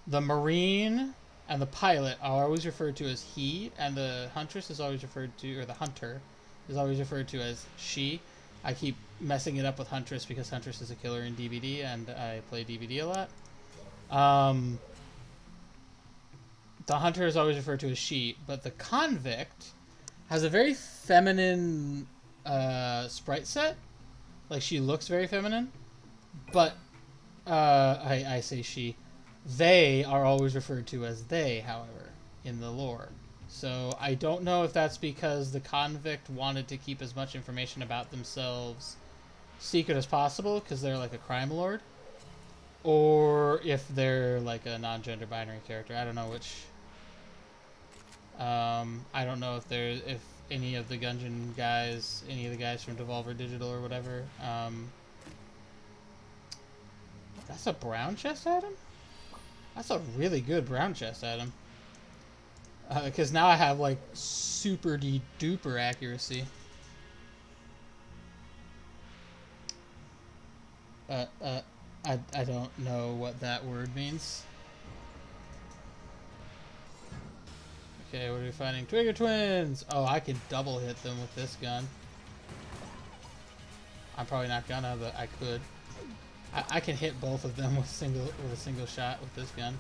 Marine and the pilot are always referred to as he, and the Huntress is always referred to, or the Hunter is always referred to as she. I keep messing it up with Huntress because Huntress is a killer in DBD, and I play DBD a lot. The Hunter is always referred to as she, but the Convict has a very feminine sprite set. Like, she looks very feminine, but I say she. They are always referred to as they, however, in the lore. So I don't know if that's because the Convict wanted to keep as much information about themselves secret as possible because they're like a crime lord, or if they're like a non-gender binary character. I don't know which. I don't know if any of the Gungeon guys, any of the guys from Devolver Digital or whatever. That's a brown chest item? That's a really good brown chest item. Because now I have like super duper accuracy. I don't know what that word means. Okay, what are we finding? Trigger twins! Oh, I can double hit them with this gun. I'm probably not gonna, but I could. I can hit both of them with a single shot with this gun.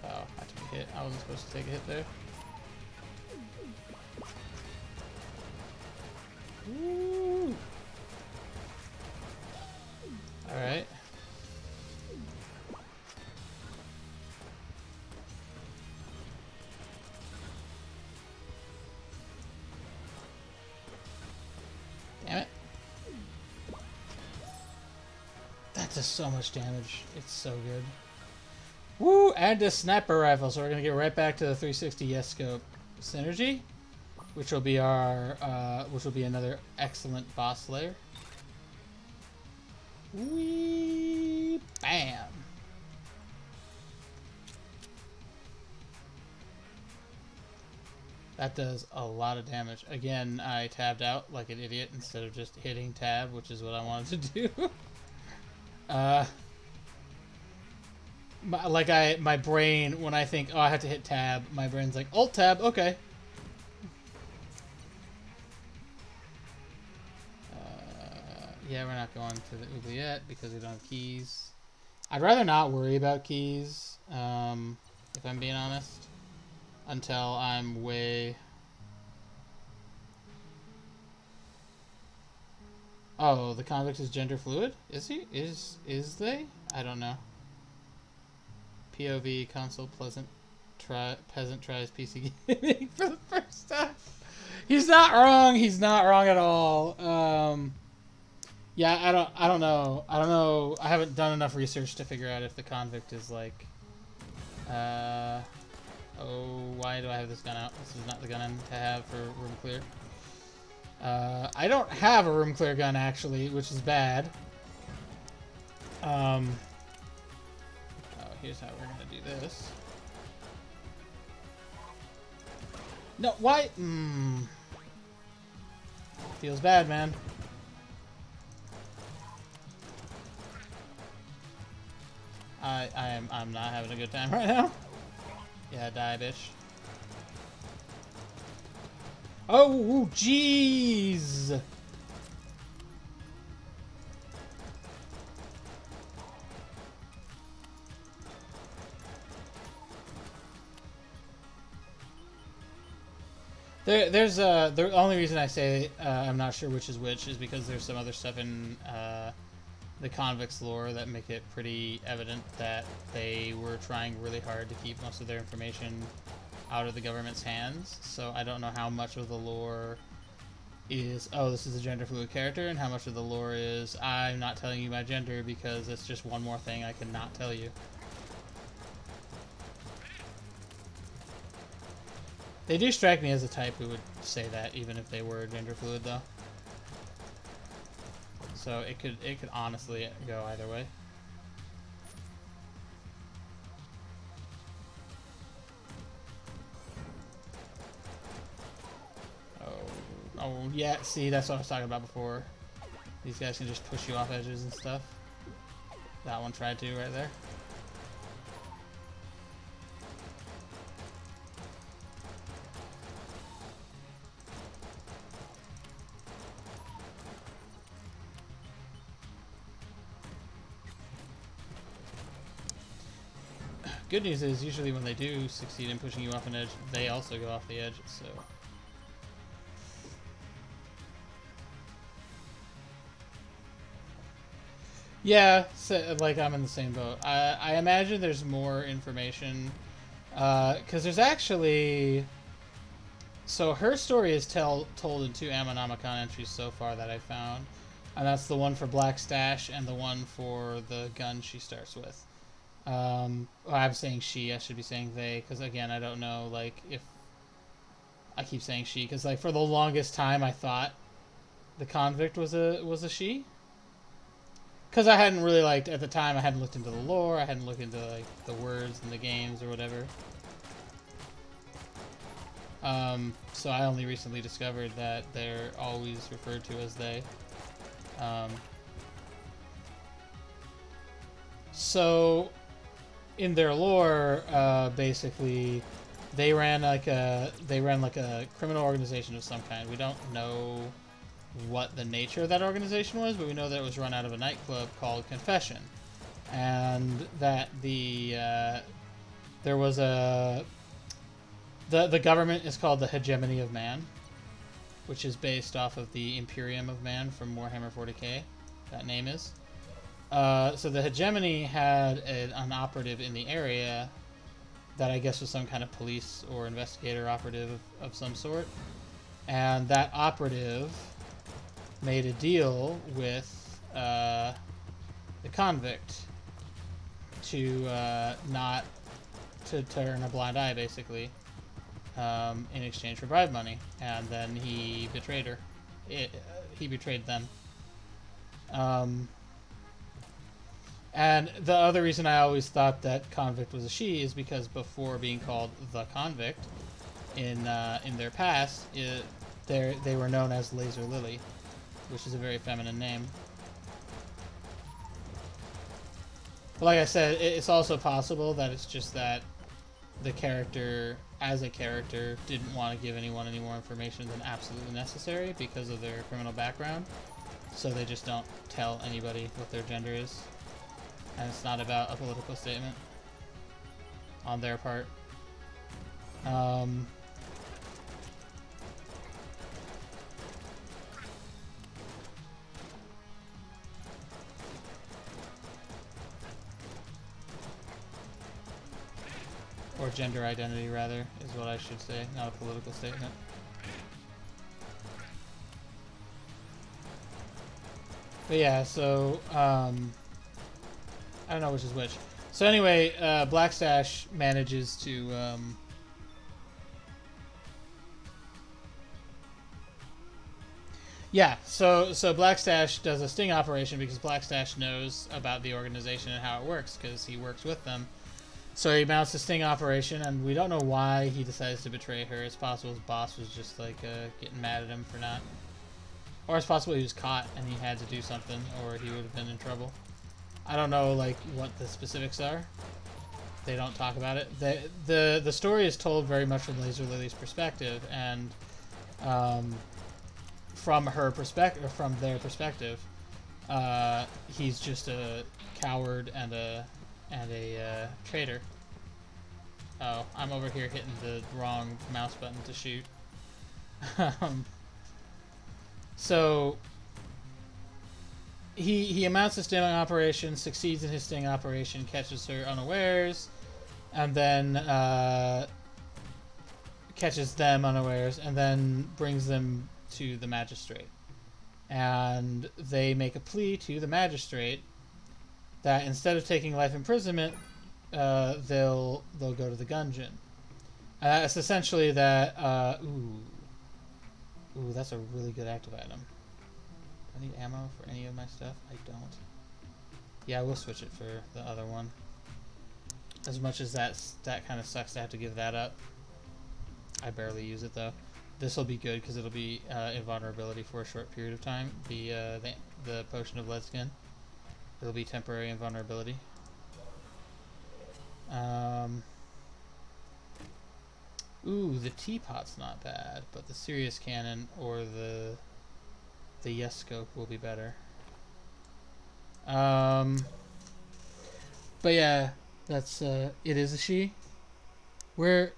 Oh, I took a hit. I wasn't supposed to take a hit there. Woo! Alright. Damn it. That does so much damage. It's so good. Woo! And a sniper rifle. So we're going to get right back to the 360 yes scope synergy, which will be another excellent boss layer. Wee! Bam! That does a lot of damage. Again, I tabbed out like an idiot instead of just hitting tab, which is what I wanted to do. My brain, when I think, oh, I have to hit tab, my brain's like, alt tab, okay. Yeah, we're not going to the oubliette because we don't have keys. I'd rather not worry about keys, if I'm being honest, until I'm way... Oh, the convict is gender fluid? Is he? Is they? I don't know. POV console peasant tries PC gaming for the first time. He's not wrong. He's not wrong at all. Yeah, I don't know. I haven't done enough research to figure out if the convict is like oh, why do I have this gun out? This is not the gun to have for room clear. I don't have a room clear gun actually, which is bad. Oh, here's how we're gonna do this. No, why? Feels bad, man. I'm not having a good time right now. Yeah, die, bitch. Oh, jeez. The only reason I say I'm not sure which is which is because there's some other stuff in the convicts lore that make it pretty evident that they were trying really hard to keep most of their information out of the government's hands. So I don't know how much of the lore is, oh, this is a gender fluid character, and how much of the lore is, I'm not telling you my gender because it's just one more thing I cannot tell you. They do strike me as a type who would say that, even if they were gender fluid, though. So it could honestly go either way. Oh yeah. See, that's what I was talking about before. These guys can just push you off edges and stuff. That one tried to right there. Good news is, usually when they do succeed in pushing you off an edge, they also go off the edge, so... Yeah, so, like, I'm in the same boat. I imagine there's more information, because there's actually... So her story is told in 2 Ammonomicon entries so far that I found, and that's the one for Black Stash and the one for the gun she starts with. I'm saying she, I should be saying they, because again, I don't know, like, if I keep saying she, because like for the longest time I thought the convict was a she, because I hadn't really, like, at the time I hadn't looked into the lore, I hadn't looked into like the words in the games or whatever. So I only recently discovered that they're always referred to as they. So in their lore, basically, they ran like a criminal organization of some kind. We don't know what the nature of that organization was, but we know that it was run out of a nightclub called Confession, and that there was the government is called the Hegemony of Man, which is based off of the Imperium of Man from Warhammer 40k. That name is. So the Hegemony had an operative in the area that I guess was some kind of police or investigator operative of some sort. And that operative made a deal with the convict to not to turn a blind eye, basically, in exchange for bribe money. And then he betrayed her. He betrayed them. And the other reason I always thought that convict was a she is because before being called the convict, in their past, they were known as Laser Lily, which is a very feminine name. But like I said, it's also possible that it's just that the character, as a character, didn't want to give anyone any more information than absolutely necessary because of their criminal background. so they just don't tell anybody what their gender is. And it's not about a political statement on their part. Or gender identity, rather, is what I should say, not a political statement. But yeah, so, I don't know which is which. So anyway, Blackstash manages to, yeah, so Blackstash does a sting operation because Blackstash knows about the organization and how it works, because he works with them. So he mounts a sting operation, and we don't know why he decides to betray her. It's possible his boss was just, like, getting mad at him for not... Or it's possible he was caught and he had to do something, or he would have been in trouble. I don't know, like, what the specifics are. They don't talk about it. The story is told very much from Laser Lily's perspective, and from her perspective, or from their perspective, he's just a coward and a traitor. Oh, I'm over here hitting the wrong mouse button to shoot. So he amounts a sting operation, succeeds in his sting operation, catches her unawares, and then catches them unawares, and then brings them to the magistrate. And they make a plea to the magistrate that instead of taking life imprisonment, they'll go to the Gungeon. And that's essentially that. Ooh, that's a really good active item. Do I need ammo for any of my stuff? I don't. Yeah, we'll switch it for the other one. As much as that kind of sucks to have to give that up. I barely use it though. This will be good because it'll be invulnerability for a short period of time. The potion of lead skin. It'll be temporary invulnerability. Ooh, the teapot's not bad, but the serious cannon or the yes scope will be better. But yeah, that's it is a she. Where?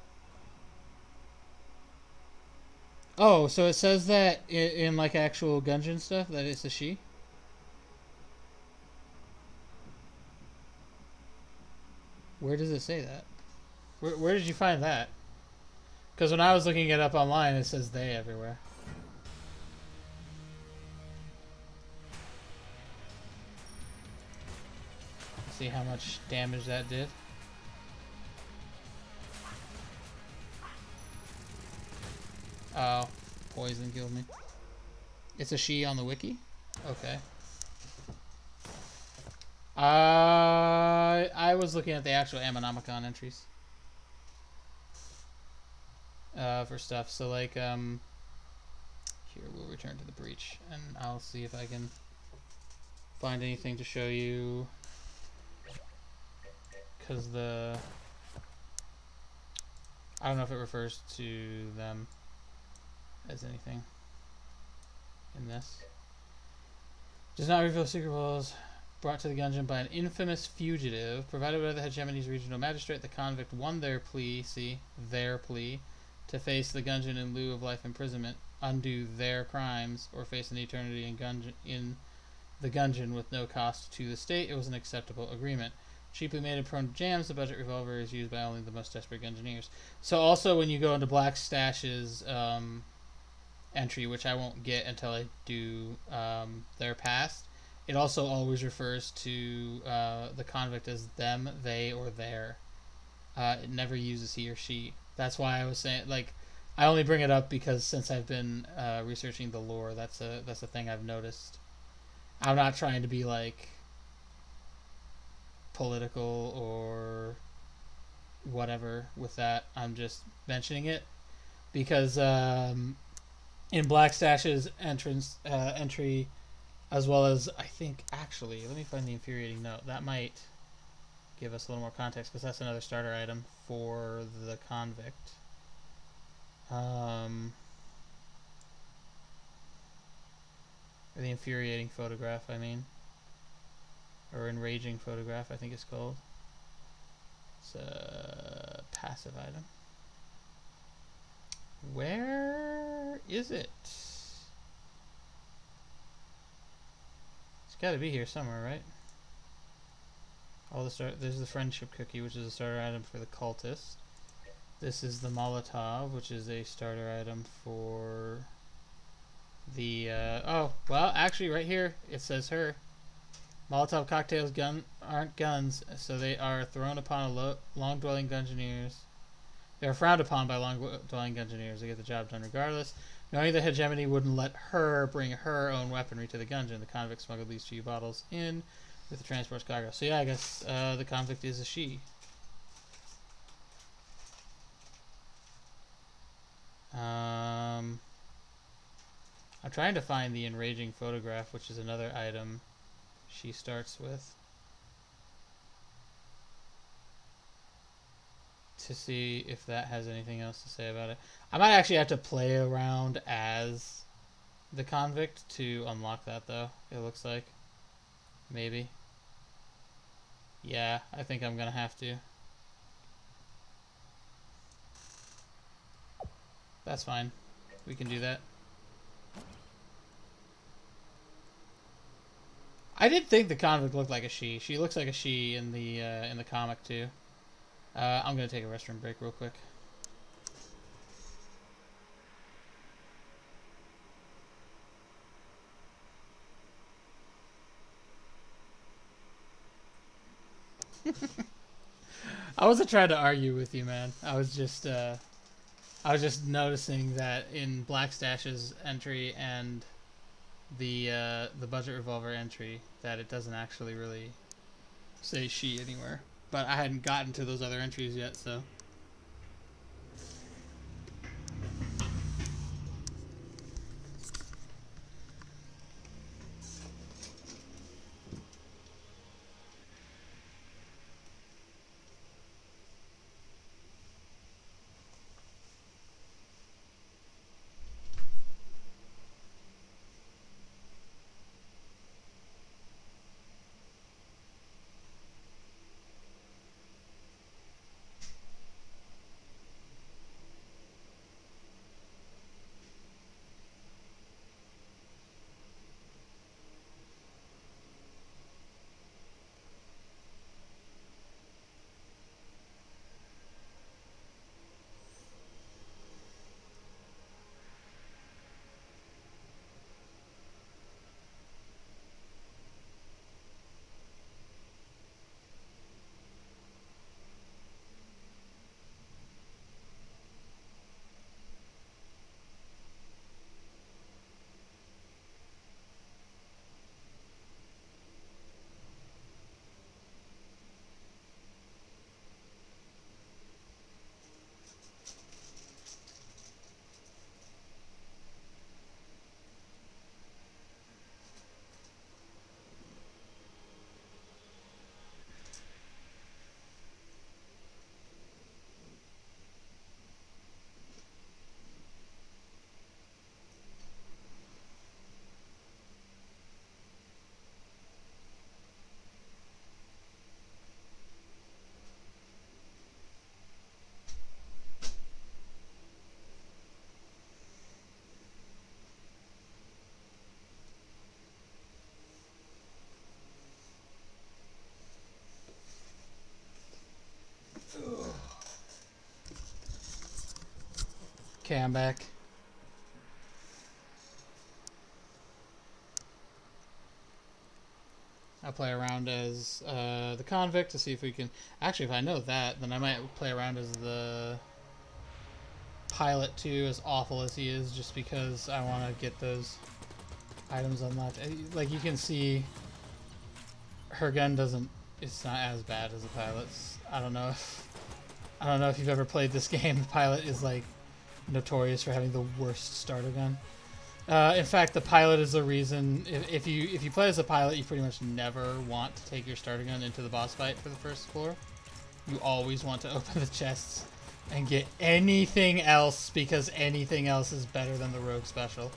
Oh, so it says that in like actual Gungeon stuff that it's a she. Where does it say that? Where did you find that? Because when I was looking it up online, it says they everywhere. See how much damage that did? Oh, poison killed me. It's a she on the wiki? Okay. I was looking at the actual Ammonomicon entries. For stuff. So like, here, we'll return to the breach, and I'll see if I can find anything to show you. Because I don't know if it refers to them as anything in this. Does not reveal secret walls brought to the Gungeon by an infamous fugitive. Provided by the Hegemony's regional magistrate, the convict won their plea, their plea, to face the Gungeon in lieu of life imprisonment, undo their crimes, or face an eternity in the Gungeon with no cost to the state. It was an acceptable agreement. Cheaply made and prone to jams, the budget revolver is used by only the most desperate Gungeoneers. So also when you go into Blackstash's entry, which I won't get until I do their past, it also always refers to the convict as them, they, or their. It never uses he or she. That's why I was saying, like, I only bring it up because since I've been researching the lore, that's a thing I've noticed. I'm not trying to be like political or whatever with that. I'm just mentioning it because in Blackstash's entry, as well as I think actually, let me find the infuriating note. That might give us a little more context because that's another starter item for the convict. The the infuriating photograph, I mean. Or enraging photograph, I think it's called. It's a passive item. Where is it? It's got to be here somewhere, right? There's the friendship cookie, which is a starter item for the cultist. This is the Molotov, which is a starter item for the oh, well, actually right here it says her. Molotov cocktails aren't guns, so they are thrown upon long-dwelling Gungeoneers. They are frowned upon by long-dwelling Gungeoneers. They get the job done regardless. Knowing that Hegemony wouldn't let her bring her own weaponry to the Gungeon, the convict smuggled these few bottles in with the transport's cargo. So yeah, I guess the convict is a she. I'm trying to find the enraging photograph, which is another item she starts with, to see if that has anything else to say about it. I might actually have to play around as the convict to unlock that, though, it looks like. Maybe. Yeah, I think I'm gonna have to. That's fine. We can do that. I did think the convict looked like a she. She looks like a she in the comic too. I'm gonna take a restroom break real quick. I wasn't trying to argue with you, man. I was just noticing that in Black Stash's entry and the budget revolver entry that it doesn't actually really say she anywhere. But I hadn't gotten to those other entries yet, so. Okay, I'm back. I'll play around as the convict to see if we can... Actually, if I know that, then I might play around as the pilot too, as awful as he is, just because I want to get those items unlocked. Like, you can see her gun doesn't... It's not as bad as the pilot's. I don't know if you've ever played this game. The pilot is, like, notorious for having the worst starter gun. In fact, the pilot is the reason. If you play as a pilot, you pretty much never want to take your starter gun into the boss fight for the first floor. You always want to open the chests and get anything else, because anything else is better than the rogue special.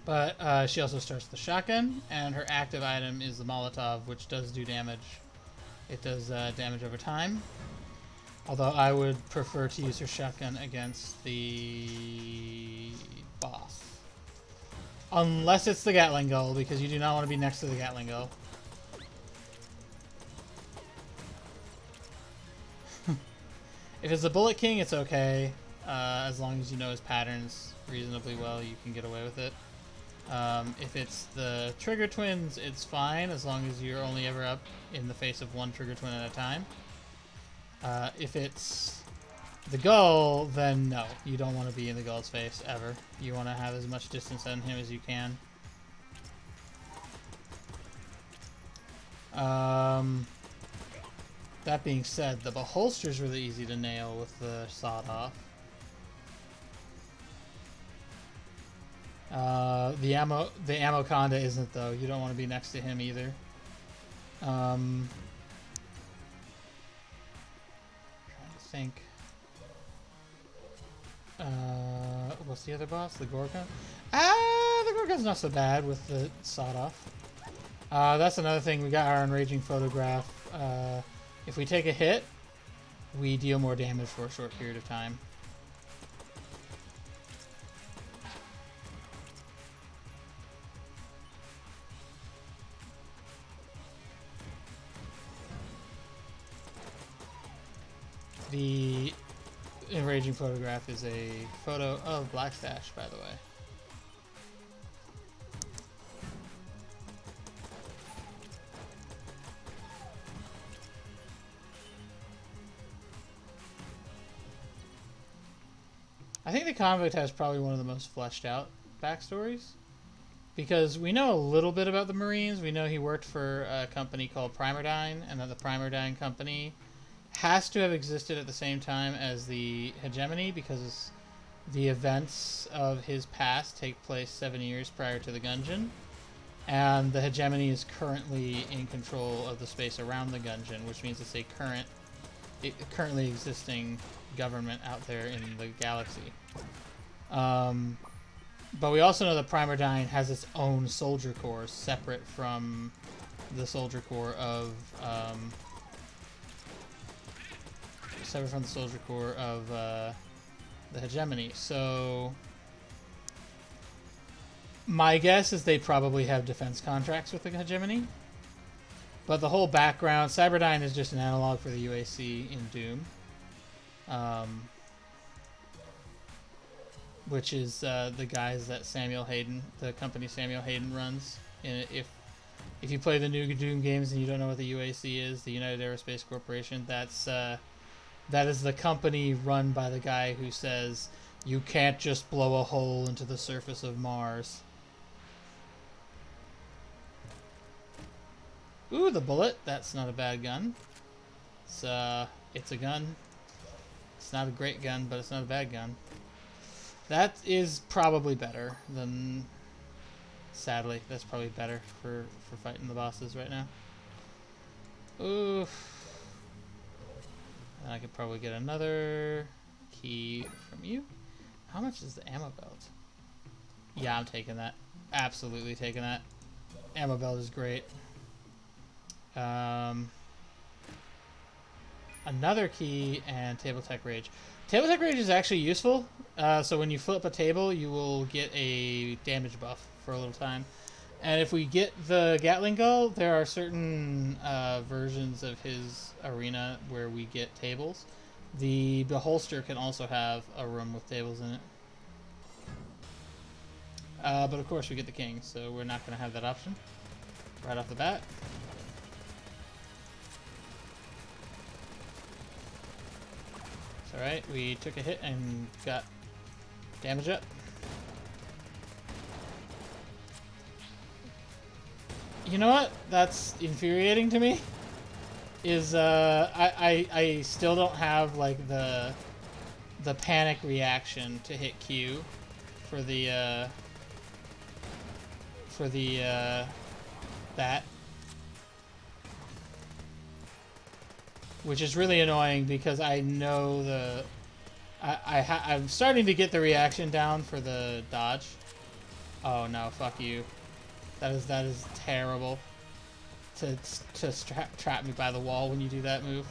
But she also starts the shotgun, and her active item is the Molotov, which does do damage. It does damage over time. Although I would prefer to use her shotgun against the boss. Unless it's the Gatling Gull, because you do not want to be next to the Gatling Gull. If it's the Bullet King, it's okay. As long as you know his patterns reasonably well, you can get away with it. If it's the Trigger Twins, it's fine, as long as you're only ever up in the face of one Trigger Twin at a time. If it's the Gull, then no, you don't want to be in the Gull's face, ever. You want to have as much distance on him as you can. That being said, the Beholster's really easy to nail with the sawed-off. The Ammoconda isn't, though. You don't want to be next to him either. Trying to think. What's the other boss? The Gorgon? The Gorgon's not so bad with the sawed-off. That's another thing. We got our Enraging Photograph. If we take a hit, we deal more damage for a short period of time. The Enraging Photograph is a photo of Blackstash, by the way. I think the Convict has probably one of the most fleshed out backstories, because we know a little bit about the Marines. We know he worked for a company called Primerdyne, and that the Primerdyne company has to have existed at the same time as the Hegemony, because the events of his past take place 7 years prior to the Gungeon, and the Hegemony is currently in control of the space around the Gungeon, which means it's a currently existing government out there in the galaxy. But we also know that Primerdyne has its own soldier corps separate from the soldier corps of the Hegemony. So my guess is they probably have defense contracts with the Hegemony. But the whole background, Cyberdyne is just an analog for the UAC in Doom. Which is the guys that the company Samuel Hayden runs. And if you play the new Doom games and you don't know what the UAC is, the United Aerospace Corporation, that is the company run by the guy who says you can't just blow a hole into the surface of Mars. Ooh, the bullet. That's not a bad gun. It's a gun. It's not a great gun, but it's not a bad gun. That is probably better than... Sadly, that's probably better for fighting the bosses right now. Oof. And I could probably get another key from you. How much is the ammo belt? Yeah, I'm taking that. Absolutely taking that. Ammo belt is great. Another key and Table Tech Rage. Table Tech Rage is actually useful. So when you flip a table, you will get a damage buff for a little time. And if we get the Gatling Gull, there are certain versions of his arena where we get tables. The Beholster can also have a room with tables in it. But of course we get the King, so we're not going to have that option right off the bat. It's alright, we took a hit and got damage up. You know what? That's infuriating to me. Is I still don't have like the panic reaction to hit Q for the that, which is really annoying because I know I'm starting to get the reaction down for the dodge. Oh no, fuck you. That is terrible. To trap me by the wall when you do that move.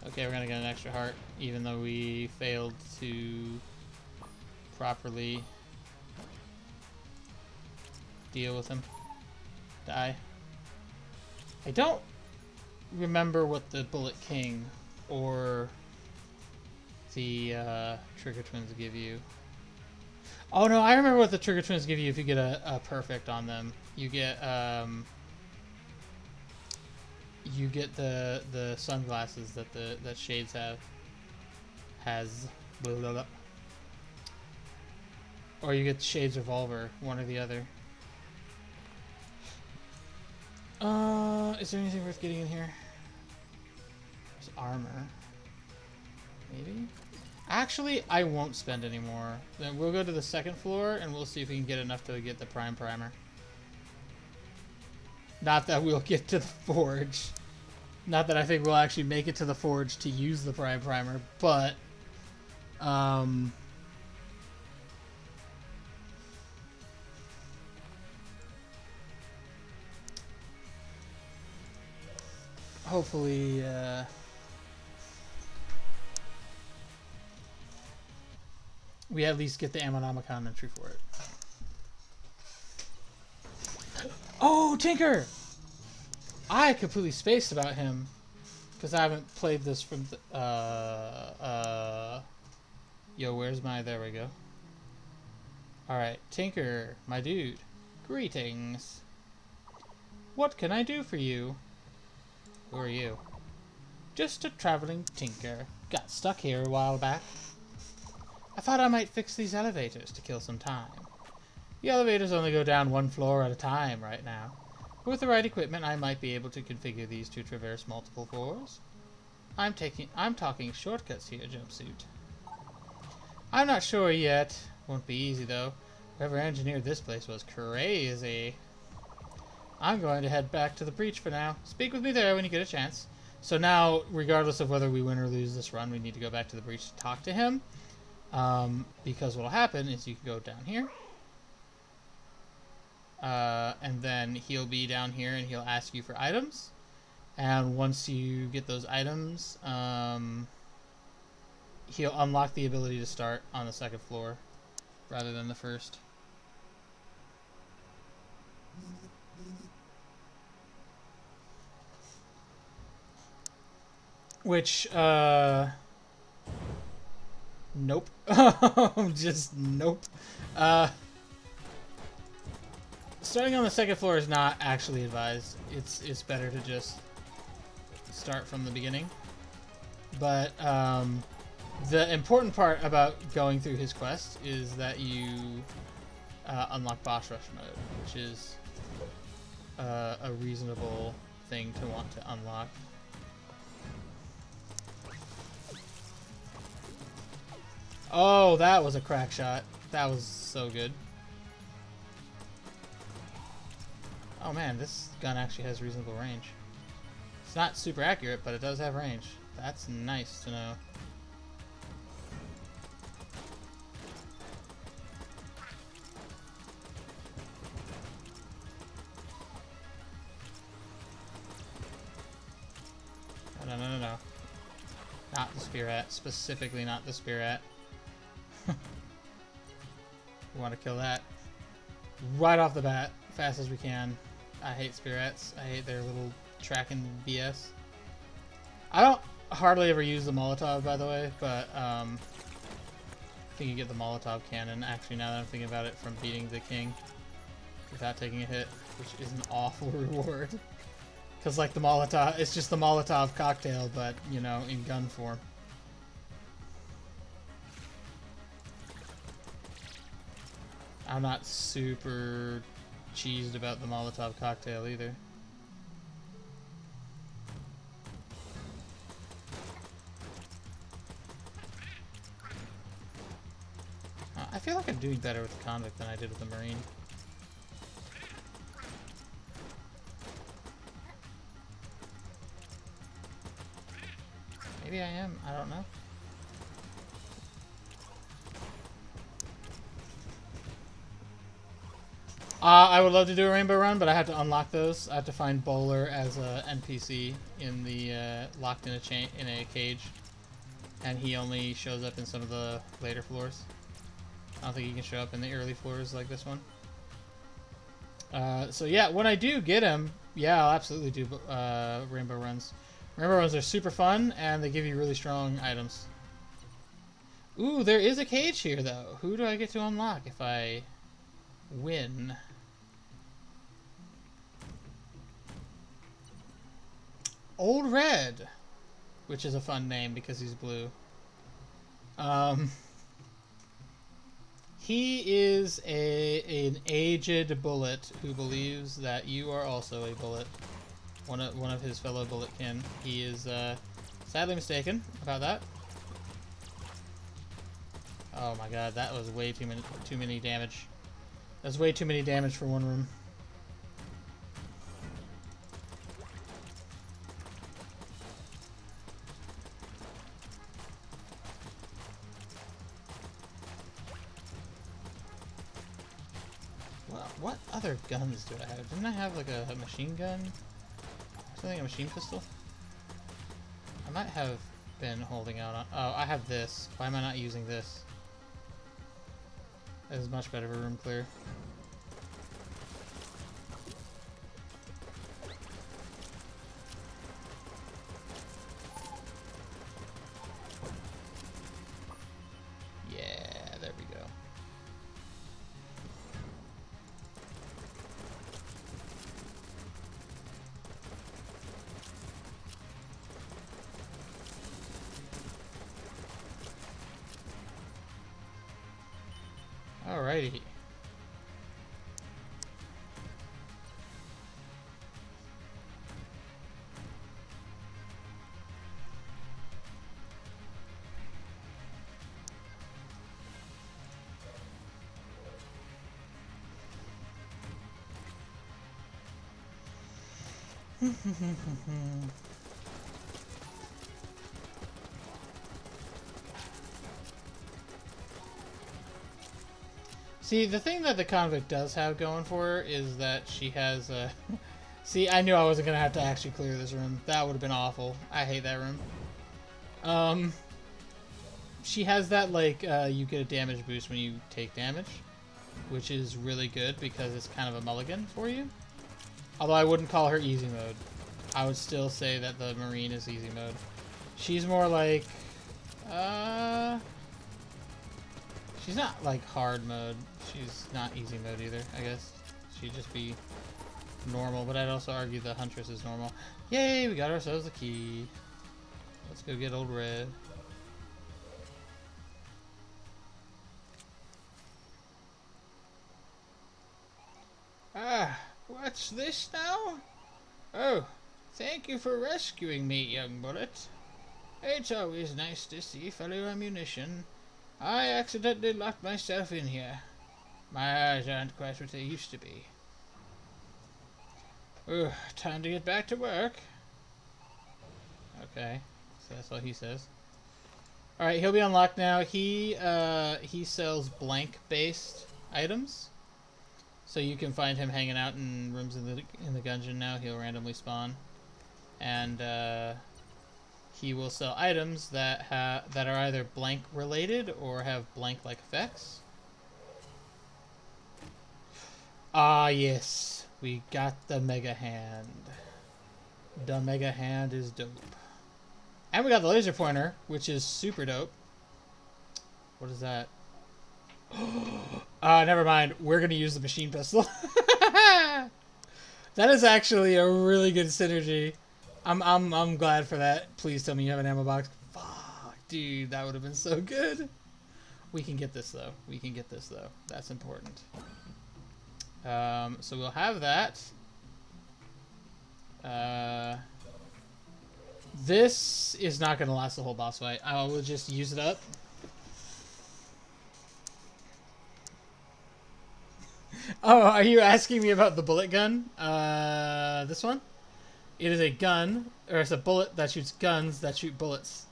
Okay, we're gonna get an extra heart, even though we failed to properly deal with him. Die. I don't remember what the Bullet King or the Trigger Twins give you. Oh no, I remember what the Trigger Twins give you if you get a perfect on them. You get the sunglasses that Shades has, blah, blah, blah. Or you get Shades revolver, one or the other. Is there anything worth getting in here? There's armor. Maybe? Actually, I won't spend any more. Then we'll go to the second floor and we'll see if we can get enough to get the prime primer. Not that we'll get to the forge. Not that I think we'll actually make it to the forge to use the prime primer, but hopefully we at least get the Ammonomicon entry for it. Oh, Tinker! I completely spaced about him because I haven't played this from the, yo, where's my, there we go. Alright, Tinker, my dude. Greetings. What can I do for you? Who are you? Just a traveling tinker. Got stuck here a while back. I thought I might fix these elevators to kill some time. The elevators only go down one floor at a time right now. With the right equipment, I might be able to configure these to traverse multiple floors. I'm talking shortcuts here, Jumpsuit. I'm not sure yet. Won't be easy, though. Whoever engineered this place was crazy. I'm going to head back to the breach for now. Speak with me there when you get a chance. So now, regardless of whether we win or lose this run, we need to go back to the breach to talk to him. Because what will happen is you can go down here. And then he'll be down here and he'll ask you for items. And once you get those items, he'll unlock the ability to start on the second floor rather than the first. Which, nope. Just nope. Starting on the second floor is not actually advised. It's better to just start from the beginning. But the important part about going through his quest is that you unlock boss rush mode, which is a reasonable thing to want to unlock. Oh, that was a crack shot. That was so good. Oh man, this gun actually has reasonable range. It's not super accurate, but it does have range. That's nice to know. No, no, no, no. Not the spear-at. Specifically not the spear-at. We want to kill that right off the bat, fast as we can. I hate spear-ats. I hate their little tracking BS. I don't hardly ever use the Molotov, by the way, but I think you get the Molotov cannon, actually, now that I'm thinking about it, from beating the king without taking a hit, which is an awful reward. Because, like, the Molotov, it's just the Molotov cocktail, but, you know, in gun form. I'm not super cheesed about the Molotov cocktail either. I feel like I'm doing better with the Convict than I did with the Marine. Maybe I am, I don't know. I would love to do a rainbow run, but I have to unlock those. I have to find Bowler as a NPC in the locked in a cage, and he only shows up in some of the later floors. I don't think he can show up in the early floors like this one. So yeah, when I do get him, yeah, I'll absolutely do rainbow runs. Rainbow runs are super fun, and they give you really strong items. Ooh, there is a cage here, though. Who do I get to unlock if I win? Old Red, which is a fun name because he's blue. He is an aged bullet who believes that you are also a bullet. One of his fellow bullet kin. He is sadly mistaken about that. Oh my god, that was way too many damage. That's way too many damage for one room. Well, what other guns do I have? Didn't I have like a machine gun? Something, a machine pistol? I might have been holding out on... Oh, I have this. Why am I not using this? This is much better for room clear. Yeah, there we go. Alrighty. See, the thing that the convict does have going for her is that she has a... See, I knew I wasn't going to have to actually clear this room. That would have been awful. I hate that room. She has that, like, you get a damage boost when you take damage, which is really good because it's kind of a mulligan for you. Although I wouldn't call her easy mode. I would still say that the Marine is easy mode. She's more like... She's not like hard mode. She's not easy mode either, I guess. She'd just be normal, but I'd also argue the Huntress is normal. Yay, we got ourselves a key. Let's go get Old Red. Ah, what's this now? Oh, thank you for rescuing me, young bullet. It's always nice to see fellow ammunition. I accidentally locked myself in here. My eyes aren't quite what they used to be. Ugh, time to get back to work. Okay, so that's what he says. Alright, he'll be unlocked now. He sells blank-based items. So you can find him hanging out in rooms in the Gungeon now. He'll randomly spawn. And, he will sell items that are either blank related or have blank like effects. Ah yes, we got the Mega Hand. The Mega Hand is dope. And we got the laser pointer, which is super dope. What is that? Never mind. We're gonna use the machine pistol. That is actually a really good synergy. I'm glad for that. Please tell me you have an ammo box. Fuck, dude, that would have been so good. We can get this though. We can get this though. That's important. So we'll have that. This is not going to last the whole boss fight. I will just use it up. Oh, are you asking me about the bullet gun? This one? It is a gun, or it's a bullet that shoots guns that shoot bullets.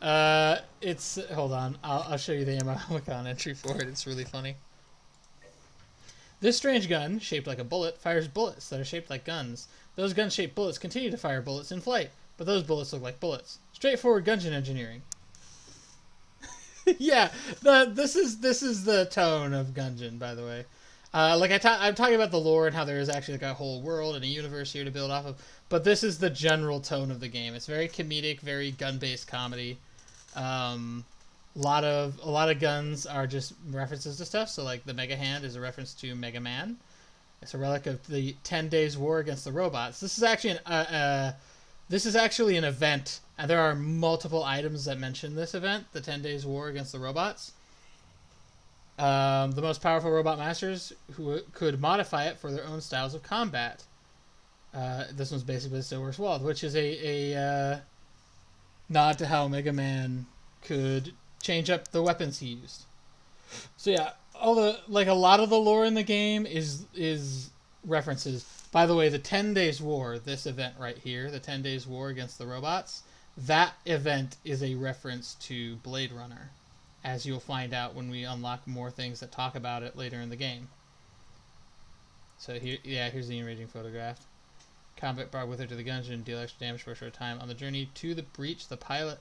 It's hold on. I'll show you the Amicon entry for it. It's really funny. This strange gun, shaped like a bullet, fires bullets that are shaped like guns. Those gun-shaped bullets continue to fire bullets in flight, but those bullets look like bullets. Straightforward Gungeon engineering. Yeah, this is the tone of Gungeon, by the way. Like I'm talking about the lore and how there is actually like a whole world and a universe here to build off of, but this is the general tone of the game. It's very comedic, very gun-based comedy. A lot of guns are just references to stuff. So like the Mega Hand is a reference to Mega Man. It's a relic of the 10 Days War against the robots. This is actually an event, and there are multiple items that mention this event, the 10 Days War against the robots. The most powerful robot masters who could modify it for their own styles of combat. This one's basically the Silver's Wall, which is a nod to how Mega Man could change up the weapons he used. So yeah, a lot of the lore in the game is references. By the way, the 10 Days War, this event right here, the 10 Days War against the robots, that event is a reference to Blade Runner, as you'll find out when we unlock more things that talk about it later in the game. So here's the enraging photograph. Combat brought with her to the Gungeon, deal extra damage for a short time. On the journey to the breach, the pilot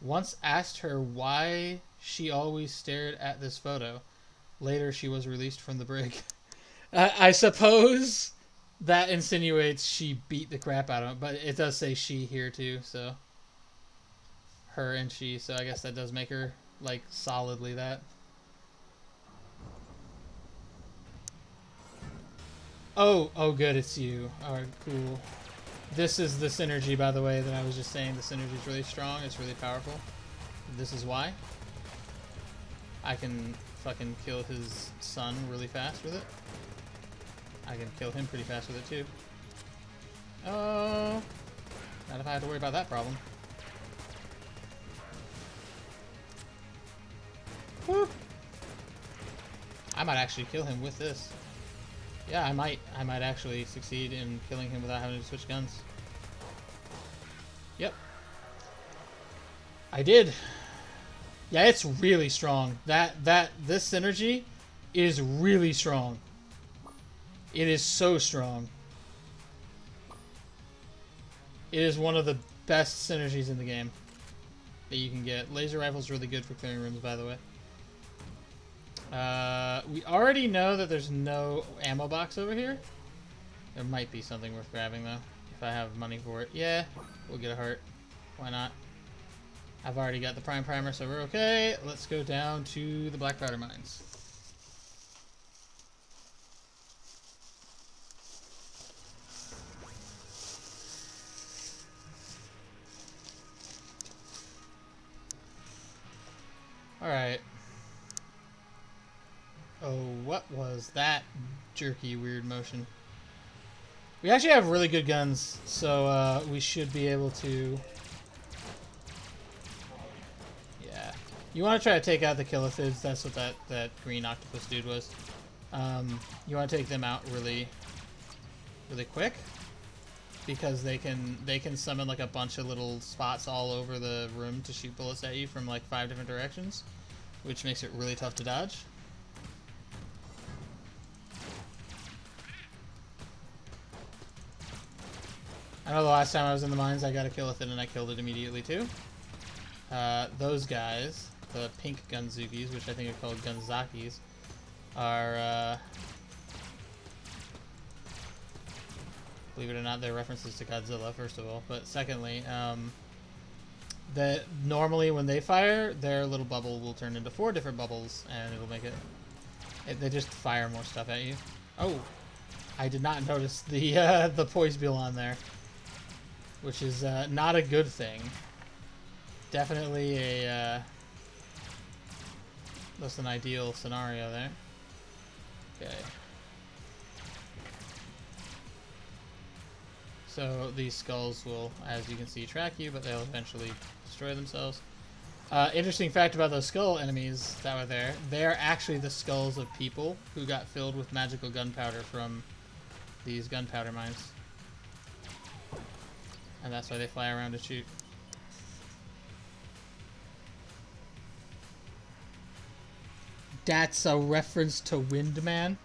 once asked her why she always stared at this photo. Later, she was released from the brig. I suppose that insinuates she beat the crap out of him, but it does say she here too, so her and she, so I guess that does make her like solidly that. Oh good, it's you. Alright, cool. This is the synergy, by the way, that I was just saying. The synergy is really strong, it's really powerful. This is why I can fucking kill his son really fast with it. I can kill him pretty fast with it too. Oh, not if I have to worry about that problem. Woo. I might actually kill him with this. Yeah, I might actually succeed in killing him without having to switch guns. Yep. I did. Yeah, it's really strong. This synergy is really strong. It is so strong. It is one of the best synergies in the game that you can get. Laser rifle's really good for clearing rooms, by the way. We already know that there's no ammo box over here. There might be something worth grabbing, though, if I have money for it. Yeah, we'll get a heart. Why not? I've already got the prime primer, so we're okay. Let's go down to the black powder mines. Alright. Oh, what was that jerky weird motion? We actually have really good guns, so we should be able to... Yeah. You want to try to take out the Killifids, that's what that green octopus dude was. You want to take them out really quick, because they can summon like a bunch of little spots all over the room to shoot bullets at you from like 5 different directions, which makes it really tough to dodge. I know the last time I was in the mines I got a kill with it and I killed it immediately too. Those guys, the pink Gunzukis, which I think are called Gunzakis, are believe it or not, they're references to Godzilla, first of all. But secondly, that normally when they fire, their little bubble will turn into 4 different bubbles, and it'll make they just fire more stuff at you. Oh, I did not notice the poise bill on there, which is not a good thing. Definitely a less than ideal scenario there. Okay. So these skulls will, as you can see, track you, but they'll eventually destroy themselves. Interesting fact about those skull enemies that were there, they're actually the skulls of people who got filled with magical gunpowder from these gunpowder mines. And that's why they fly around to shoot. That's a reference to Windman.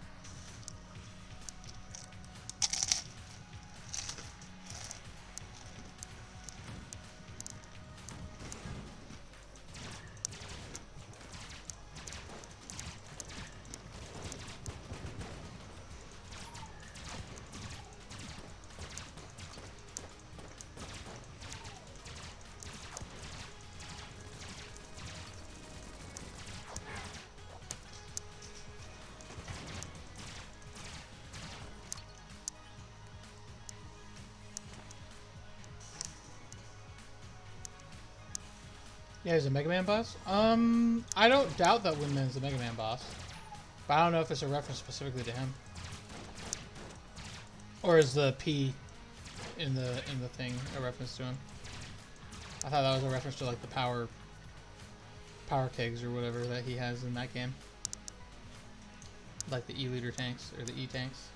Yeah, he's a Mega Man boss. I don't doubt that Windman's a Mega Man boss, but I don't know if it's a reference specifically to him, or is the P in the thing a reference to him? I thought that was a reference to like the power kegs or whatever that he has in that game, like the E-liter tanks or the E tanks.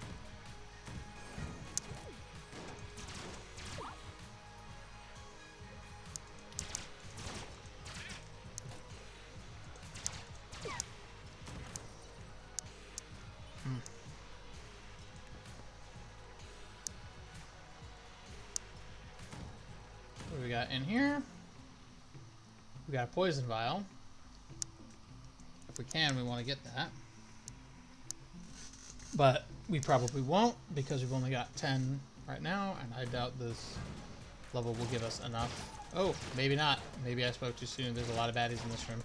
What do we got in here? We got a poison vial. If we can, we want to get that. But we probably won't because we've only got 10 right now, and I doubt this level will give us enough. Oh, maybe not. Maybe I spoke too soon. There's a lot of baddies in this room.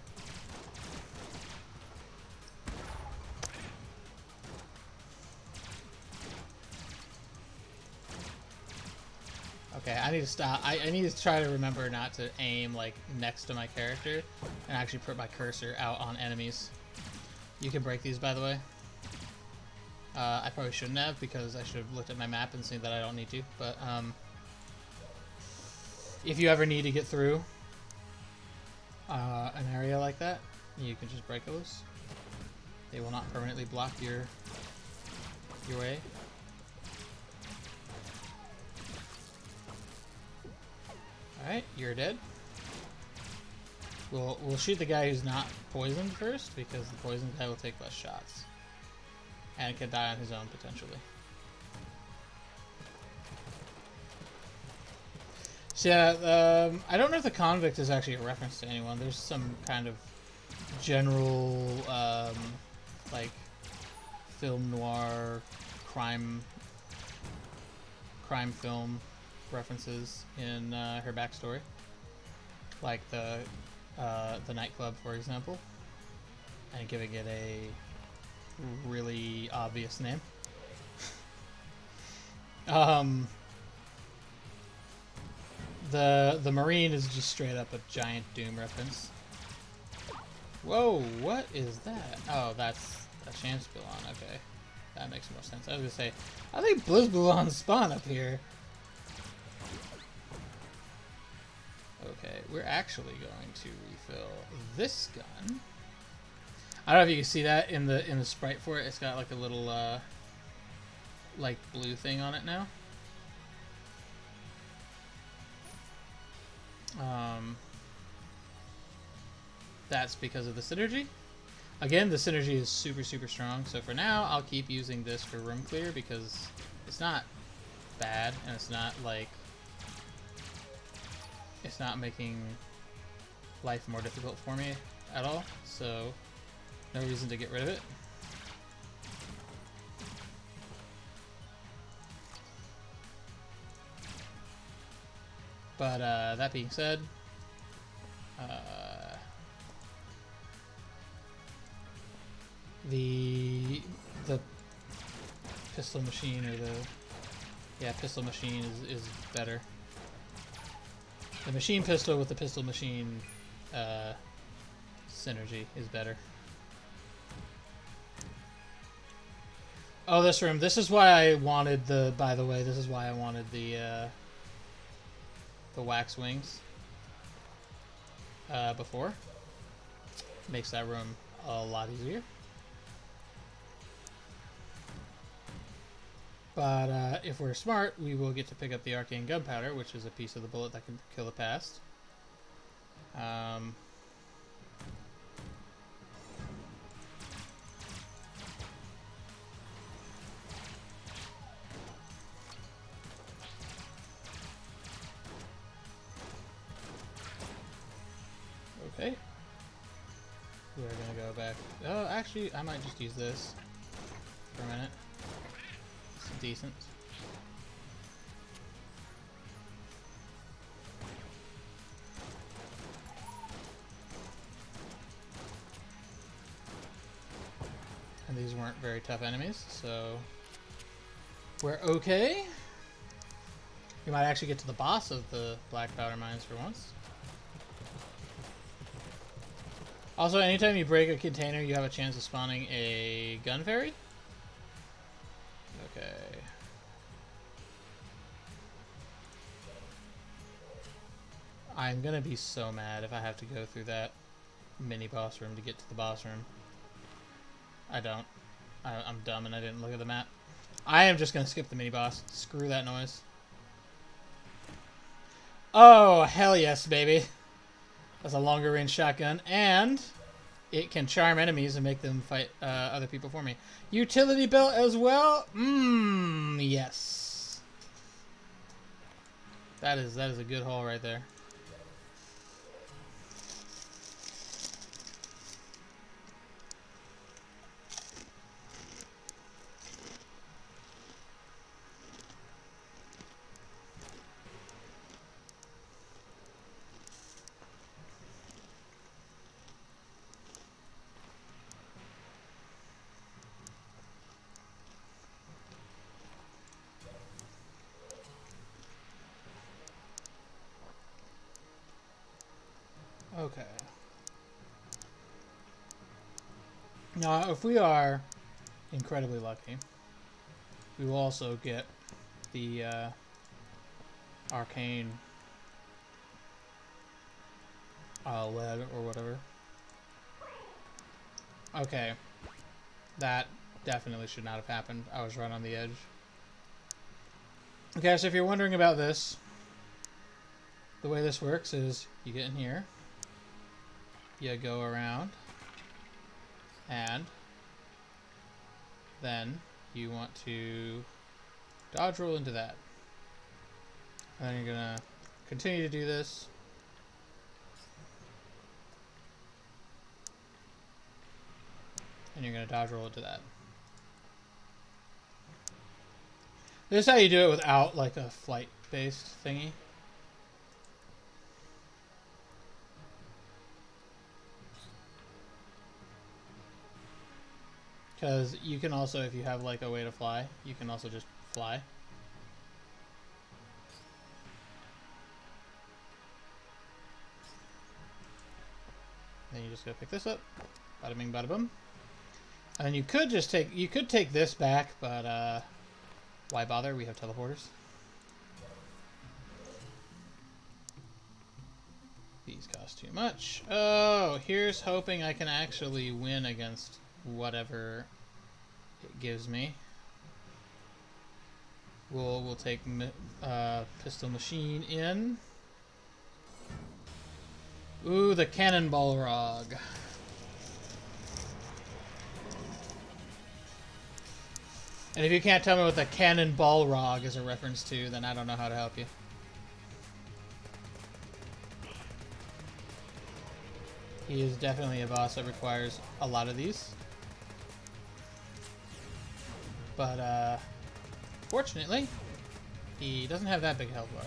Okay, I need to stop. I need to try to remember not to aim like next to my character and actually put my cursor out on enemies. You can break these, by the way. I probably shouldn't have because I should have looked at my map and seen that I don't need to. But if you ever need to get through an area like that, you can just break those. They will not permanently block your way. Alright, you're dead. We'll shoot the guy who's not poisoned first, because the poisoned guy will take less shots. And can die on his own, potentially. So yeah, I don't know if the convict is actually a reference to anyone. There's some kind of general, like, film noir, crime film references in her backstory, like the nightclub, for example, and giving it a really obvious name. The Marine is just straight up a giant Doom reference. Whoa, what is that? Oh, that's a Chance Balon. Okay, that makes more sense. I was gonna say, I think Blizz Balons spawn up here. Okay, we're actually going to refill this gun. I don't know if you can see that in the sprite for it. It's got like a little like blue thing on it now. That's because of the synergy. Again, the synergy is super strong. So for now, I'll keep using this for room clear because it's not bad and it's not like it's not making life more difficult for me at all. So no reason to get rid of it. But that being said, the pistol machine, or the pistol machine is better. The machine pistol with the pistol machine synergy is better. Oh, this room. This is why I wanted the. By the way, this is why I wanted the wax wings before. Makes that room a lot easier. But if we're smart, we will get to pick up the arcane gunpowder, which is a piece of the bullet that can kill the past. go back. Oh, actually, I might just use this for a minute. It's decent. And these weren't very tough enemies, so we're okay. We might actually get to the boss of the black powder mines for once. Also, anytime you break a container, you have a chance of spawning a gun fairy. Okay. I'm gonna be so mad if I have to go through that mini boss room to get to the boss room. I don't. I'm dumb and I didn't look at the map. I am just gonna skip the mini boss. Screw that noise. Oh, hell yes, baby. That's a longer range shotgun, and it can charm enemies and make them fight other people for me. Utility belt as well? Yes. That is a good haul right there. Okay. Now, if we are incredibly lucky, we will also get the arcane lead or whatever. Okay. That definitely should not have happened. I was right on the edge. Okay, so if you're wondering about this, the way this works is you get in here, you go around, and then you want to dodge roll into that. And then you're gonna continue to do this. And you're gonna dodge roll into that. This is how you do it without like a flight-based thingy. Because you can also, if you have like a way to fly, you can also just fly. Then you just go pick this up. Bada bing, bada boom. And you could just take this back, but why bother? We have teleporters. These cost too much. Oh, here's hoping I can actually win against whatever it gives me. We'll take pistol machine in. Ooh, the cannonball rog. And if you can't tell me what the cannonball rog is a reference to, then I don't know how to help you. He is definitely a boss that requires a lot of these. But, fortunately, he doesn't have that big a health bar.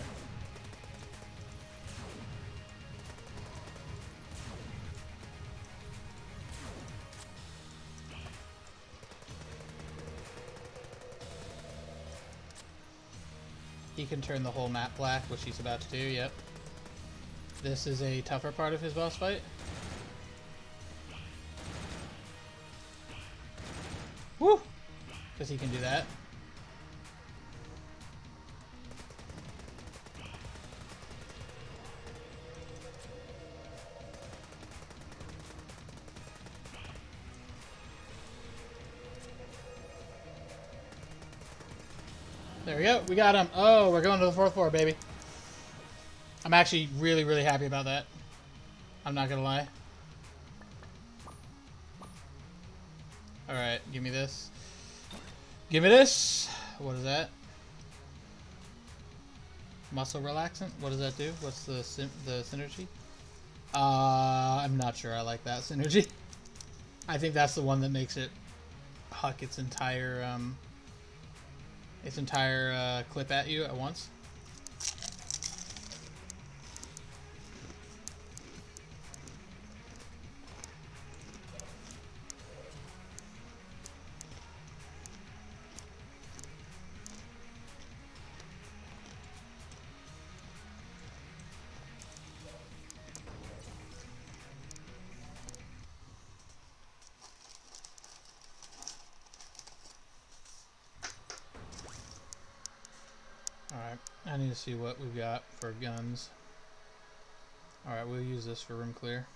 He can turn the whole map black, which he's about to do, yep. This is a tougher part of his boss fight. Woo! Because he can do that. There we go. We got him. Oh, we're going to the 4th floor, baby. I'm actually really, really happy about that. I'm not going to lie. Alright, give me this. Give me this. What is that? Muscle relaxant? What does that do? What's the synergy? I'm not sure I like that synergy. I think that's the one that makes it huck its entire clip at you at once. Alright, I need to see what we've got for guns. Alright, we'll use this for room clear.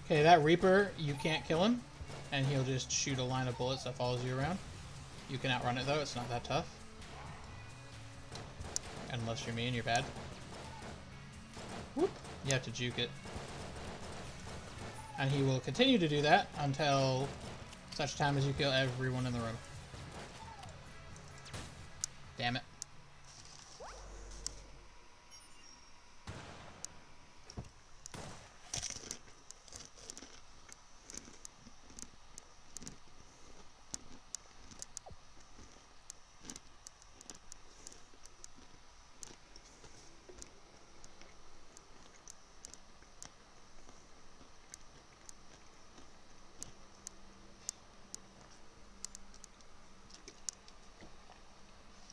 Okay, that Reaper, you can't kill him, and he'll just shoot a line of bullets that follows you around. You can outrun it though, it's not that tough. Unless you're me and you're bad. Whoop! You have to juke it. And he will continue to do that until such time as you kill everyone in the room. Damn it.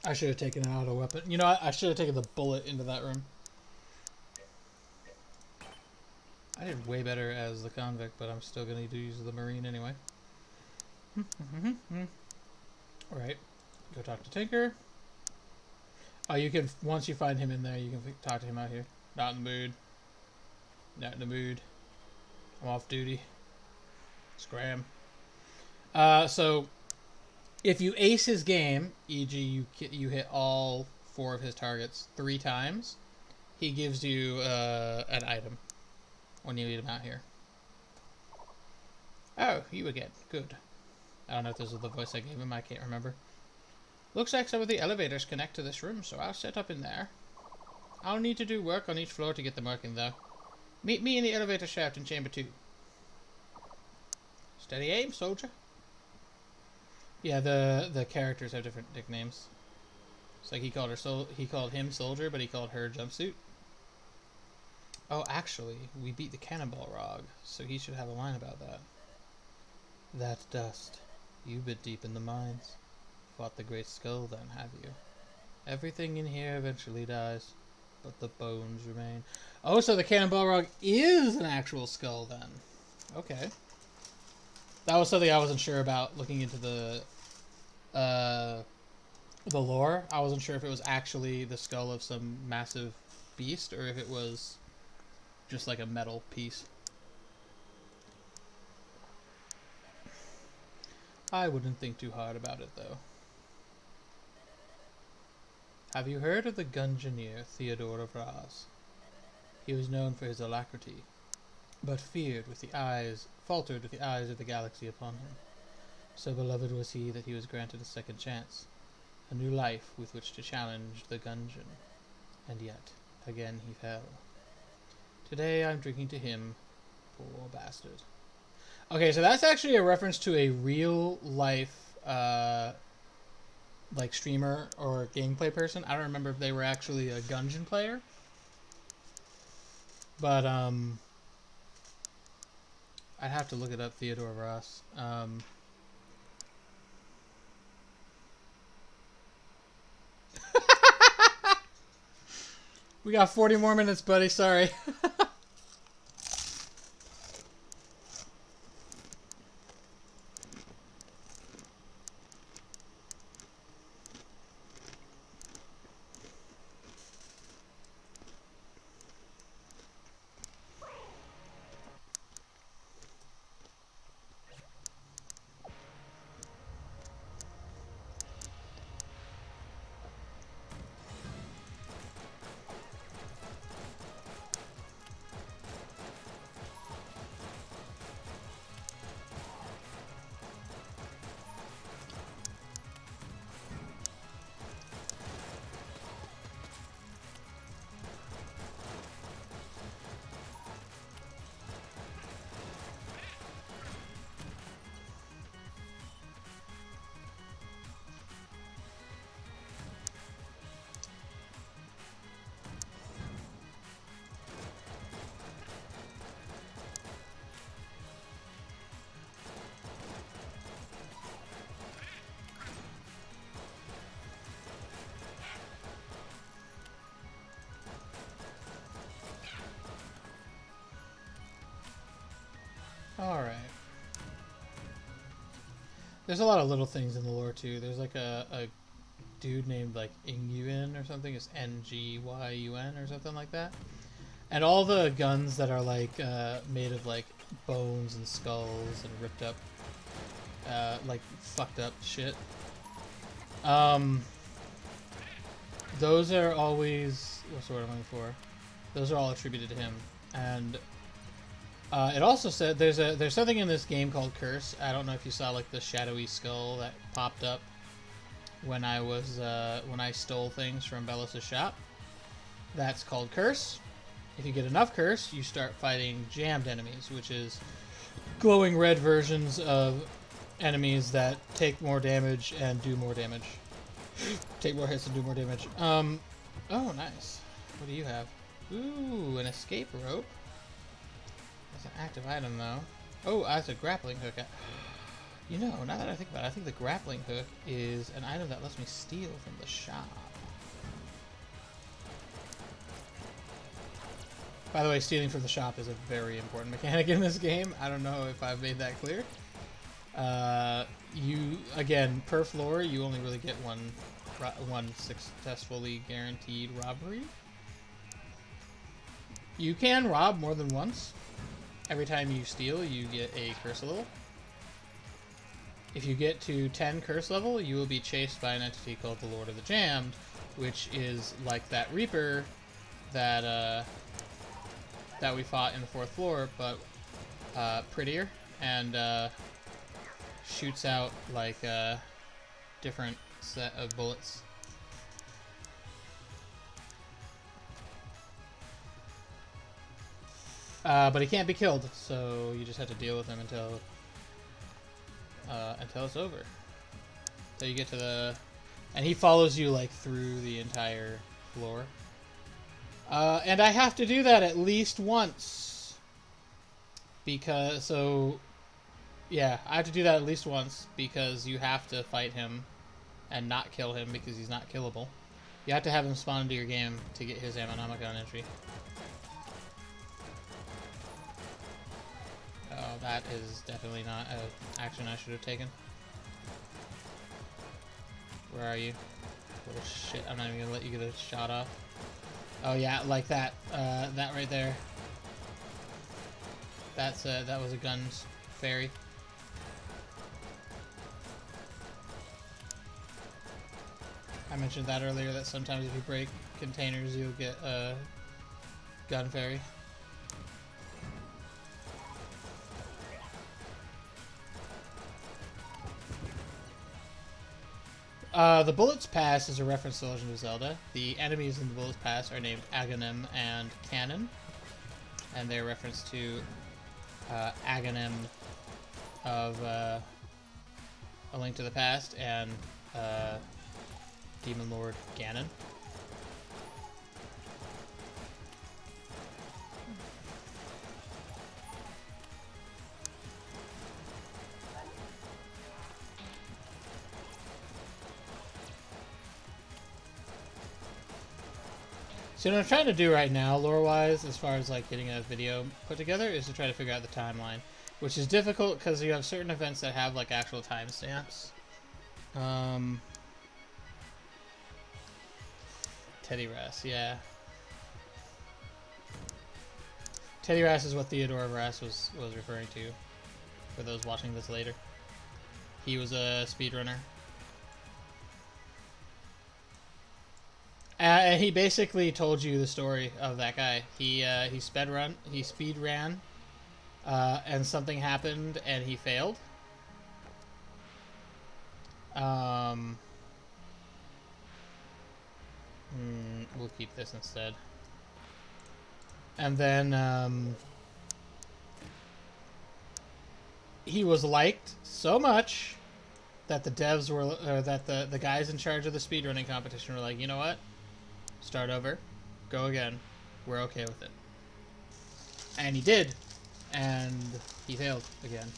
I should have taken an auto weapon. You know, I should have taken the bullet into that room. I did way better as the convict, but I'm still going to use the Marine anyway. Alright, go talk to Tinker. Oh, you can, once you find him in there, you can talk to him out here. Not in the mood. Not in the mood. I'm off duty. Scram. So, if you ace his game, e.g. you hit all 4 of his targets 3 times, he gives you an item when you lead him out here. Oh, you again. Good. I don't know if this is the voice I gave him. I can't remember. Looks like some of the elevators connect to this room, so I'll set up in there. I'll need to do work on each floor to get them working, though. Meet me in the elevator shaft in chamber 2. Steady aim, soldier. Yeah, the characters have different nicknames. It's like he called him soldier, but he called her jumpsuit. Oh, actually, we beat the cannonball Rog, so he should have a line about that. That dust. You bit deep in the mines. Fought the great skull then, have you? Everything in here eventually dies, but the bones remain. Oh, so the cannonball Rog is an actual skull then. Okay. That was something I wasn't sure about looking into the lore. I wasn't sure if it was actually the skull of some massive beast or if it was just like a metal piece. I wouldn't think too hard about it, though. Have you heard of the Gungeoneer Theodore of Raz? He was known for his alacrity, but faltered with the eyes of the galaxy upon him. So beloved was he that he was granted a second chance, a new life with which to challenge the Gungeon. And yet, again he fell. Today I'm drinking to him, poor bastard. Okay, so that's actually a reference to a real life, like streamer or gameplay person. I don't remember if they were actually a Gungeon player, but I'd have to look it up. Theodore Ross. We got 40 more minutes, buddy. Sorry. Alright. There's a lot of little things in the lore too. There's like a dude named like Ingyun or something. It's Ngyun or something like that. And all the guns that are like made of like bones and skulls and ripped up, like fucked up shit. Those are always, what's the word I'm looking for? Those are all attributed to him. And it also said there's something in this game called Curse. I don't know if you saw like the shadowy skull that popped up when I was when I stole things from Bellos' shop. That's called Curse. If you get enough Curse, you start fighting jammed enemies, which is glowing red versions of enemies that take more damage and do more damage. Take more hits and do more damage. Oh, nice. What do you have? Ooh, an escape rope. That's an active item, though. Oh, that's a grappling hook. You know, now that I think about it, I think the grappling hook is an item that lets me steal from the shop. By the way, stealing from the shop is a very important mechanic in this game. I don't know if I've made that clear. You, again, per floor, you only really get one successfully guaranteed robbery. You can rob more than once. Every time you steal, you get a curse level. If you get to 10 curse level, you will be chased by an entity called the Lord of the Jammed, which is like that Reaper that that we fought in the 4th floor, but prettier, and shoots out like a different set of bullets. But he can't be killed, so you just have to deal with him until it's over. So you get to the... And he follows you like through the entire floor. And I have to do that at least once. Because, so... Yeah, I have to do that at least once because you have to fight him and not kill him because he's not killable. You have to have him spawn into your game to get his Ammonomicon entry. Oh, that is definitely not an action I should have taken. Where are you? Little shit, I'm not even gonna let you get a shot off. Oh yeah, like that. That right there. That's that was a guns fairy. I mentioned that earlier, that sometimes if you break containers, you'll get a gun fairy. The Bullets Pass is a reference to Legend of Zelda. The enemies in the Bullets Pass are named Aghanim and Canon, and they're a reference to Aghanim of A Link to the Past and Demon Lord Ganon. So what I'm trying to do right now, lore-wise, as far as like getting a video put together, is to try to figure out the timeline, which is difficult because you have certain events that have like actual timestamps. Teddy Rass, yeah. Teddy Rass is what Theodore Rass was referring to, for those watching this later. He was a speedrunner. And he basically told you the story of that guy. He speed ran, and something happened, and he failed. We'll keep this instead. And then he was liked so much that the devs were, or that the guys in charge of the speedrunning competition were like, you know what? Start over, go again. We're okay with it. And he did, and he failed again.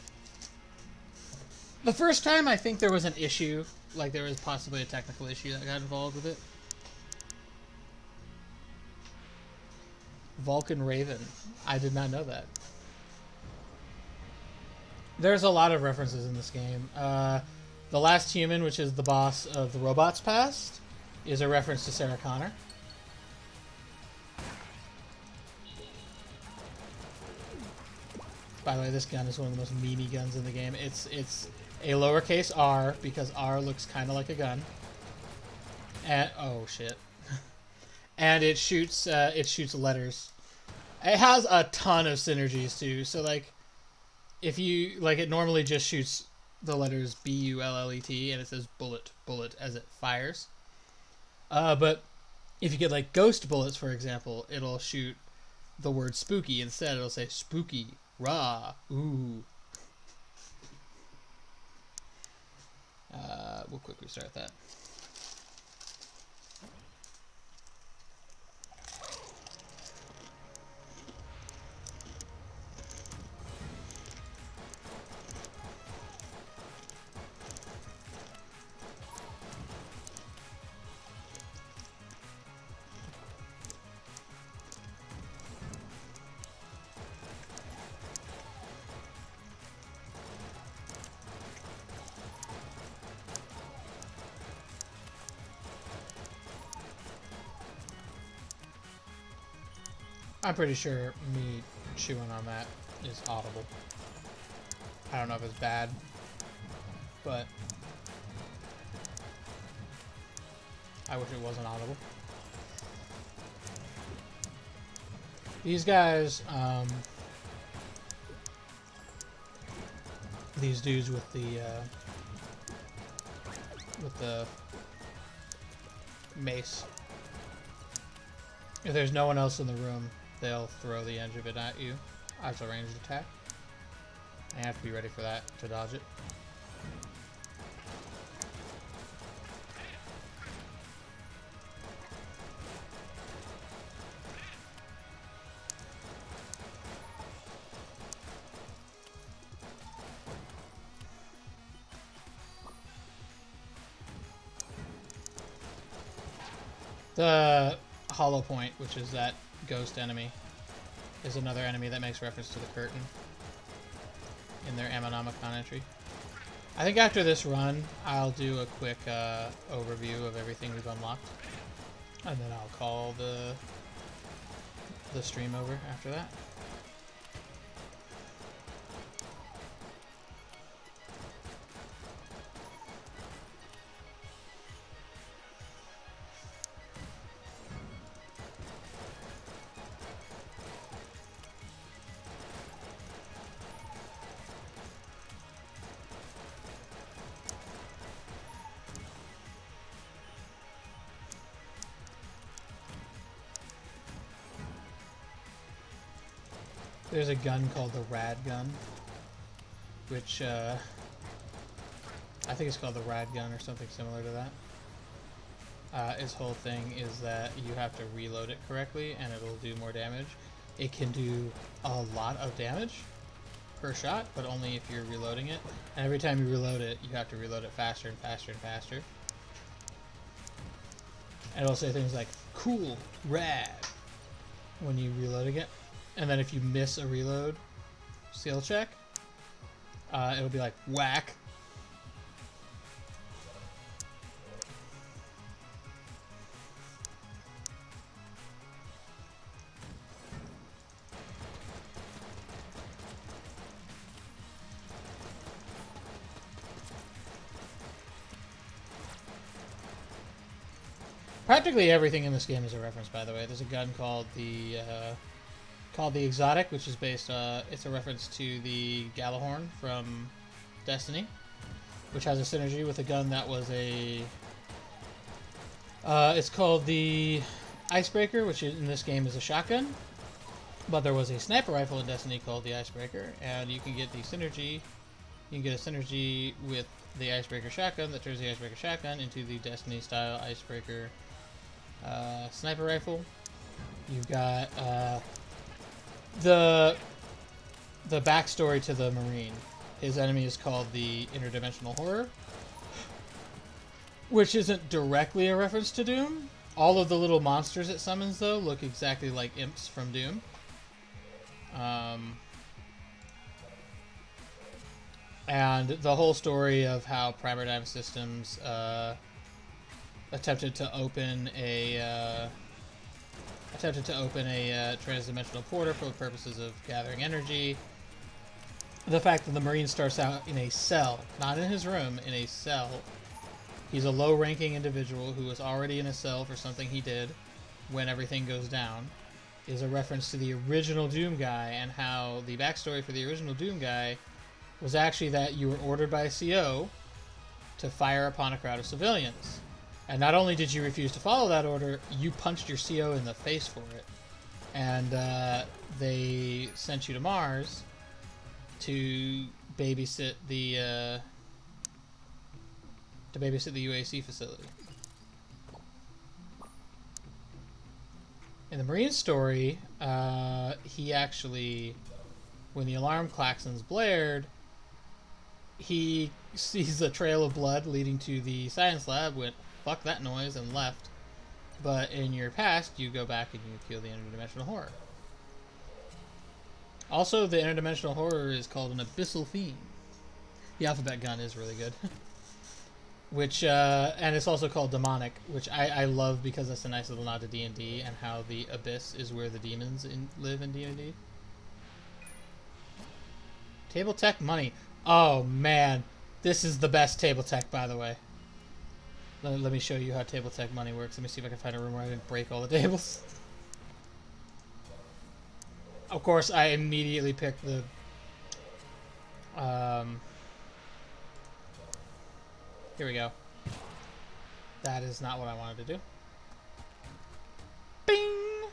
The first time, I think there was an issue, like there was possibly a technical issue that got involved with it. Vulcan Raven. I did not know that. There's a lot of references in this game. The Last Human, which is the boss of the Robots Past, is a reference to Sarah Connor. By the way, this gun is one of the most meaty guns in the game. It's a lowercase r because r looks kind of like a gun. And oh shit. And it shoots letters. It has a ton of synergies too. So like, if you like, it normally just shoots the letters B-U-L-L-E-T, and it says bullet, bullet as it fires. But if you get like ghost bullets, for example, it'll shoot the word spooky instead. It'll say spooky, rah, ooh. We'll quick restart that. I'm pretty sure me chewing on that is audible. I don't know if it's bad, but I wish it wasn't audible. These guys, these dudes with the mace, if there's no one else in the room, they'll throw the edge of it at you as a ranged attack. And you have to be ready for that to dodge it. The hollow point, which is that ghost enemy, is another enemy that makes reference to the curtain in their Ammonomicon entry. I think after this run, I'll do a quick overview of everything we've unlocked, and then I'll call the stream over after that. There's a gun called the Rad Gun, which I think it's called the Rad Gun or something similar to that. Its whole thing is that you have to reload it correctly and it'll do more damage. It can do a lot of damage per shot, but only if you're reloading it. And every time you reload it, you have to reload it faster and faster and faster. And it'll say things like, cool, rad, when you reloading it. And then if you miss a reload skill check, it'll be like, whack. Practically everything in this game is a reference, by the way. There's a gun called the Exotic, which is based, it's a reference to the Galahorn from Destiny, which has a synergy with a gun that was a, it's called the Icebreaker, which in this game is a shotgun, but there was a sniper rifle in Destiny called the Icebreaker, and you can get the synergy, you can get a synergy with the Icebreaker shotgun that turns the Icebreaker shotgun into the Destiny style Icebreaker sniper rifle. You've got, the backstory to the Marine. His enemy is called the Interdimensional Horror, which isn't directly a reference to Doom. All of the little monsters it summons, though, look exactly like imps from Doom. And the whole story of how Primer Dive Systems attempted to open a transdimensional portal for the purposes of gathering energy. The fact that the Marine starts out in a cell, not in his room, in a cell. He's a low-ranking individual who was already in a cell for something he did when everything goes down, is a reference to the original Doom guy, and how the backstory for the original Doom guy was actually that you were ordered by a CO to fire upon a crowd of civilians. And not only did you refuse to follow that order, you punched your CO in the face for it. And they sent you to Mars to babysit the UAC facility. In the Marine story, he actually, when the alarm klaxons blared, he sees a trail of blood leading to the science lab, went, fuck that noise, and left. But in your past, you go back and you kill the interdimensional horror. Also, the interdimensional horror is called an abyssal fiend. The alphabet gun is really good. Which, and it's also called demonic, which I love because that's a nice little nod to D&D and how the abyss is where the demons live in D&D. Table tech money. Oh man, this is the best table tech, by the way. Let me show you how table tech money works. Let me see if I can find a room where I can break all the tables. Of course, I immediately picked the here we go. That is not what I wanted to do. Bing!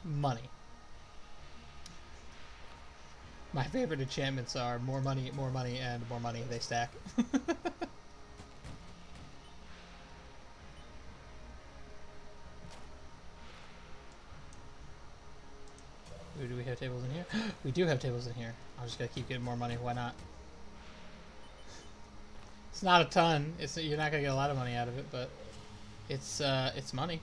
Money. My favorite enchantments are more money, and more money. They stack. Ooh, do we have tables in here? We do have tables in here. I'm just gonna keep getting more money. Why not? It's not a ton. You're not gonna get a lot of money out of it, but it's money.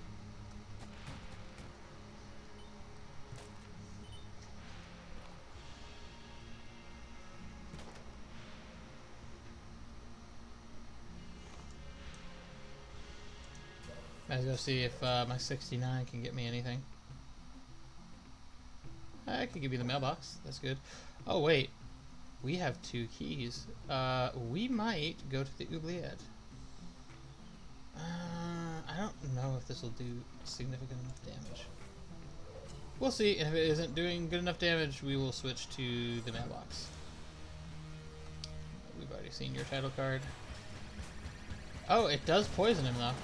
Let's go see if my 69 can get me anything. I can give you the mailbox. That's good. Oh wait, we have 2 keys. We might go to the oubliette. I don't know if this will do significant enough damage. We'll see, and if it isn't doing good enough damage, we will switch to the mailbox. We've already seen your title card. Oh, it does poison him though,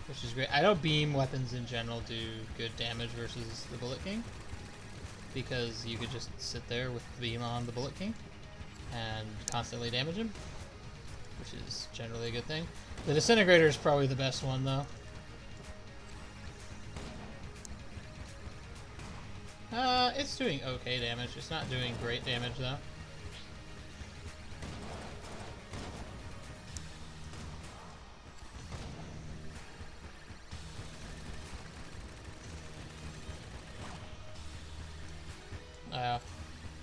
which is great. I know beam weapons in general do good damage versus the Bullet King, because you could just sit there with the beam on the Bullet King and constantly damage him, which is generally a good thing. The Disintegrator is probably the best one though. It's doing okay damage. It's not doing great damage though.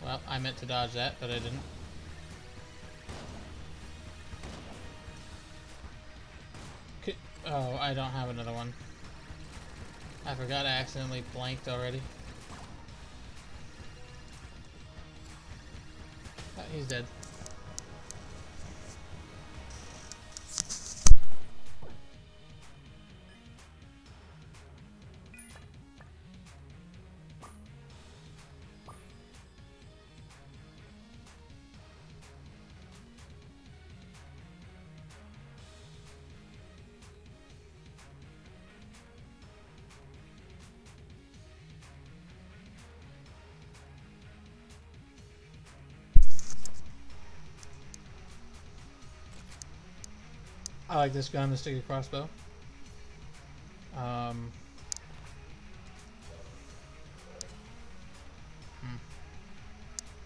Well, I meant to dodge that, but I didn't. Oh, I don't have another one. I forgot I accidentally blanked already. Oh, he's dead. I like this gun, the sticky crossbow.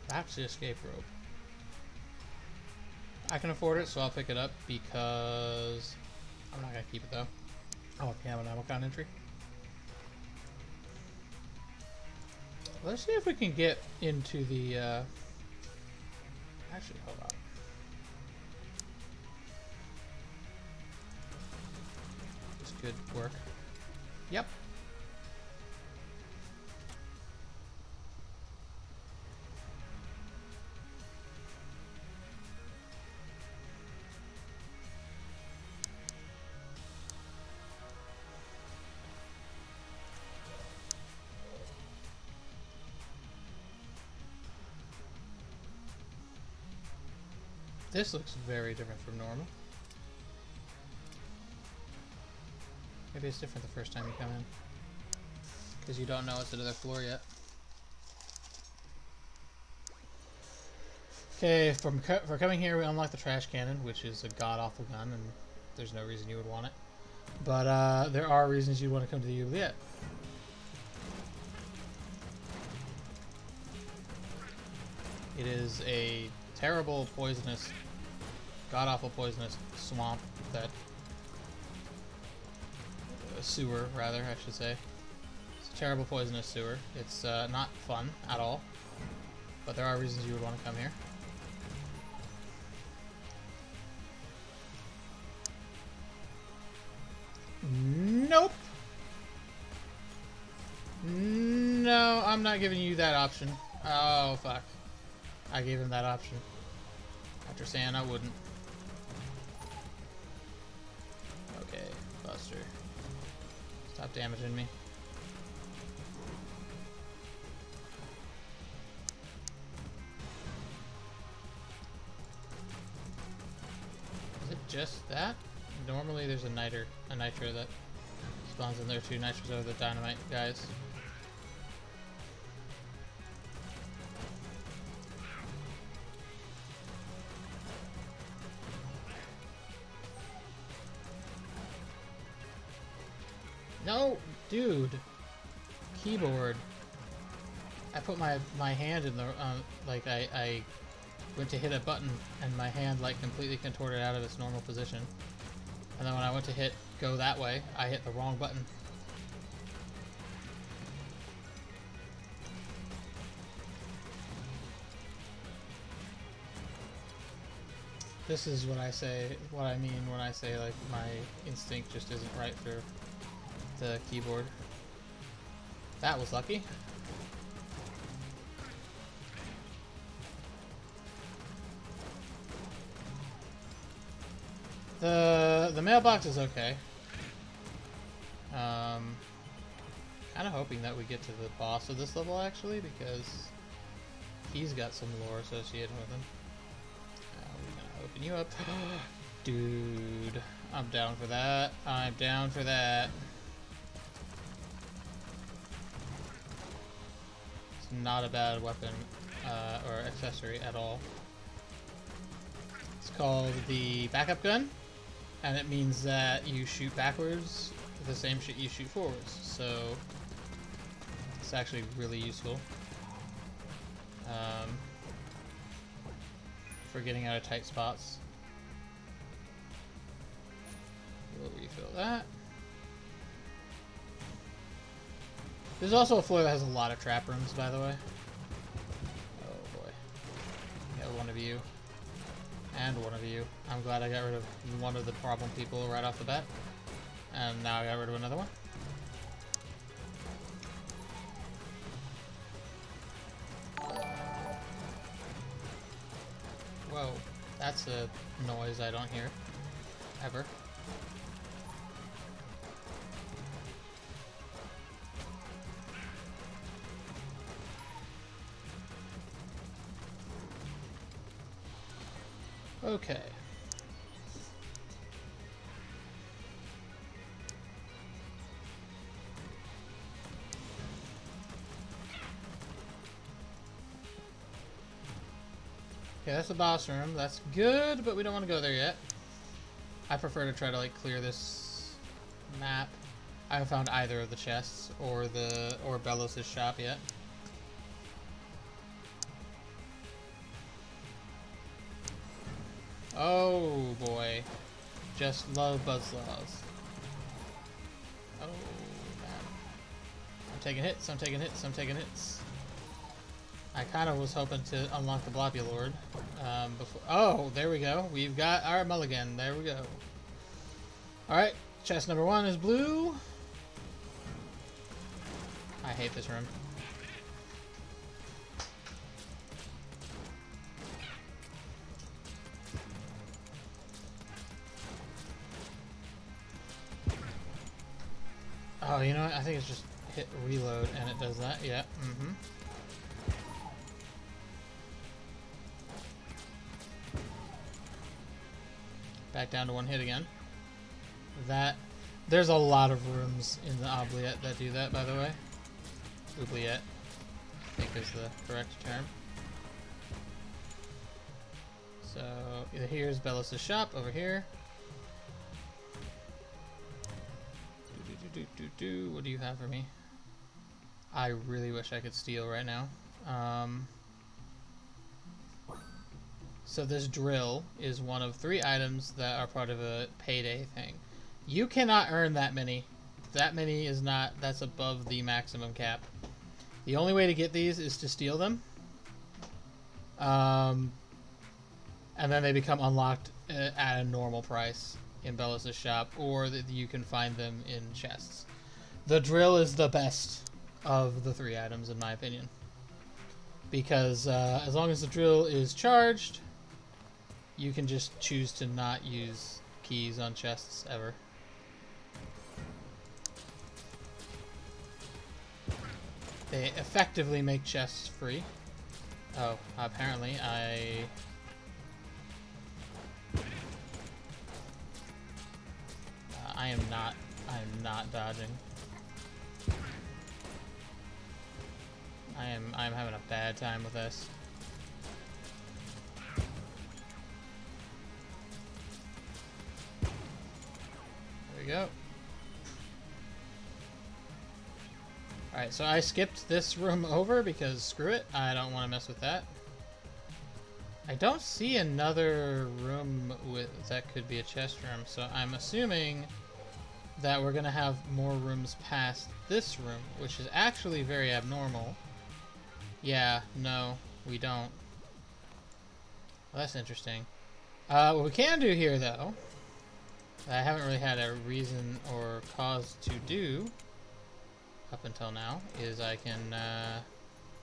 That's the escape rope. I can afford it, so I'll pick it up because I'm not gonna keep it though. Oh, okay, I have an Amicon entry. Let's see if we can get into the. Actually, hold on. Just good work. Yep. This looks very different from normal. Maybe it's different the first time you come in, because you don't know it's another floor yet. Okay, for coming here, we unlock the trash cannon, which is a god-awful gun, and there's no reason you would want it. But there are reasons you want to come to the oubliette. It is a terrible, poisonous, god-awful poisonous swamp that... sewer, rather, I should say. It's a terrible, poisonous sewer. It's not fun at all. But there are reasons you would want to come here. Nope! No, I'm not giving you that option. Oh, fuck. I gave him that option. After saying I wouldn't. Okay, Buster. Stop damaging me. Is it just that? Normally there's a nitro that spawns in there too. Nitros are the dynamite guys. No, dude. Keyboard. I put my hand in the like I went to hit a button and my hand like completely contorted out of its normal position. And then when I went to hit go that way, I hit the wrong button. This is what I mean when I say like my instinct just isn't right for the keyboard. That was lucky. The mailbox is okay. Kind of hoping that we get to the boss of this level actually, because he's got some lore associated with him. We're gonna open you up. Dude, I'm down for that. I'm down for that. It's not a bad weapon or accessory at all. It's called the backup gun, and it means that you shoot backwards the same shit you shoot forwards. So it's actually really useful for getting out of tight spots. We'll refill that. There's also a floor that has a lot of trap rooms, by the way. Oh boy. Got one of you. And one of you. I'm glad I got rid of one of the problem people right off the bat. And now I got rid of another one. Whoa. That's a noise I don't hear. Ever. Okay. Okay, that's the boss room. That's good, but we don't want to go there yet. I prefer to try to like clear this map. I haven't found either of the chests or Belos' shop yet. Oh boy. Just love Buzzlaws. Oh man. I'm taking hits, I'm taking hits, I'm taking hits. I kind of was hoping to unlock the Bloppy Lord. Before. Oh, there we go. We've got our mulligan. There we go. Alright, chest number 1 is blue. I hate this room. Oh, you know what? I think it's just hit reload and it does that. Yeah. Mm-hmm. Back down to 1 hit again. There's a lot of rooms in the oubliette that do that, by the way. Oubliette, I think is the correct term. So here's Bellis' shop over here. What do you have for me? I really wish I could steal right now. So this drill is one of 3 items that are part of a payday thing. You cannot earn that many. That many is not, that's above the maximum cap. The only way to get these is to steal them. And then they become unlocked at a normal price in Bellis' shop, or that you can find them in chests. The drill is the best of the 3 items in my opinion. Because as long as the drill is charged, you can just choose to not use keys on chests ever. They effectively make chests free. Oh, apparently I am not dodging. I'm having a bad time with this. There we go. Alright, so I skipped this room over because screw it, I don't want to mess with that. I don't see another room that could be a chest room, so I'm assuming that we're going to have more rooms past this room, which is actually very abnormal. Yeah, no, we don't. Well, that's interesting. What we can do here, though, that I haven't really had a reason or cause to do up until now, is I can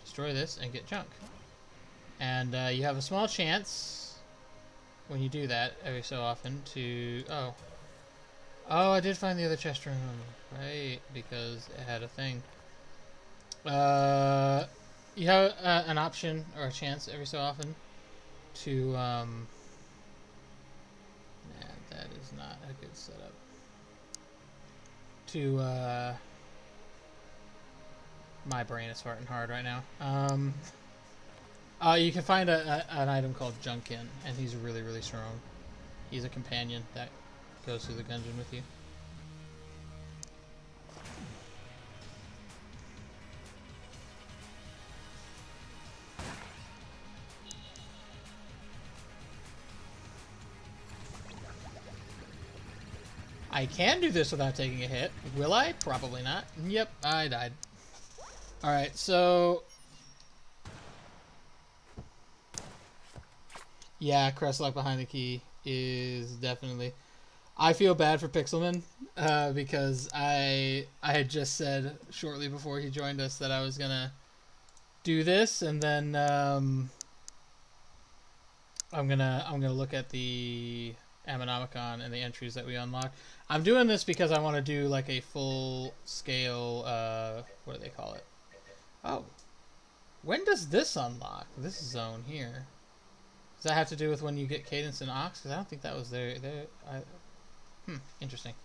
destroy this and get junk. And you have a small chance when you do that every so often to... Oh, I did find the other chest room, right, because it had a thing. You have an option or a chance every so often to... Man, that is not a good setup. To... My brain is farting hard right now. You can find an item called Gungeon, and he's really, really strong. He's a companion that goes through the Gungeon with you. I can do this without taking a hit. Will I? Probably not. Yep, I died. Alright, so... Yeah, Crestlock behind the key is definitely... I feel bad for Pixelman, because I had just said shortly before he joined us that I was gonna do this, and then I'm gonna look at the Ammonomicon and the entries that we unlocked. I'm doing this because I want to do like a full scale, what do they call it? Oh, when does this unlock? This zone here. Does that have to do with when you get Cadence and Ox? Because I don't think that was there. Interesting.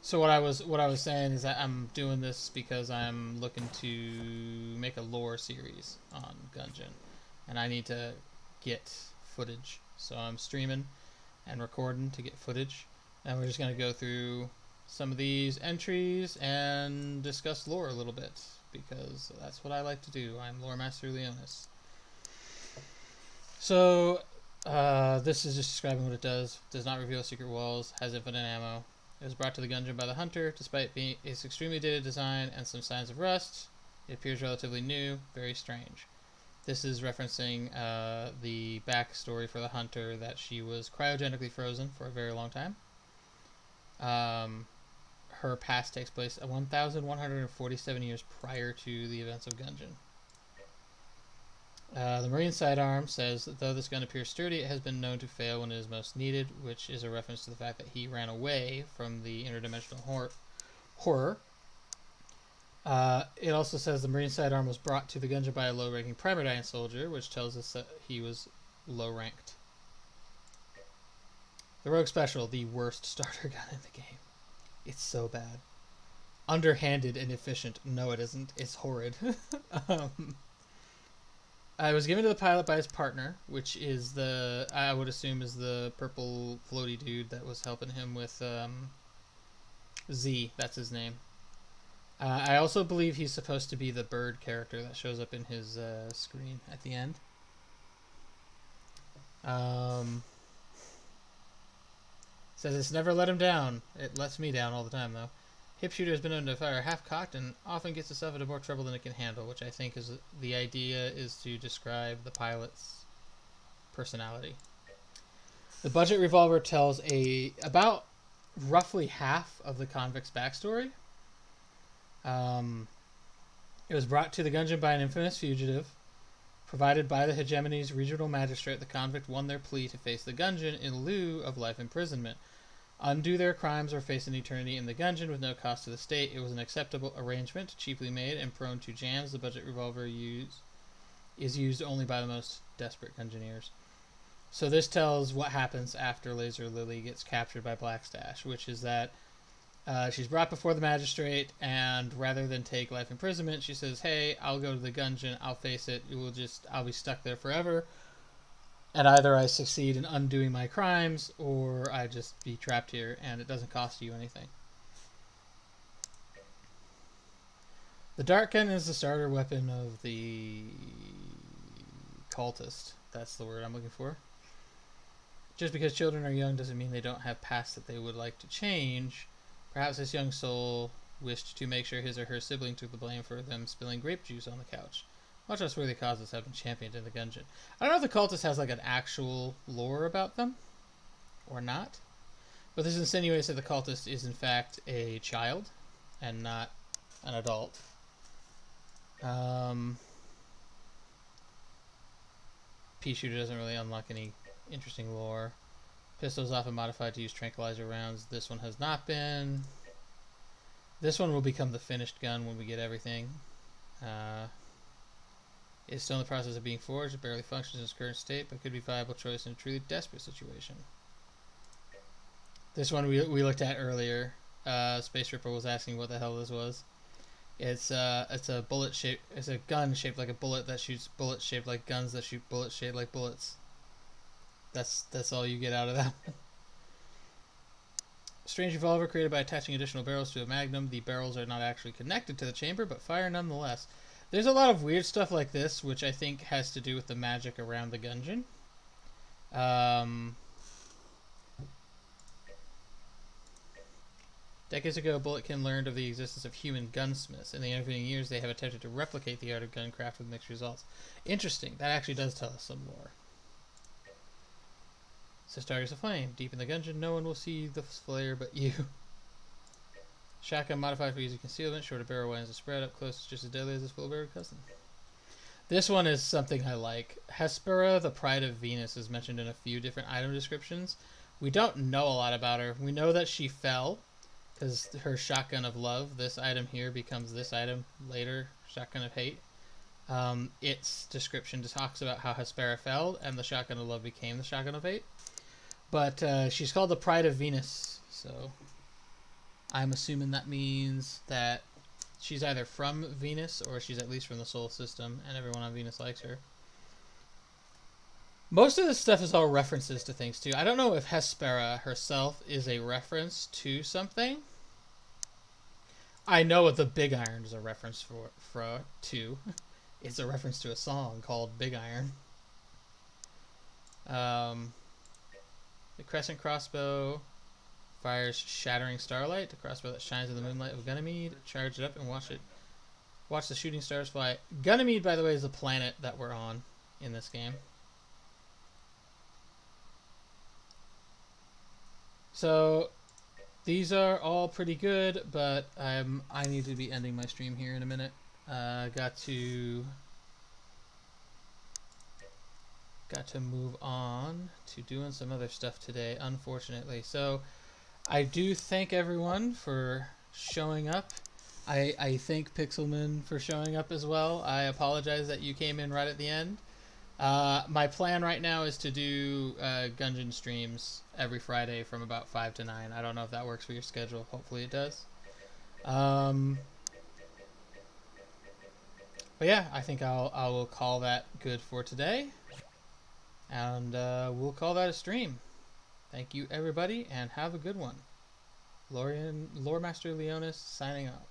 So what I was saying is that I'm doing this because I'm looking to make a lore series on Gungeon, and I need to get footage. So I'm streaming and recording to get footage, and we're just gonna go through some of these entries and discuss lore a little bit, because that's what I like to do. I'm Lore Master Leonis. So this is just describing what it does. Does not reveal secret walls. Has infinite ammo. It was brought to the Gungeon by the hunter. Despite being its extremely dated design and some signs of rust, it appears relatively new, very strange. This is referencing the backstory for the hunter, that she was cryogenically frozen for a very long time. Her past takes place 1,147 years prior to the events of Gungeon. The Marine sidearm says that though this gun appears sturdy, it has been known to fail when it is most needed, which is a reference to the fact that he ran away from the interdimensional horror. It also says the Marine sidearm was brought to the Gungeon by a low-ranking Primarine soldier, which tells us that he was low-ranked. The Rogue Special, the worst starter gun in the game. It's so bad. Underhanded and efficient. No, it isn't. It's horrid. I was given to the pilot by his partner, which is I would assume is the purple floaty dude that was helping him with Z. That's his name. I also believe he's supposed to be the bird character that shows up in his screen at the end. Says it's never let him down. It lets me down all the time, though. Hip shooter has been known to fire half-cocked and often gets itself into more trouble than it can handle, which I think is the idea is to describe the pilot's personality. The budget revolver tells about roughly half of the convict's backstory. It was brought to the Gungeon by an infamous fugitive. Provided by the Hegemony's regional magistrate, the convict won their plea to face the Gungeon in lieu of life imprisonment. Undo their crimes or face an eternity in the Gungeon with no cost to the state. It was an acceptable arrangement, cheaply made and prone to jams. The budget revolver is used only by the most desperate Gungeoneers. So this tells what happens after Laser Lily gets captured by Blackstash, which is that she's brought before the magistrate, and rather than take life imprisonment, she says, "Hey, I'll go to the Gungeon. I'll face it. I'll be stuck there forever. And either I succeed in undoing my crimes, or I just be trapped here, and it doesn't cost you anything." The dart gun is the starter weapon of the cultist. That's the word I'm looking for. Just because children are young doesn't mean they don't have pasts that they would like to change. Perhaps this young soul wished to make sure his or her sibling took the blame for them spilling grape juice on the couch. Much less worthy causes have been championed in the Gungeon. I don't know if the cultist has like an actual lore about them or not, but this insinuates that the cultist is in fact a child and not an adult. Pea shooter doesn't really unlock any interesting lore. Pistol is often modified to use tranquilizer rounds. This one has not been. This one will become the finished gun when we get everything. It's still in the process of being forged. It barely functions in its current state, but could be a viable choice in a truly desperate situation. This one we looked at earlier. Space Ripper was asking what the hell this was. It's a bullet shape. It's a gun shaped like a bullet that shoots bullets shaped like guns that shoot bullets shaped like bullets. That's all you get out of that. Strange revolver created by attaching additional barrels to a magnum. The barrels are not actually connected to the chamber, but fire nonetheless. There's a lot of weird stuff like this, which I think has to do with the magic around the Gungeon. Decades ago, Bulletkin learned of the existence of human gunsmiths. In the intervening years, they have attempted to replicate the art of guncraft with mixed results. Interesting. That actually does tell us some lore. Says targets aflame. Deep in the Gungeon, no one will see the flare but you. Shotgun modified for easy concealment. Shorter barrel widens the spread. Up close, it's just as deadly as its full barrel cousin. This one is something I like. Hespera, the Pride of Venus, is mentioned in a few different item descriptions. We don't know a lot about her. We know that she fell, because her Shotgun of Love, this item here, becomes this item later, Shotgun of Hate. Its description just talks about how Hespera fell, and the Shotgun of Love became the Shotgun of Hate. But she's called the Pride of Venus, so I'm assuming that means that she's either from Venus or she's at least from the Solar System, and everyone on Venus likes her. Most of this stuff is all references to things, too. I don't know if Hespera herself is a reference to something. I know what the Big Iron is a reference to. It's a reference to a song called Big Iron. The Crescent Crossbow, Fires shattering starlight. The crossbow that shines in the moonlight of Ganymede. Charge it up and watch it. Watch the shooting stars fly. Ganymede, by the way, is the planet that we're on in this game. So these are all pretty good, but I need to be ending my stream here in a minute. Got to move on to doing some other stuff today, unfortunately. So I do thank everyone for showing up. I thank Pixelman for showing up as well. I apologize that you came in right at the end. My plan right now is to do Gungeon streams every Friday from about 5 to 9. I don't know if that works for your schedule. Hopefully it does. But yeah, I think I will call that good for today. And we'll call that a stream. Thank you, everybody, and have a good one. Lore Master Leonis signing off.